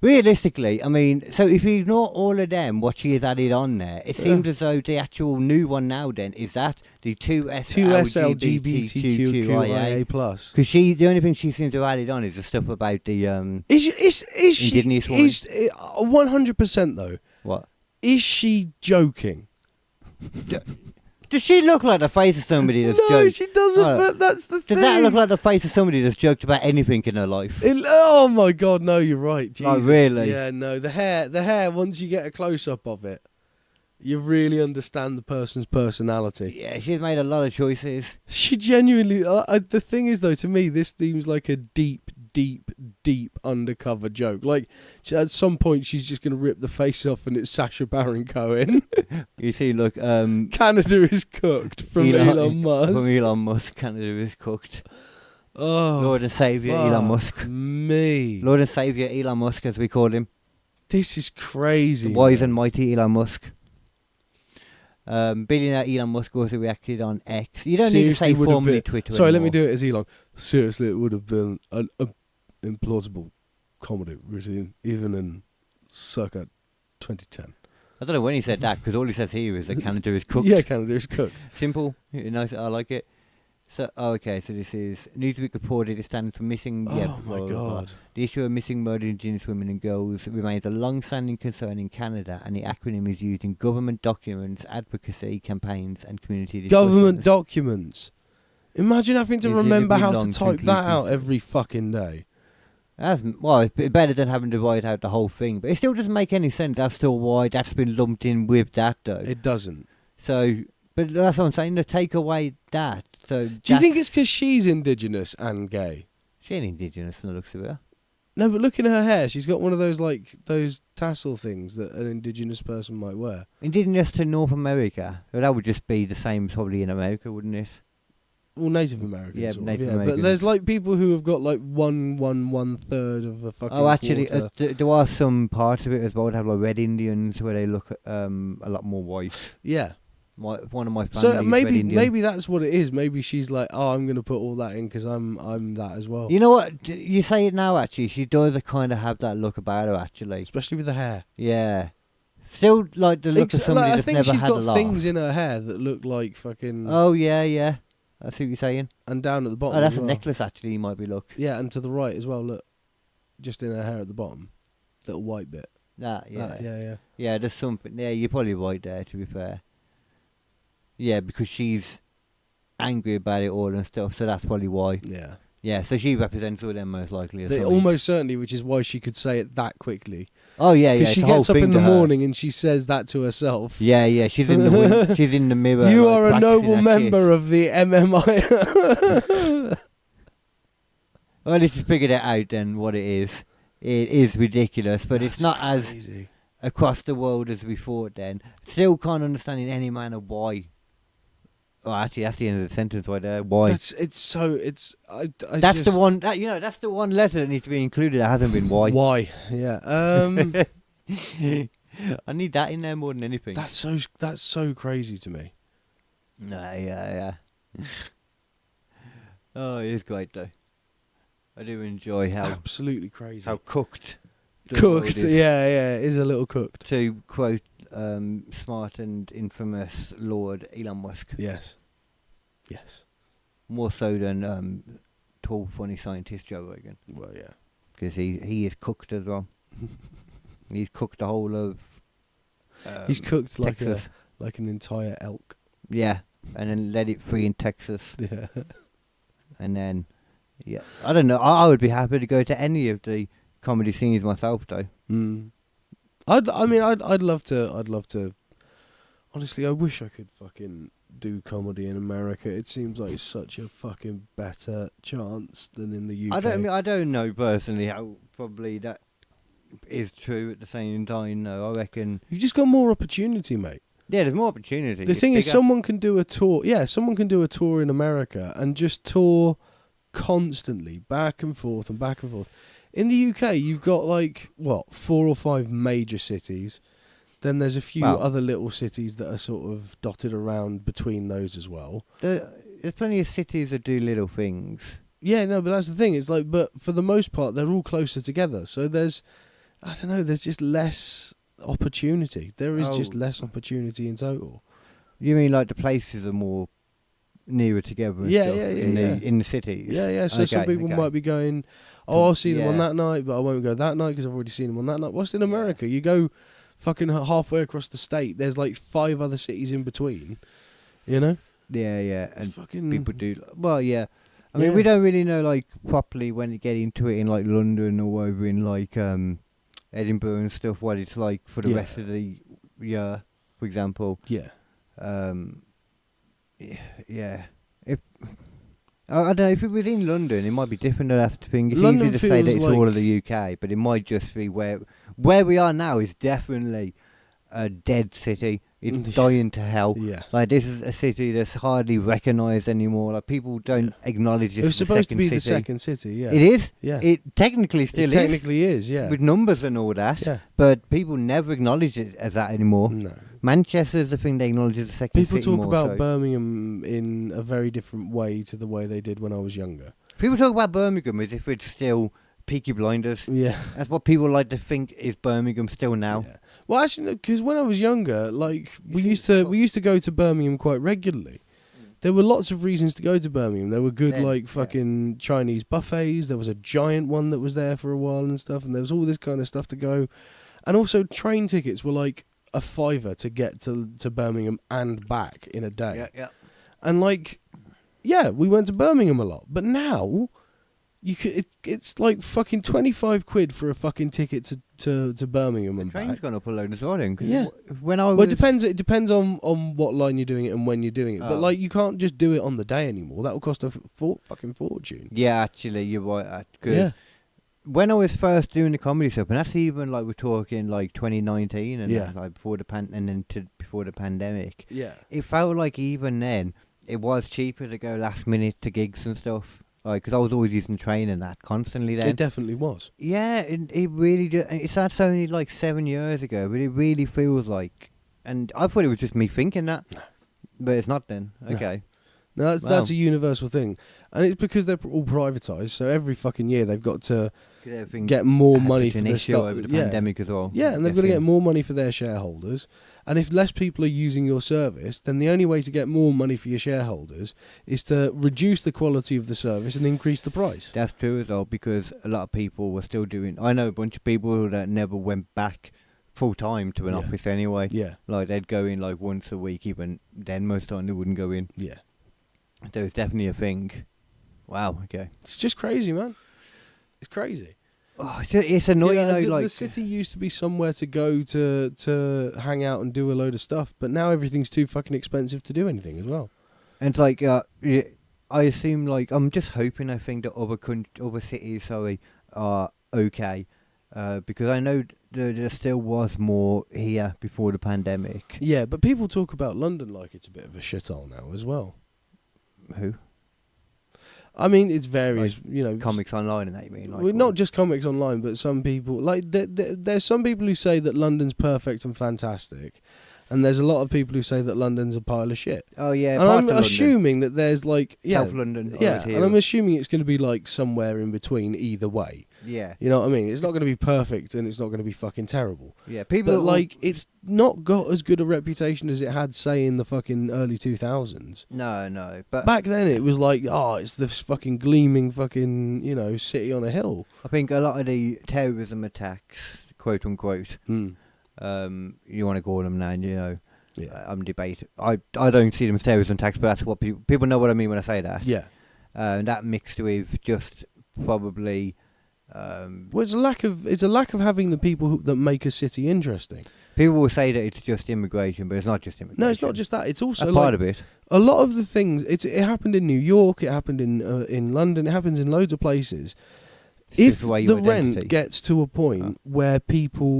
Realistically, I mean, so if you ignore all of them, what she has added on there, it seems as though the actual new one now then is that the 2SLGBTQIA+. Because Because the only thing she seems to have added on is the stuff about the is she Indigenous woman. 100% though? what? Is she joking? Does she look like the face of somebody that's No, joked? she doesn't. Oh, But that's the thing. Does that look like the face of somebody that's joked about anything in her life? Oh my God, no, you're right. Jesus. really? Yeah, no. The hair. Once you get a close up of it, you really understand the person's personality. Yeah, she's made a lot of choices. She genuinely. The thing is, though, to me, this seems like a deep undercover joke. Like, at some point, she's just going to rip the face off, and it's Sacha Baron Cohen. You see, look, Canada is cooked from Elon Musk. From Elon Musk, Canada is cooked. Oh, Lord and Saviour Elon Musk. Me. Lord and Saviour Elon Musk, as we call him. This is crazy. The wise and mighty Elon Musk. Billionaire Elon Musk also reacted on X. You don't need to say formerly Twitter Sorry, let anymore. me do it as Elon. Seriously, it would have been an implausible comedy routine, even in circa 2010. I don't know when he said that, because all he says here is that Canada is cooked. Yeah, Canada is cooked. Simple. Nice. I like it. So, okay, so this is Newsweek reported it stands for missing. Oh Yeah, my blah, blah, blah. God. The issue of missing murdered Indigenous women and girls remains a long-standing concern in Canada, and the acronym is used in government documents, advocacy campaigns, and community discussions. Government documents. Imagine having to It's remember how long to type that conclusion. out every fucking day. Well, it's better than having to write out the whole thing, but it still doesn't make any sense as to why that's been lumped in with that, though. It doesn't. So, but that's what I'm saying. To take away that. So, Do you think it's because she's Indigenous and gay? she ain't Indigenous from the looks of her? No, but look in her hair. She's got one of those those tassel things that an Indigenous person might wear. Indigenous to North America. Well, that would just be the same probably in America, wouldn't it? Well, Native Americans. Yeah, sort of, Native But Americans. there's people who have got one third of a fucking. Oh, actually, quarter. there are some parts of it as well that have like red Indians where they look a lot more white. Yeah. One of my family So is red maybe Indian. that's what it is. Maybe she's like, oh, I'm going to put all that in because I'm that as well. You know what? You say it now. Actually, she does kind of have that look about her. Actually, Especially with the hair. yeah. Still like the look of somebody I that's think never she's had a got laugh. things in her hair that look like fucking. Oh yeah. I see what you're saying. And down at the bottom. Oh, that's as a well. necklace. Actually, you might be look. Yeah, and to the right as well. Look, just in her hair at the bottom, little white bit. That yeah. Yeah. Yeah, there's something. Yeah, you're probably right there. To be fair. Yeah, because she's angry about it all and stuff, so that's probably why. Yeah. Yeah, so she represents all them most likely. Or something. Almost certainly, which is why she could say it that quickly. Oh yeah, Because yeah. she it's a whole gets up thing in the to her. morning and she says that to herself. Yeah. She's in the she's in the mirror. You like, are a practicing noble that member shit. of the MMI. Well, if you figured it out, then what it is ridiculous, but it's not as crazy. across the world as we thought. Then still can't understand in any manner why. Oh, actually, that's the end of the sentence right there. Why? That's That's the one. That's the one letter that needs to be included. That hasn't been why. Why? Yeah. I need that in there more than anything. That's so crazy to me. Yeah. Oh, it is great though. I do enjoy how Absolutely crazy. cooked. the world Cooked. is. Yeah. It is a little cooked. To quote smart and infamous Lord Elon Musk, Yes. more so than tall, funny scientist Joe Rogan, Well, yeah. because he is cooked as well. He's cooked the whole of. He's cooked Texas. like an entire elk. Yeah, and then let it free in Texas, Yeah. and then yeah, I don't know. I would be happy to go to any of the comedy scenes myself, though. Mm. I'd love to. Honestly, I wish I could fucking do comedy in America. It seems like such a fucking better chance than in the UK. I don't know personally how probably that is true at the same time. No, I reckon. You've just got more opportunity, mate. Yeah, there's more opportunity. The It's thing is, bigger. someone can do a tour. Yeah, someone can do a tour in America and just tour constantly, back and forth and back and forth. In the UK, you've got 4 or 5 major cities. Then there's a few other little cities that are sort of dotted around between those as well. There's plenty of cities that do little things. Yeah, no, but that's the thing. It's but for the most part, they're all closer together. So there's just less opportunity. There is just less opportunity in total. You mean like the places are more nearer together? And Yeah, stuff yeah. in the cities. Yeah. So some people might be going, I'll see them on that night, but I won't go that night because I've already seen them on that night. What's in America? You go fucking halfway across the state. There's 5 other cities in between. You know? Yeah, It's and fucking people do. Well, yeah. I mean, Yeah. we don't really know like properly when you get into it in like London or over in like Edinburgh and stuff. What it's like for the Yeah. rest of the year, for example. Yeah. Yeah. If I don't know if it was in London, it might be different. That's the thing. It's London easy to say that feels it's all like- of the UK, but it might just be where we are now is definitely a dead city. It's dying to hell. Yeah. Like this is a city that's hardly recognised anymore. Like people don't acknowledge It this was as the supposed to second be city. the second city, yeah. It is. Yeah. It technically still It technically is, yeah. with numbers and all that. Yeah. But people never acknowledge it as that anymore. No. Manchester's the thing they acknowledge as the second People city talk more about so. Birmingham in a very different way to the way they did when I was younger. People talk about Birmingham as if it's still Peaky Blinders. Yeah. That's what people like to think is Birmingham still now. Yeah. Well, actually, because when I was younger, like we see, used to go to Birmingham quite regularly. There were lots of reasons to go to Birmingham. There were good Then, like yeah. fucking Chinese buffets. There was a giant one that was there for a while and stuff, and there was all this kind of stuff to go. And also train tickets were like a £5 to get to Birmingham and back in a day. Yeah. And like, yeah, we went to Birmingham a lot. But now, you could it's like fucking £25 for a fucking ticket to Birmingham The and train's back. gone up a load as well then. 'Cause Yeah. When I was... Well, it depends on what line you're doing it and when you're doing it. But Oh. like, you can't just do it on the day anymore. That will cost a fucking fortune. Yeah, actually, you're right. Cause Yeah. when I was first doing the comedy stuff, and that's even like we're talking like 2019 and Yeah. that, like before before the pandemic, Yeah. it felt like even then it was cheaper to go last minute to gigs and stuff. Like, because I was always using train and that constantly then. It definitely was. Yeah, it really did. That's only like 7 years ago, but it really feels like. And I thought it was just me thinking that, but it's not then. No. Okay. No, that's Wow. a universal thing. And it's because they're all privatised. So every fucking year they've got to get more money for an their issue stuff. over the Yeah. pandemic as well. Yeah, and they've got to get more money for their shareholders. And if less people are using your service, then the only way to get more money for your shareholders is to reduce the quality of the service and increase the price. That's true as well, because a lot of people were still doing. I know a bunch of people that never went back full time to an Yeah. office anyway. Yeah, Like they'd go in like once a week, even then most of the time they wouldn't go in. yeah. So it's definitely a thing. Wow. Okay. It's just crazy, man. It's crazy. Oh, it's annoying You know, though. the city used to be somewhere to go to hang out and do a load of stuff, but now everything's too fucking expensive to do anything as well. And it's like, yeah, I assume, like, I'm just hoping, I think, that other cities, are okay. Because I know there still was more here before the pandemic. Yeah, but people talk about London like it's a bit of a shithole now as well. Who? I mean, it's various, you know. Comics online and that, you mean? Like, Well, not just comics online, but some people like there's some people who say that London's perfect and fantastic, and there's a lot of people who say that London's a pile of shit. Oh, yeah. And parts I'm of London. assuming that there's like South London. yeah, over and I'm here. assuming it's going to be like somewhere in between either way. Yeah. You know what I mean? It's not going to be perfect and it's not going to be fucking terrible. Yeah. People But like, it's not got as good a reputation as it had, say, in the fucking early 2000s. No. But Back then, it was like, oh, it's this fucking gleaming fucking, you know, city on a hill. I think a lot of the terrorism attacks, quote unquote, Mm. you want to call them now, you know. Yeah. I'm debating. I don't see them as terrorism attacks, but that's what people know what I mean when I say that. Yeah. That mixed with just probably. Well, it's a lack of having the people that make a city interesting. People will say that it's just immigration, but it's not just immigration. No, it's not just that. It's also That's like part of it. a lot of the things. It happened in New York. It happened in London. It happens in loads of places. It's If just the way the your rent identity. gets to a point where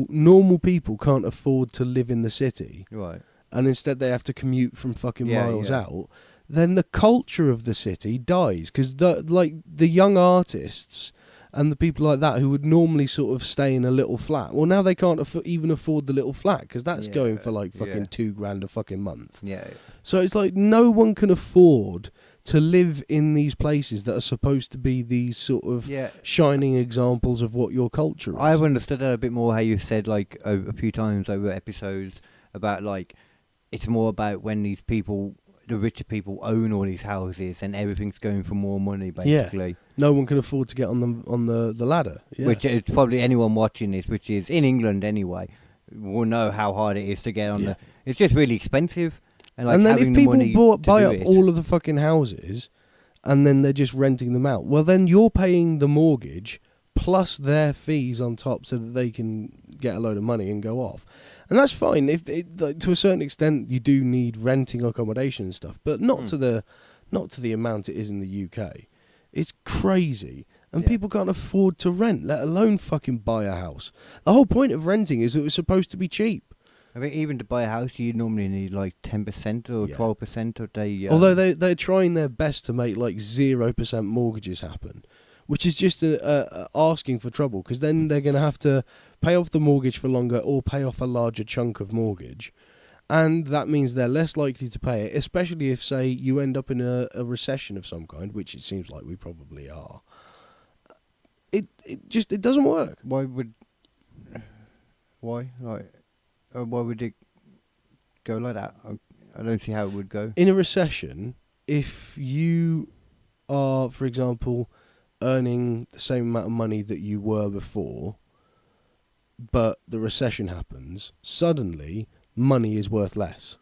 normal people can't afford to live in the city, Right. and instead they have to commute from fucking Yeah, miles yeah. out, then the culture of the city dies, because the young artists and the people like that who would normally sort of stay in a little flat, well, now they can't even afford the little flat, because that's Yeah, going for like fucking yeah. $2,000 a fucking month. Yeah. So it's like no one can afford to live in these places that are supposed to be these sort of Yeah. shining examples of what your culture is. I've understood that a bit more. How you said like a few times over episodes about like it's more about when these people, the richer people, own all these houses and everything's going for more money, basically. No one can afford to get on the ladder. Yeah. Which is probably anyone watching this, which is in England anyway, will know how hard it is to get on Yeah. the. It's just really expensive. And, like, and then if having the people money to buy do up it. all of the fucking houses, and then they're just renting them out, well, then you're paying the mortgage plus their fees on top, so that they can get a load of money and go off. And that's fine. If like, to a certain extent, you do need renting accommodation and stuff, but not to the amount it is in the UK. It's crazy. And Yeah. people can't afford to rent, let alone fucking buy a house. The whole point of renting is it was supposed to be cheap. I think even to buy a house, you normally need like 10% or Yeah. 12% of the. Although they're trying their best to make like 0% mortgages happen, which is just asking for trouble, because then they're going to have to pay off the mortgage for longer or pay off a larger chunk of mortgage. And that means they're less likely to pay it, especially if, say, you end up in a recession of some kind, which it seems like we probably are. It doesn't work. Why would it go like that? I don't see how it would go. In a recession, if you are, for example, earning the same amount of money that you were before, but the recession happens, suddenly money is worth less.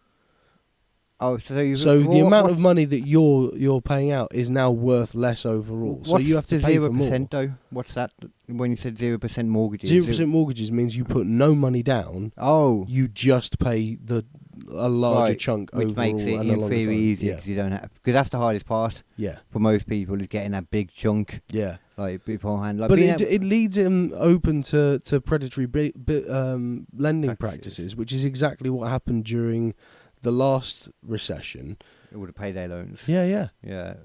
Oh, so The amount of money that you're paying out is now worth less overall. So you have to pay for more. 0% though? What's that? When you said 0% mortgages? 0% mortgages means you put no money down. Oh, You just pay a larger right, chunk which overall makes it and a in longer theory time. easier Yeah, because you don't have, because that's the hardest part yeah, for most people is getting that big chunk yeah. like beforehand. Like But being it leads him open to predatory lending Practices. practices, which is exactly what happened during the last recession. it would have paid their loans. Yeah, yeah. Yeah.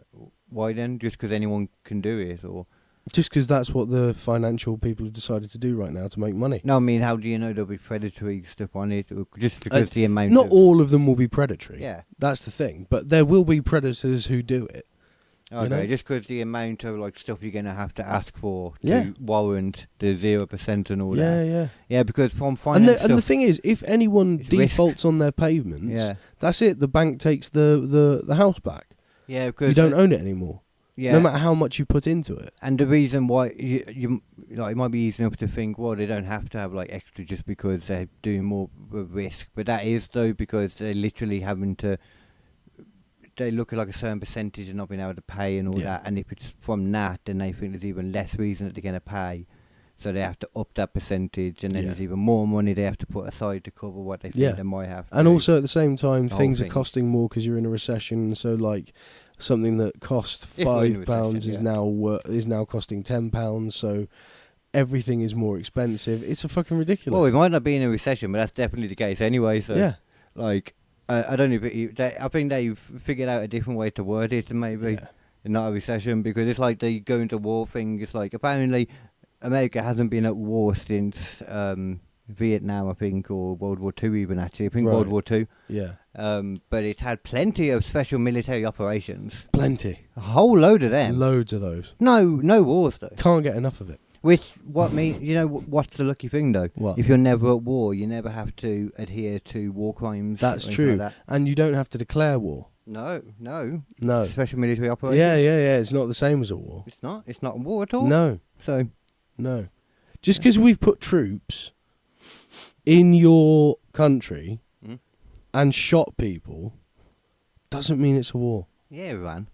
Why then? Just because anyone can do it, or Just because that's what the financial people have decided to do right now to make money. no? I mean, how do you know there'll be predatory stuff on it? Or just because the amount. Not of, all of them will be predatory. Yeah. That's the thing. But there will be predators who do it. Okay, know? just because the amount of like stuff you're gonna have to ask for to Yeah. warrant the 0% and all Yeah, that. yeah. Yeah, because from And finance the thing is, if anyone It's risk. defaults on their pavements, yeah, that's it. The bank takes the house back. yeah, because You don't own it anymore. yeah, No matter how much you put into it. and the reason why you like, it might be easy enough to think, well, they don't have to have like extra just because they're doing more risk, but that is though because they're literally having to. They look at like a certain percentage and not being able to pay and all Yeah. that, and if it's from that, then they think there's even less reason that they're going to pay, so they have to up that percentage, and then Yeah. there's even more money they have to put aside to cover what they think Yeah. they might have. And to. also at the same time, The whole things are thing. costing more because you're in a recession. So like something that cost If we're in a £5 recession, is yeah. now costing £10. So everything is more expensive. It's a fucking ridiculous. Well, we might not be in a recession, but that's definitely the case anyway. So yeah, like, I don't know. I think they've figured out a different way to word it, and maybe yeah, not a recession, because it's like they go into war thing. It's like apparently America hasn't been at war since Vietnam, I think, or World War II even actually. I think World Right. War II. yeah, But it's had plenty of special military operations. plenty, A whole load of them. loads of those. No wars though. Can't get enough of it. Which what mean you know what's the lucky thing though? What? If you're never at war, you never have to adhere to war crimes. That's or anything true. like that. And you don't have to declare war. No. No. Special military operation. Yeah. It's not the same as a war. It's not. It's not a war at all. No, So no. Just because we've put troops in your country Mm. and shot people doesn't mean it's a war. yeah, Iran.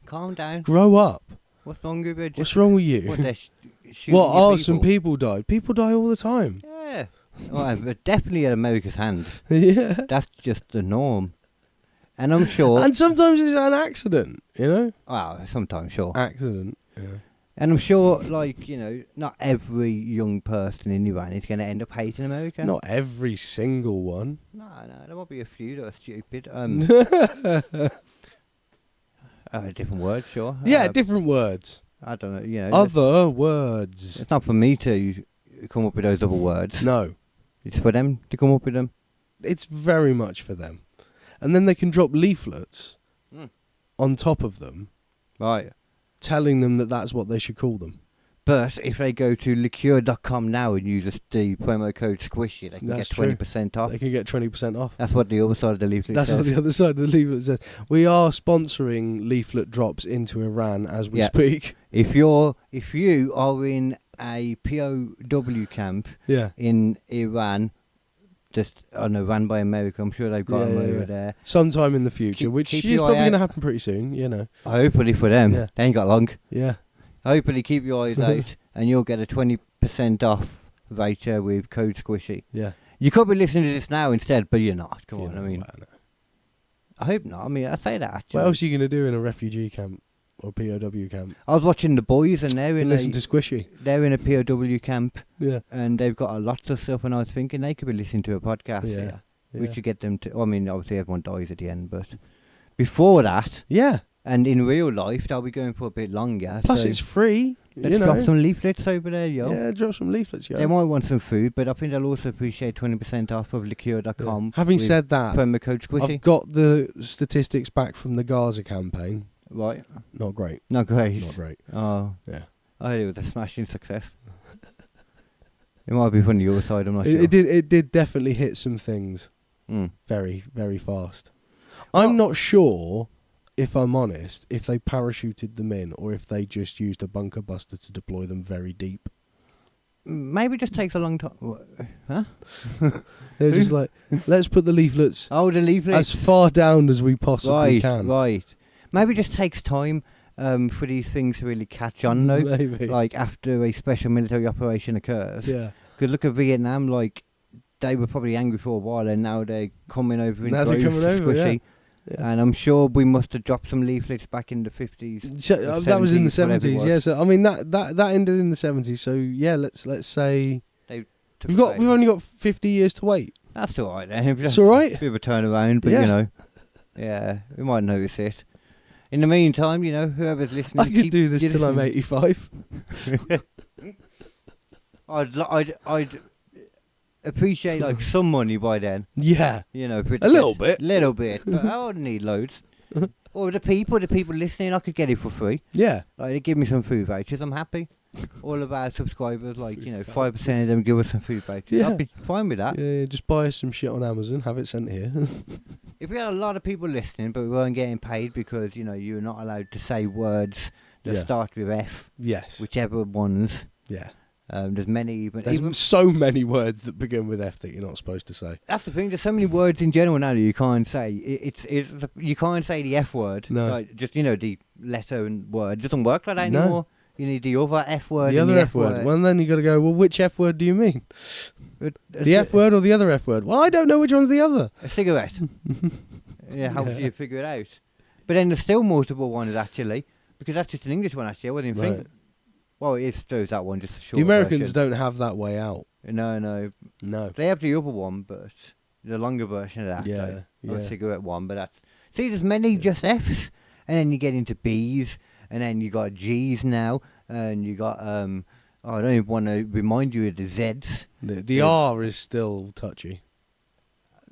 Calm down. Grow up. What's wrong with it? What's wrong with you? What they're shooting What? your Some people died. People die all the time. Yeah. Well, but definitely at America's hands. Yeah. That's just the norm. And I'm sure. And sometimes it's an accident, you know? Well, sometimes sure. Accident. Yeah. And I'm sure, like, not every young person in Iran is going to end up hating America. Not every single one. No, there might be a few that are stupid. A different word, sure. Yeah, different words. I don't know, Other words. It's not for me to come up with those other words. No. It's for them to come up with them. It's very much for them. And then they can drop leaflets Mm. on top of them, Right. telling them that that's what they should call them. But if they go to liqueur.com now and use the promo code SQUISHY, they can That's get true. 20% off. They can get 20% off. That's what the other side of the leaflet That's says. what the other side of the leaflet says. We are sponsoring leaflet drops into Iran as we Yeah. speak. If you are in a POW camp Yeah. in Iran, just I don't know, ran by America. I'm sure they've got them over there. Sometime in the future, which keep is your probably eye going to out. happen pretty soon, you know. Hopefully for them, Yeah. they ain't got long. Yeah. Hopefully keep your eyes out, and you'll get a 20% off voucher with code Squishy. Yeah. You could be listening to this now instead, but you're not. Come on, You I know, mean, well, no. I hope not. I mean, I say that actually. What else are you going to do in a refugee camp or POW camp? I was watching The Boys, and they're in Listen to Squishy. they're in a POW camp, Yeah. and they've got a lot of stuff. And I was thinking they could be listening to a podcast Yeah. here. We should get them to. I mean, obviously everyone dies at the end, but before that, Yeah. and in real life, they'll be going for a bit longer. Plus, so it's free. let's you know. drop some leaflets over there, yo. Yeah, drop some leaflets, yo. They might want some food, but I think they'll also appreciate 20% off of liqueur.com. Yeah. Having with said that, promo code Squishy. I've got the statistics back from the Gaza campaign. Right. Not great. Not great. Not great. Oh. Yeah. I heard it was a smashing success. It might be from the other side, I'm not sure. It did definitely hit some things very, very fast. I'm not sure, if I'm honest, if they parachuted them in or if they just used a bunker buster to deploy them very deep. Maybe it just takes a long time. Huh? They're just like, let's put the leaflets Oh, the leaflets. as far down as we possibly can. Right. Maybe it just takes time for these things to really catch on, though. Maybe. Like after a special military operation occurs. Yeah. Because look at Vietnam, like they were probably angry for a while, and now they're coming over in Now they're droves coming to over, Squishy. Yeah. And I'm sure we must have dropped some leaflets back in the 50s. So, that was in the 70s, whatever it 70s, was. yeah. So I mean that ended in the 70s. So yeah, let's say Took we've away. only got 50 years to wait. That's all right then. It's all right. Bit of a turnaround, but Yeah. you know, yeah, we might notice it. In the meantime, you know, whoever's listening, I could keep do this till I'm listening. 85. I'd appreciate like some money by then. Yeah. You know, A little bit. little bit, but I wouldn't need loads. Or the people listening, I could get it for free. Yeah. Like they give me some food vouchers, I'm happy. All of our subscribers, like 5% of them give us some food vouchers. Yeah. I'd be fine with that. Yeah, just buy us some shit on Amazon, have it sent here. If we had a lot of people listening, but we weren't getting paid because you're not allowed to say words that Yeah. start with F, Yes. whichever ones. Yeah. There's many even. There's so many words that begin with F that you're not supposed to say. That's the thing. There's so many words in general now that you can't say. You can't say the F word. No. Like, just the letter and word. It doesn't work like that No. anymore. You need the other F word. The and other F word. Well, then you got to go, well, which F word do you mean? The F word or the other F word? Well, I don't know which one's the other. A cigarette. Yeah, how would you figure it out? But then there's still multiple ones actually, because that's just an English one actually. I wasn't even thinking. Well, it is there's that one, just a short The Americans version. don't have that way out. No. No. They have the other one, but the longer version of that. Yeah, though. Not yeah. a cigarette one, but that's... See, there's many just Fs, and then you get into Bs, and then you got Gs now, and you got... I don't even want to remind you of the Zs. The R is still touchy.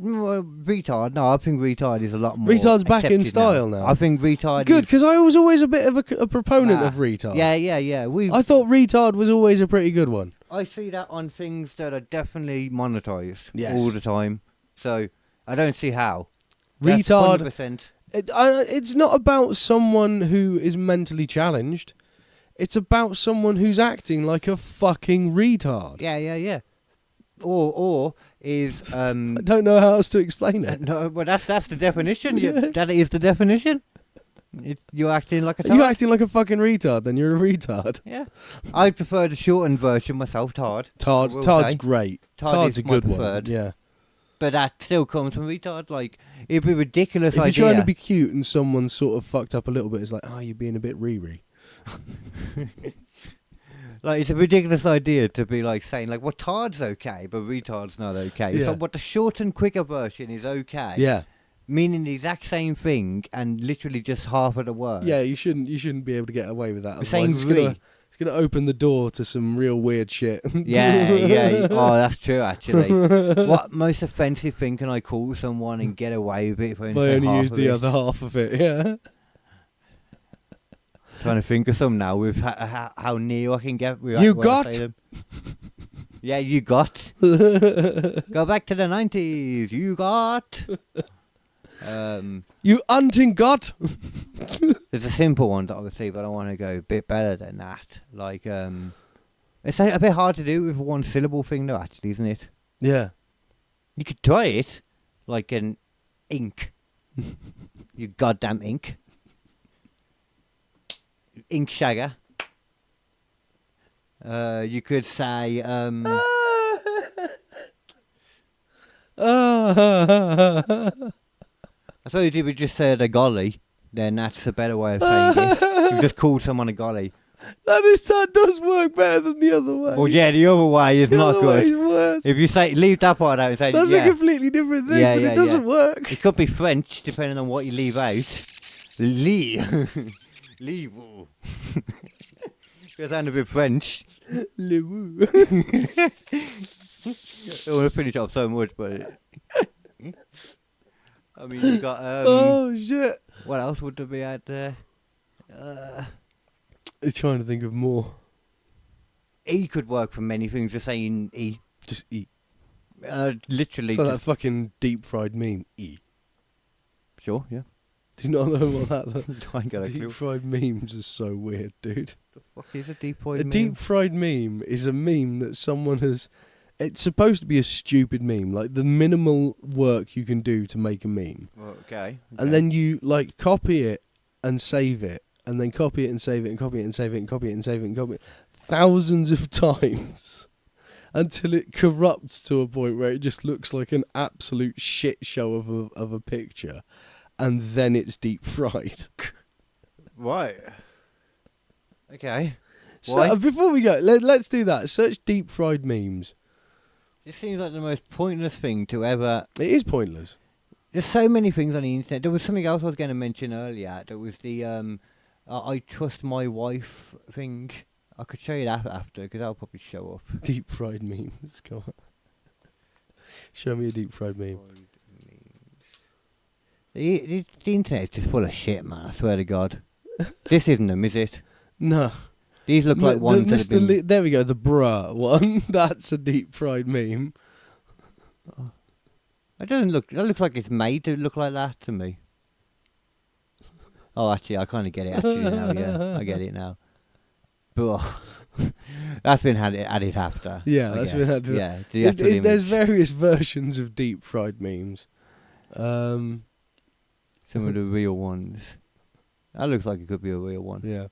Well, retard. No, I think retard is a lot more. Retard's back in accepted style now. I think retard. Good, is, because I was always a bit of a proponent Nah. of retard. Yeah. I thought retard was always a pretty good one. I see that on things that are definitely monetized Yes. all the time. So I don't see how. That's Retard. 100%. It's not about someone who is mentally challenged. It's about someone who's acting like a fucking retard. Yeah. Or is I don't know how else to explain it. no, but that's the definition. Yeah. That is the definition. You're acting like a tard. You're acting like a fucking retard, then you're a retard. Yeah. I prefer the shortened version myself, tard. Tard's say. great. Tard Tard's is a my good preferred. one. Yeah. But that still comes from retard. Like, it'd be ridiculous If idea. you're trying to be cute and someone's sort of fucked up a little bit, it's like, oh, you're being a bit ree-ree. Like, it's a ridiculous idea to be like saying like, well, tard's okay, but retard's not okay. Yeah. So what the short and quicker version is okay. Yeah. Meaning the exact same thing and literally just half of the word. Yeah, you shouldn't be able to get away with that. The same Otherwise it's gonna open the door to some real weird shit. Yeah. Oh, that's true, actually. What most offensive thing can I call someone and get away with it if I I say only half used of the it? other half of it. Yeah. Trying to think of some now with how near I can get with You when I got? say them. Yeah, you got. Go back to the 90s. You got. You hunting got? There's a simple one, obviously, but I want to go a bit better than that. Like, it's a bit hard to do with one syllable thing, though, actually, isn't it? Yeah. You could try it like an ink. You goddamn ink. Ink shagger. You could say, I suppose if you would just say a golly, then that's a better way of saying it. You just call someone a golly. that does work better than the other way. Well, yeah, the other way is the not other way is good. worse. If you say, leave that part out and say, That's yeah. a completely different thing, Yeah, but yeah, it doesn't yeah. work. It could be French, depending on what you leave out. Leave. Leave. It sounds a bit French. I don't want to finish off so much, but... I mean, you got... Oh, shit. What else would there be out there? I'm trying to think of more. E could work for many things, just saying E. Just eat. Literally. It's like that just, fucking deep fried meme. Eat. sure, yeah. Do you not know what that I ain't got a clue. deep fried memes are so weird, dude. What is a deep fried A meme? deep fried meme is a meme that someone has. It's supposed to be a stupid meme, like the minimal work you can do to make a meme. Well, okay. And then you like copy it and save it, and then copy it and save it, and copy it and save it, and copy it and save it, and copy it thousands of times until it corrupts to a point where it just looks like an absolute shit show of a picture, and then it's deep fried. Right. Okay. So Why? before we go, let's do that. Search deep fried memes. It seems like the most pointless thing to ever... It is pointless. There's so many things on the internet. There was something else I was going to mention earlier. There was the I trust my wife thing. I could show you that after, because that'll probably show up. Deep fried memes. Go on. Show me a deep fried meme. The internet is just full of shit, man. I swear to God. This isn't them, is it? No. These look like ones that have been... There we go, the bruh one. That's a deep fried meme. It doesn't look... That looks like it's made to look like that to me. Oh, actually, I kind of get it actually now, yeah. I get it now. But that's been added after. Yeah, I that's guess. been added. Yeah, the actual image. There's various versions of deep fried memes. Some of the real ones. That looks like it could be a real one. Yeah.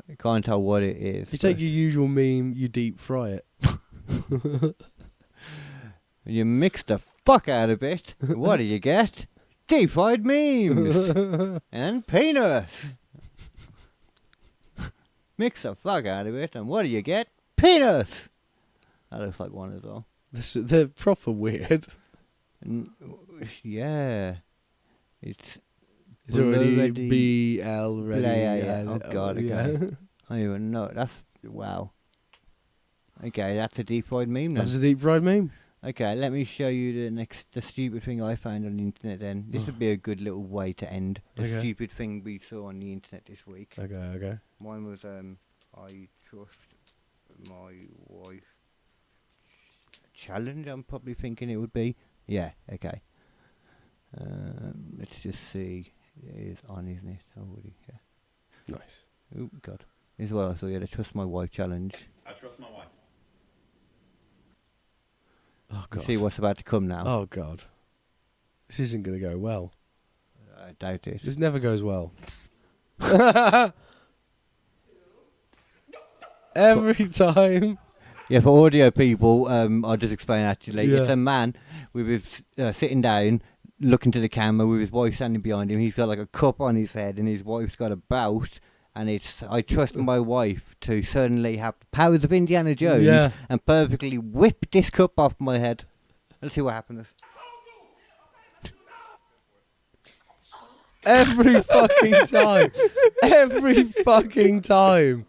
I can't tell what it is. You take your usual meme, you deep fry it. You mix the fuck out of it. What do you get? Deep fried memes and peanuts. Mix the fuck out of it, and what do you get? Peanuts. That looks like one as well. They're proper weird. Yeah, it's. It's already BL ready. Yeah. Oh God, okay. Yeah. I don't even know. That's wow. Okay, that's a deep fried meme then. That's a deep fried meme. Okay, let me show you the stupid thing I found on the internet then. This would be a good little way to end the Okay. stupid thing we saw on the internet this week. Okay. Mine was I trust my wife challenge, I'm probably thinking it would be. Yeah, okay. Let's just see. It is on, isn't it? Already, yeah. Nice. Oh God. This is what I saw, yeah, the trust my wife challenge. I trust my wife. Oh God. See what's about to come now. Oh God. This isn't going to go well. I doubt it. This never goes well. Every time. Yeah, for audio people, I'll just explain actually. Yeah. It's a man with his sitting down, looking to the camera with his wife standing behind him. He's got like a cup on his head and his wife's got a bout. And it's, I trust my wife to suddenly have the powers of Indiana Jones Yeah. and perfectly whip this cup off my head. Let's see what happens. Every fucking time. Every fucking time.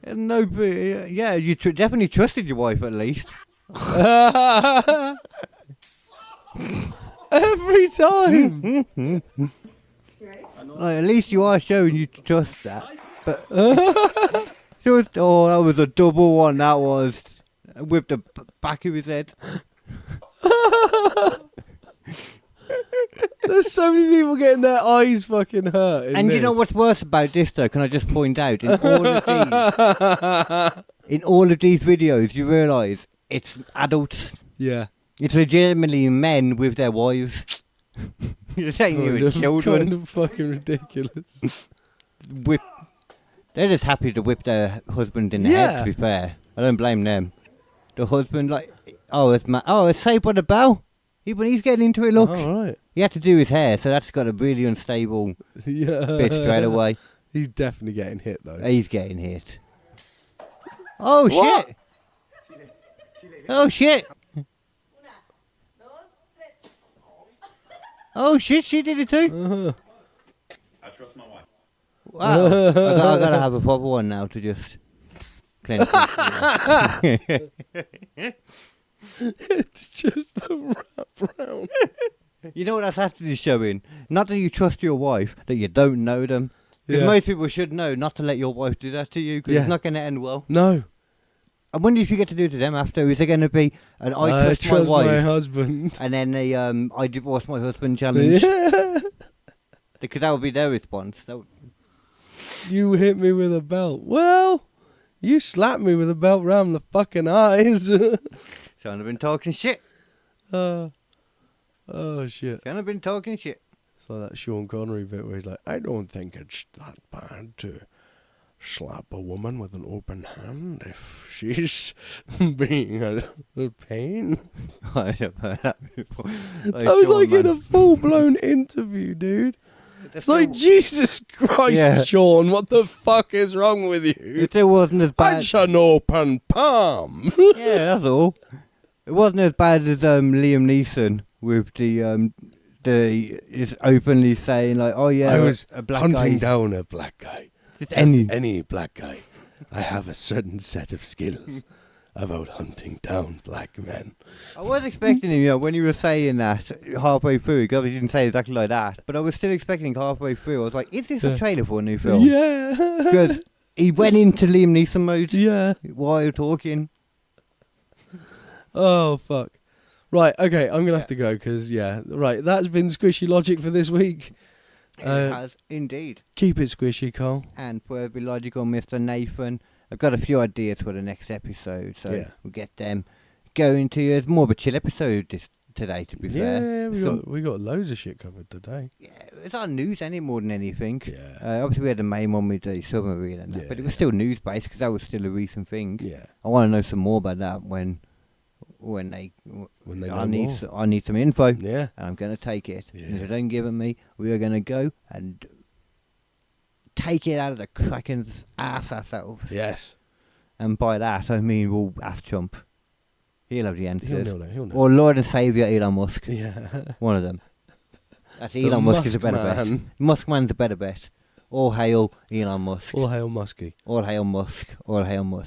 No, but, yeah, you definitely trusted your wife at least. Every time. Like, at least you are showing you trust that. But just, oh, that was a double one. That was with the back of his head. There's so many people getting their eyes fucking hurt. And you know what's worse about this though? Can I just point out in all of these? in all of these videos, you realise it's adults. Yeah. It's legitimately men with their wives. You're saying you were children. Kind of fucking ridiculous. Whip. They're just happy to whip their husband in the head, to be fair. I don't blame them. The husband, like, it's Saved by the Bell. When he's getting into it, look. All right. He had to do his hair, so that's got a really unstable bit straight away. He's definitely getting hit, though. He's getting hit. Oh, shit. Oh, shit. Oh, shit, she did it too. I trust my wife. Wow. I gotta have a proper one now to just cleanse it. It's just a wrap round. You know what that's actually showing? Not that you trust your wife, that you don't know them. Because Yeah. most people should know not to let your wife do that to you, because Yeah. it's not going to end well. No. I wonder if you get to do it to them after. Is it going to be an I trust my my wife, husband. and then a I divorce my husband challenge? Yeah. Because that would be their response. You hit me with a belt. Well, you slapped me with a belt round the fucking eyes. Shouldn't have been talking shit. Oh, shit. Shouldn't have been talking shit. It's like that Sean Connery bit where he's like, I don't think it's that bad to slap a woman with an open hand if she's being a pain. I've heard that before. That was like in a full-blown interview, dude. It's like, Jesus Christ, Yeah. Sean, what the fuck is wrong with you? It still wasn't as bad. It's an open palm. Yeah, that's all. It wasn't as bad as Liam Neeson with the is openly saying like, oh yeah, I was a black hunting guy. down a black guy. Just Just any. any black guy. I have a certain set of skills about hunting down black men. I was expecting him, when you were saying that halfway through, because he didn't say exactly like that, but I was still expecting halfway through. I was like, is this a trailer for a new film? Yeah. Because he went into Liam Neeson mode Yeah. while talking. Oh, fuck. Right, okay, I'm going to have to go because, right, that's been Squishy Logic for this week. It has indeed. Keep it squishy, Carl. And for every logical Mr. Nathan, I've got a few ideas for the next episode, so Yeah. we'll get them going to you. It's more of a chill episode today, to be Yeah, fair. we got loads of shit covered today. Yeah, it's not news any more than anything. Yeah. Obviously, we had the main one with the submarine and that, but it was still news based because that was still a recent thing. Yeah. I want to know some more about that when they know more. I need some info, and Yeah. I'm going to take it. And if Yeah. they don't give it me, we are going to go and take it out of the Kraken's ass ourselves. Yes. And by that, I mean we'll ask Trump. He'll have the answers. He'll know. Or Lord and Saviour Elon Musk. Yeah. One of them. That's The Elon Musk is a Musk better bet. man. Musk man's a better bet. All hail Elon Musk. All hail Muskie. All hail Musk. All hail Musk.